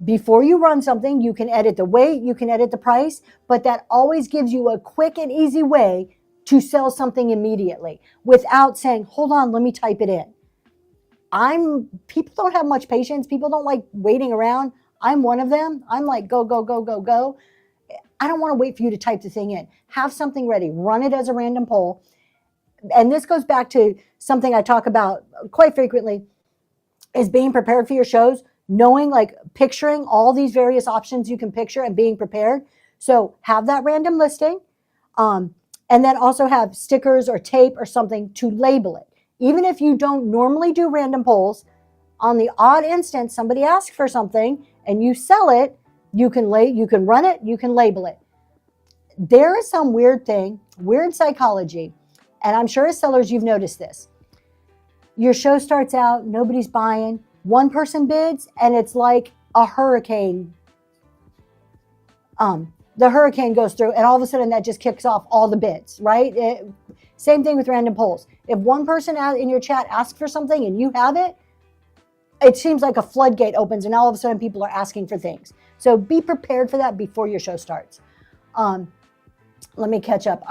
Before you run something, you can edit the weight, you can edit the price, but that always gives you a quick and easy way to sell something immediately without saying, hold on, let me type it in. People don't have much patience. People don't like waiting around. I'm one of them. I'm like, go, go, go, go, go. I don't want to wait for you to type the thing in. Have something ready. Run it as a random poll. And this goes back to something I talk about quite frequently is being prepared for your shows, knowing, like picturing all these various options you can picture and being prepared. So have that random listing. And then also have stickers or tape or something to label it. Even if you don't normally do random polls, on the odd instance somebody asks for something and you sell it, you can run it, you can label it. There is some weird psychology, and I'm sure as sellers you've noticed this. Your show starts out, nobody's buying, one person bids, and it's like a hurricane. The hurricane goes through, and all of a sudden that just kicks off all the bids, right? Same thing with random polls. If one person in your chat asks for something and you have it, it seems like a floodgate opens and all of a sudden people are asking for things. So be prepared for that before your show starts. Let me catch up.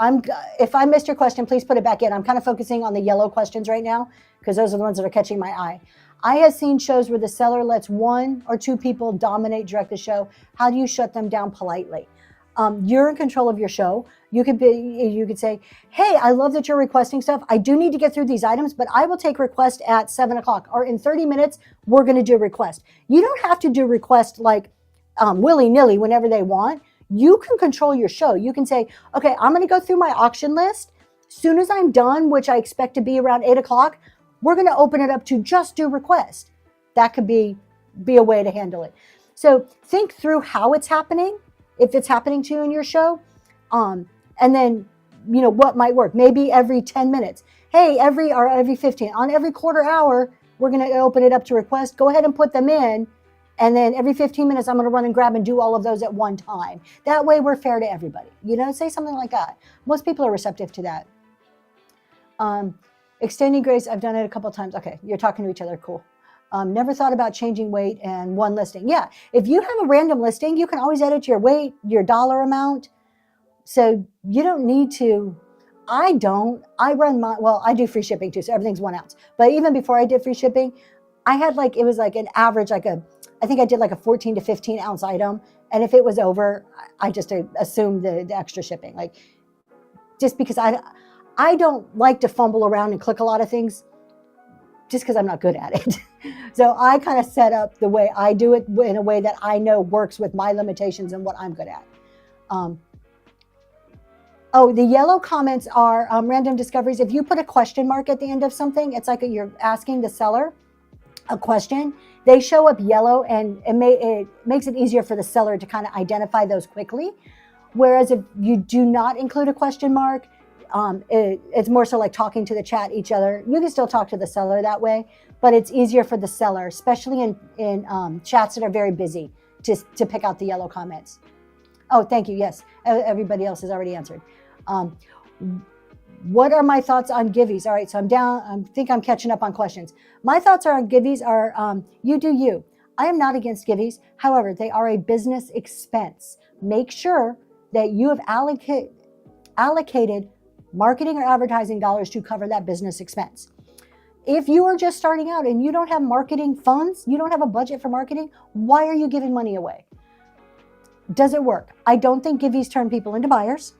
If I missed your question, please put it back in. I'm kind of focusing on the yellow questions right now because those are the ones that are catching my eye. I have seen shows where the seller lets 1 or 2 people direct the show. How do you shut them down politely? You're in control of your show. You could say, hey, I love that you're requesting stuff. I do need to get through these items, but I will take request at 7 o'clock or in 30 minutes, we're going to do request. You don't have to do request like willy-nilly whenever they want. You can control your show. You can say, okay, I'm going to go through my auction list. As soon as I'm done, which I expect to be around 8 o'clock, we're going to open it up to just do request. That could be a way to handle it. So think through how it's happening, if it's happening to you in your show, and then, what might work. Maybe every 10 minutes. Hey, every 15. On every quarter hour, we're going to open it up to request. Go ahead and put them in. And then every 15 minutes, I'm going to run and grab and do all of those at one time. That way, we're fair to everybody. Say something like that. Most people are receptive to that. Extending grace, I've done it a couple of times. Okay, you're talking to each other. Cool. Never thought about changing weight and one listing. Yeah, if you have a random listing, you can always edit your weight, your dollar amount. So you don't need to. I don't. I do free shipping too, so everything's 1 ounce. But even before I did free shipping, I had it was like an average, I think I did like a 14 to 15 ounce item. And if it was over, I just assumed the extra shipping. Just because I don't like to fumble around and click a lot of things just because I'm not good at it. So I kind of set up the way I do it in a way that I know works with my limitations and what I'm good at. The yellow comments are random discoveries. If you put a question mark at the end of something, it's like you're asking the seller a question. They show up yellow, and it makes it easier for the seller to kind of identify those quickly. Whereas if you do not include a question mark, it's more so like talking to the chat each other. You can still talk to the seller that way, but it's easier for the seller, especially in chats that are very busy, to pick out the yellow comments. Oh, thank you. Yes, everybody else has already answered. What are my thoughts on Givies? All right, so I'm down. I think I'm catching up on questions. My thoughts are on Givies are you do you. I am not against Givies. However, they are a business expense. Make sure that you have allocated marketing or advertising dollars to cover that business expense. If you are just starting out and you don't have marketing funds, you don't have a budget for marketing, why are you giving money away? Does it work? I don't think Givies turn people into buyers.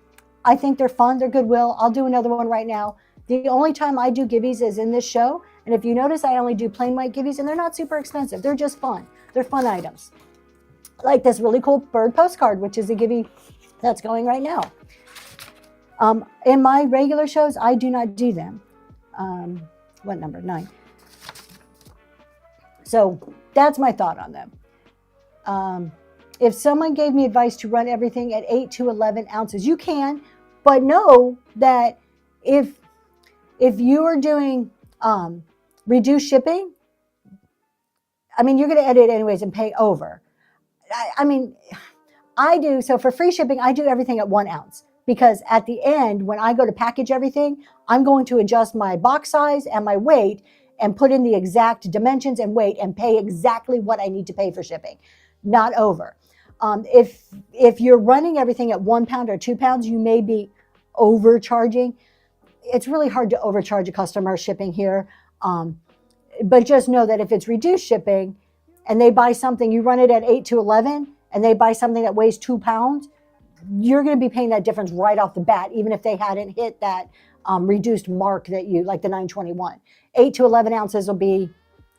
I think they're fun, they're goodwill. I'll do another one right now. The only time I do Givies is in this show. And if you notice, I only do plain white Givies, and they're not super expensive. They're just fun. They're fun items. Like this really cool bird postcard, which is a Givie that's going right now. In my regular shows, I do not do them. What number? 9. So that's my thought on them. If someone gave me advice to run everything at 8 to 11 ounces, you can, but know that if you are doing reduced shipping, I mean, you're going to edit anyways and pay over. I mean, I do. So for free shipping, I do everything at 1 ounce. Because at the end, when I go to package everything, I'm going to adjust my box size and my weight and put in the exact dimensions and weight and pay exactly what I need to pay for shipping, not over. If you're running everything at 1 pound or 2 pounds, you may be overcharging. It's really hard to overcharge a customer shipping here. But just know that if it's reduced shipping and they buy something, you run it at 8 to 11 and they buy something that weighs 2 pounds, you're going to be paying that difference right off the bat, even if they hadn't hit that reduced mark that you, like the 921. 8 to 11 ounces will be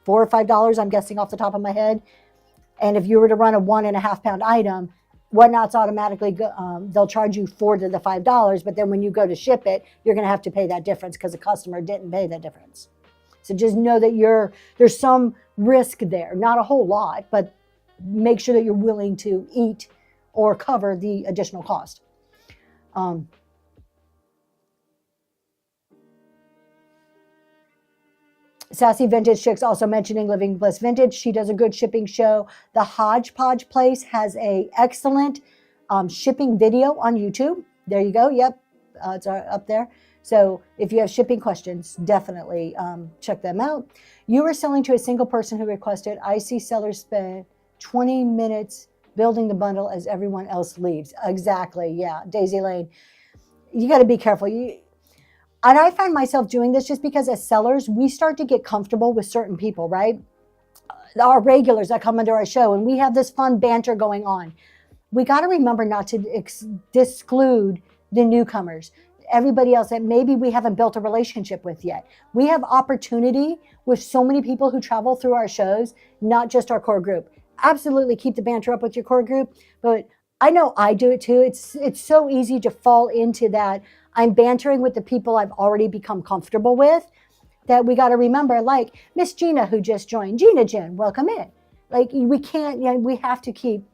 $4 or $5, I'm guessing off the top of my head. And if you were to run a 1.5 pound item, Whatnot's automatically, they'll charge you $4 to the $5, but then when you go to ship it, you're going to have to pay that difference because the customer didn't pay that difference. So just know that there's some risk there, not a whole lot, but make sure that you're willing to eat or cover the additional cost. Sassy Vintage Chicks also mentioning Living Bliss Vintage. She does a good shipping show. The Hodgepodge Place has a excellent shipping video on YouTube. There you go. Yep, it's up there. So if you have shipping questions, definitely check them out. You are selling to a single person who requested, I see sellers spend 20 minutes building the bundle as everyone else leaves. Exactly. Yeah. Daisy Lane. You got to be careful. And I find myself doing this just because as sellers, we start to get comfortable with certain people, right? Our regulars that come into our show and we have this fun banter going on. We got to remember not to exclude the newcomers, everybody else that maybe we haven't built a relationship with yet. We have opportunity with so many people who travel through our shows, not just our core group. Absolutely keep the banter up with your core group, but I know I do it too. It's so easy to fall into that. I'm bantering with the people I've already become comfortable with, that we got to remember, like Miss Gina, who just joined. Gina Jen, welcome in. Like we can't, we have to keep,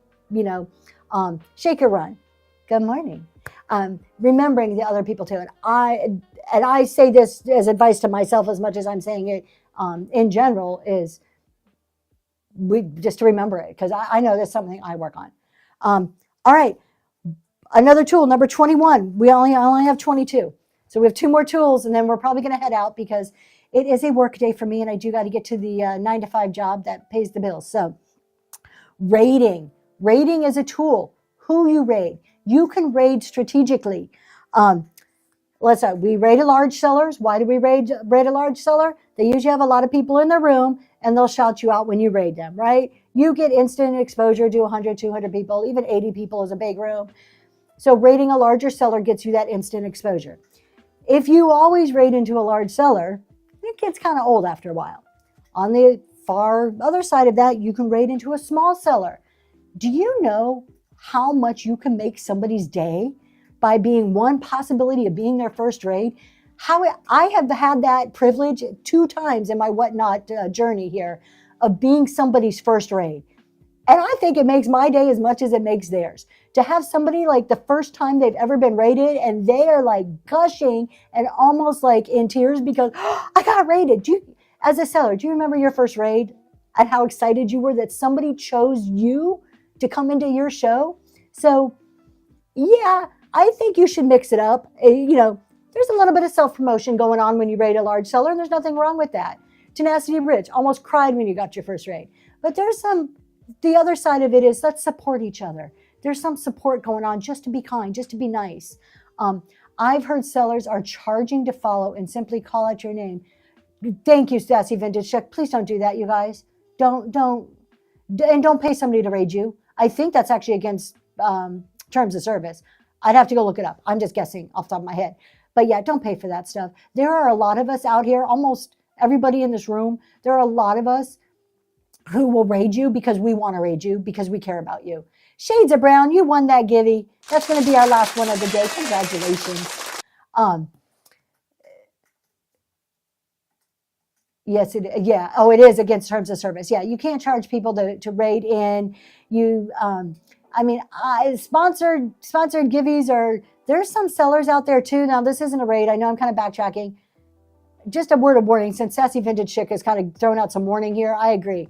shake a run. Good morning. Remembering the other people too. And I say this as advice to myself as much as I'm saying it in general is just to remember it, because I know that's something I work on. All right. Another tool, number 21. I only have 22. So we have 2 more tools and then we're probably going to head out because it is a work day for me and I do got to get to the 9 to 5 job that pays the bills. So rating is a tool. Who you raid. You can raid strategically. We raid a large sellers. Why do we raid a large seller? They usually have a lot of people in the room and they'll shout you out when you raid them, right? You get instant exposure to 100, 200 people, even 80 people is a big room. So raiding a larger seller gets you that instant exposure. If you always raid into a large seller, it gets kind of old after a while. On the far other side of that, you can raid into a small seller. Do you know how much you can make somebody's day by being one possibility of being their first raid? How I have had that privilege 2 times in my Whatnot journey here of being somebody's first raid. And I think it makes my day as much as it makes theirs. To have somebody like the first time they've ever been raided and they are like gushing and almost like in tears because I got raided. As a seller, do you remember your first raid and how excited you were that somebody chose you to come into your show. So yeah, I think you should mix it up. There's a little bit of self-promotion going on when you rate a large seller, and there's nothing wrong with that. Tenacity Rich almost cried when you got your first rate. But the other side of it is, let's support each other. There's some support going on, just to be kind, just to be nice. I've heard sellers are charging to follow and simply call out your name. Thank you, Sassy Vintage Check. Please don't do that, you guys. Don't pay somebody to raid you. I think that's actually against terms of service. I'd have to go look it up. I'm just guessing off the top of my head. But yeah, don't pay for that stuff. There are a lot of us out here, almost everybody in this room, there are a lot of us who will raid you because we want to raid you, because we care about you. Shades of Brown, you won that givey. That's going to be our last one of the day. Congratulations. Yes, yeah. Oh, it is against terms of service. Yeah, you can't charge people to raid in. Sponsored giveys there's some sellers out there too. Now, this isn't a raid. I know I'm kind of backtracking. Just a word of warning, since Sassy Vintage Chick has kind of thrown out some warning here, I agree.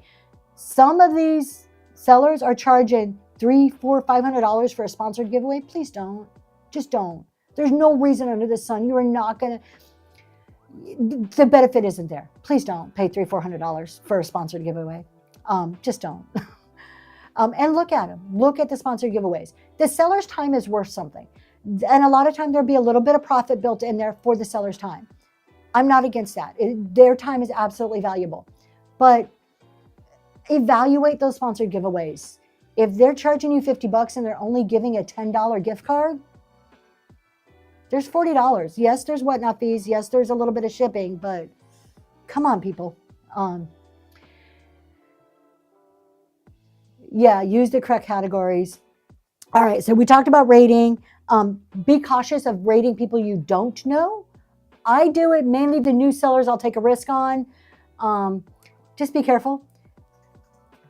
Some of these sellers are charging $300, $400, $500 for a sponsored giveaway. Please don't. Just don't. There's no reason under the sun. You are not going to, the benefit isn't there. Please don't pay $300, $400 for a sponsored giveaway. Just don't. And look at them. Look at the sponsored giveaways. The seller's time is worth something. And a lot of time there'll be a little bit of profit built in there for the seller's time. I'm not against that. Their time is absolutely valuable. But evaluate those sponsored giveaways. If they're charging you $50 and they're only giving a $10 gift card, there's $40. Yes, there's whatnot fees. Yes, there's a little bit of shipping, but come on, people. Yeah, use the correct categories. All right, so we talked about rating. Be cautious of rating people you don't know. I do it mainly the new sellers I'll take a risk on. Just be careful.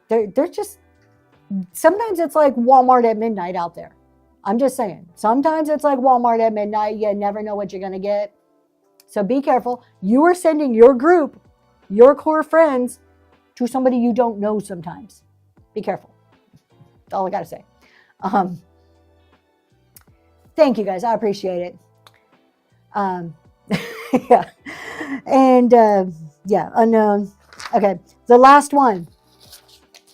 They're just, sometimes it's like Walmart at midnight out there. I'm just saying. Sometimes it's like Walmart at midnight. You never know what you're going to get. So be careful. You are sending your group, your core friends, to somebody you don't know sometimes. Be careful. That's all I got to say. Thank you, guys. I appreciate it. Yeah. And yeah, unknown. Okay. The last one.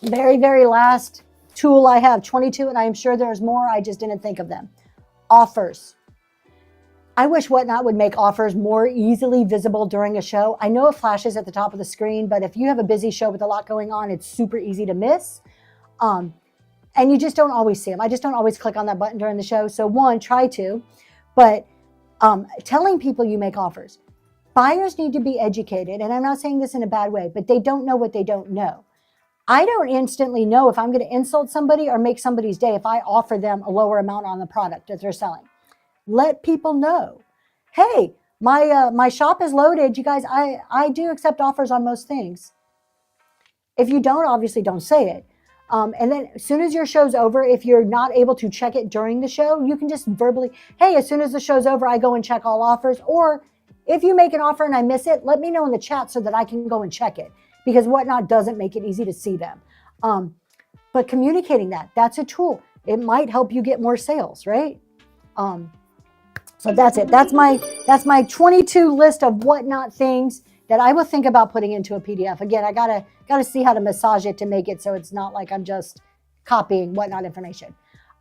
Very, very last tool I have, 22, and I am sure there's more. I just didn't think of them. Offers. I wish Whatnot would make offers more easily visible during a show. I know it flashes at the top of the screen, but if you have a busy show with a lot going on, it's super easy to miss. And you just don't always see them. I just don't always click on that button during the show. So one, try to, but telling people you make offers. Buyers need to be educated, and I'm not saying this in a bad way, but they don't know what they don't know. I don't instantly know if I'm going to insult somebody or make somebody's day if I offer them a lower amount on the product that they're selling. Let people know, hey, my shop is loaded. You guys, I do accept offers on most things. If you don't, obviously don't say it. And then as soon as your show's over, if you're not able to check it during the show, you can just verbally, hey, as soon as the show's over, I go and check all offers. Or if you make an offer and I miss it, let me know in the chat so that I can go and check it. Because Whatnot doesn't make it easy to see them. But communicating that's a tool. It might help you get more sales, right? So that's it. That's my 22 list of Whatnot things that I will think about putting into a PDF. Again, I gotta see how to massage it to make it so it's not like I'm just copying Whatnot information.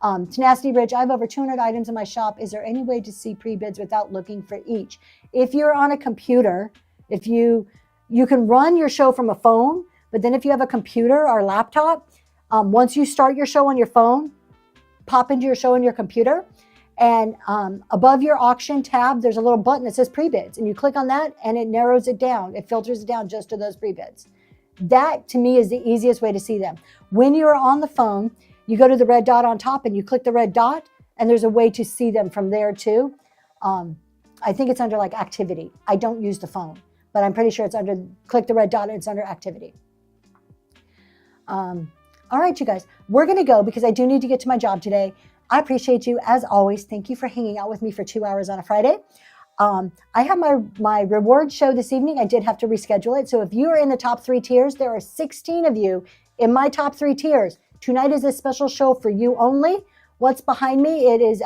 Tenacity Rich, I have over 200 items in my shop. Is there any way to see pre-bids without looking for each? If you're on a computer, if you can run your show from a phone, but then if you have a computer or laptop, once you start your show on your phone, pop into your show on your computer, and above your auction tab, there's a little button that says pre-bids, and you click on that and it narrows it down. It filters it down just to those pre-bids. That, to me, is the easiest way to see them. When you're on the phone, you go to the red dot on top and you click the red dot, and there's a way to see them from there too. I think it's under like activity. I don't use the phone, but I'm pretty sure it's under, click the red dot and it's under activity. All right, you guys, we're going to go because I do need to get to my job today. I appreciate you as always. Thank you for hanging out with me for 2 hours on a Friday. I have my reward show this evening. I did have to reschedule it. So if you are in the top 3 tiers, there are 16 of you in my top 3 tiers. Tonight is a special show for you only. What's behind me? It is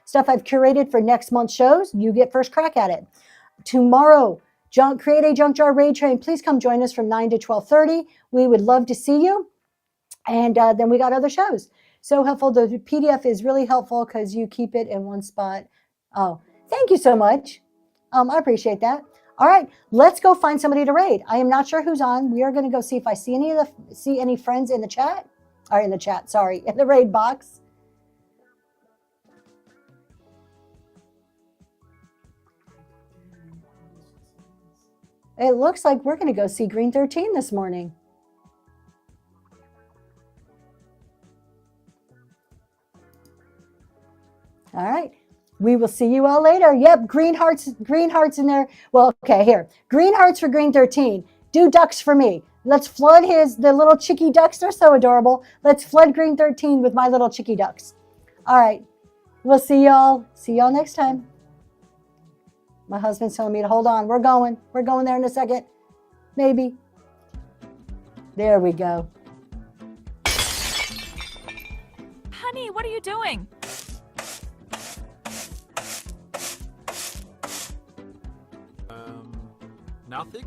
stuff I've curated for next month's shows. You get first crack at it. Tomorrow, create a Junk Jar Raid Train. Please come join us from 9 to 12:30. We would love to see you. And then we got other shows. So helpful. The PDF is really helpful because you keep it in one spot. Oh, thank you so much. I appreciate that. All right, let's go find somebody to raid. I am not sure who's on. We are going to go see if I see any friends in the chat. Or in the chat, sorry, in the raid box. It looks like we're going to go see Green 13 this morning. All right. We will see you all later. Yep, green hearts in there. Well, okay, here. Green hearts for Green 13. Do ducks for me. Let's flood the little chicky ducks. They're so adorable. Let's flood Green 13 with my little chicky ducks. All right. We'll see y'all. See y'all next time. My husband's telling me to hold on. We're going. We're going there in a second. Maybe. There we go. Honey, what are you doing? Nothing?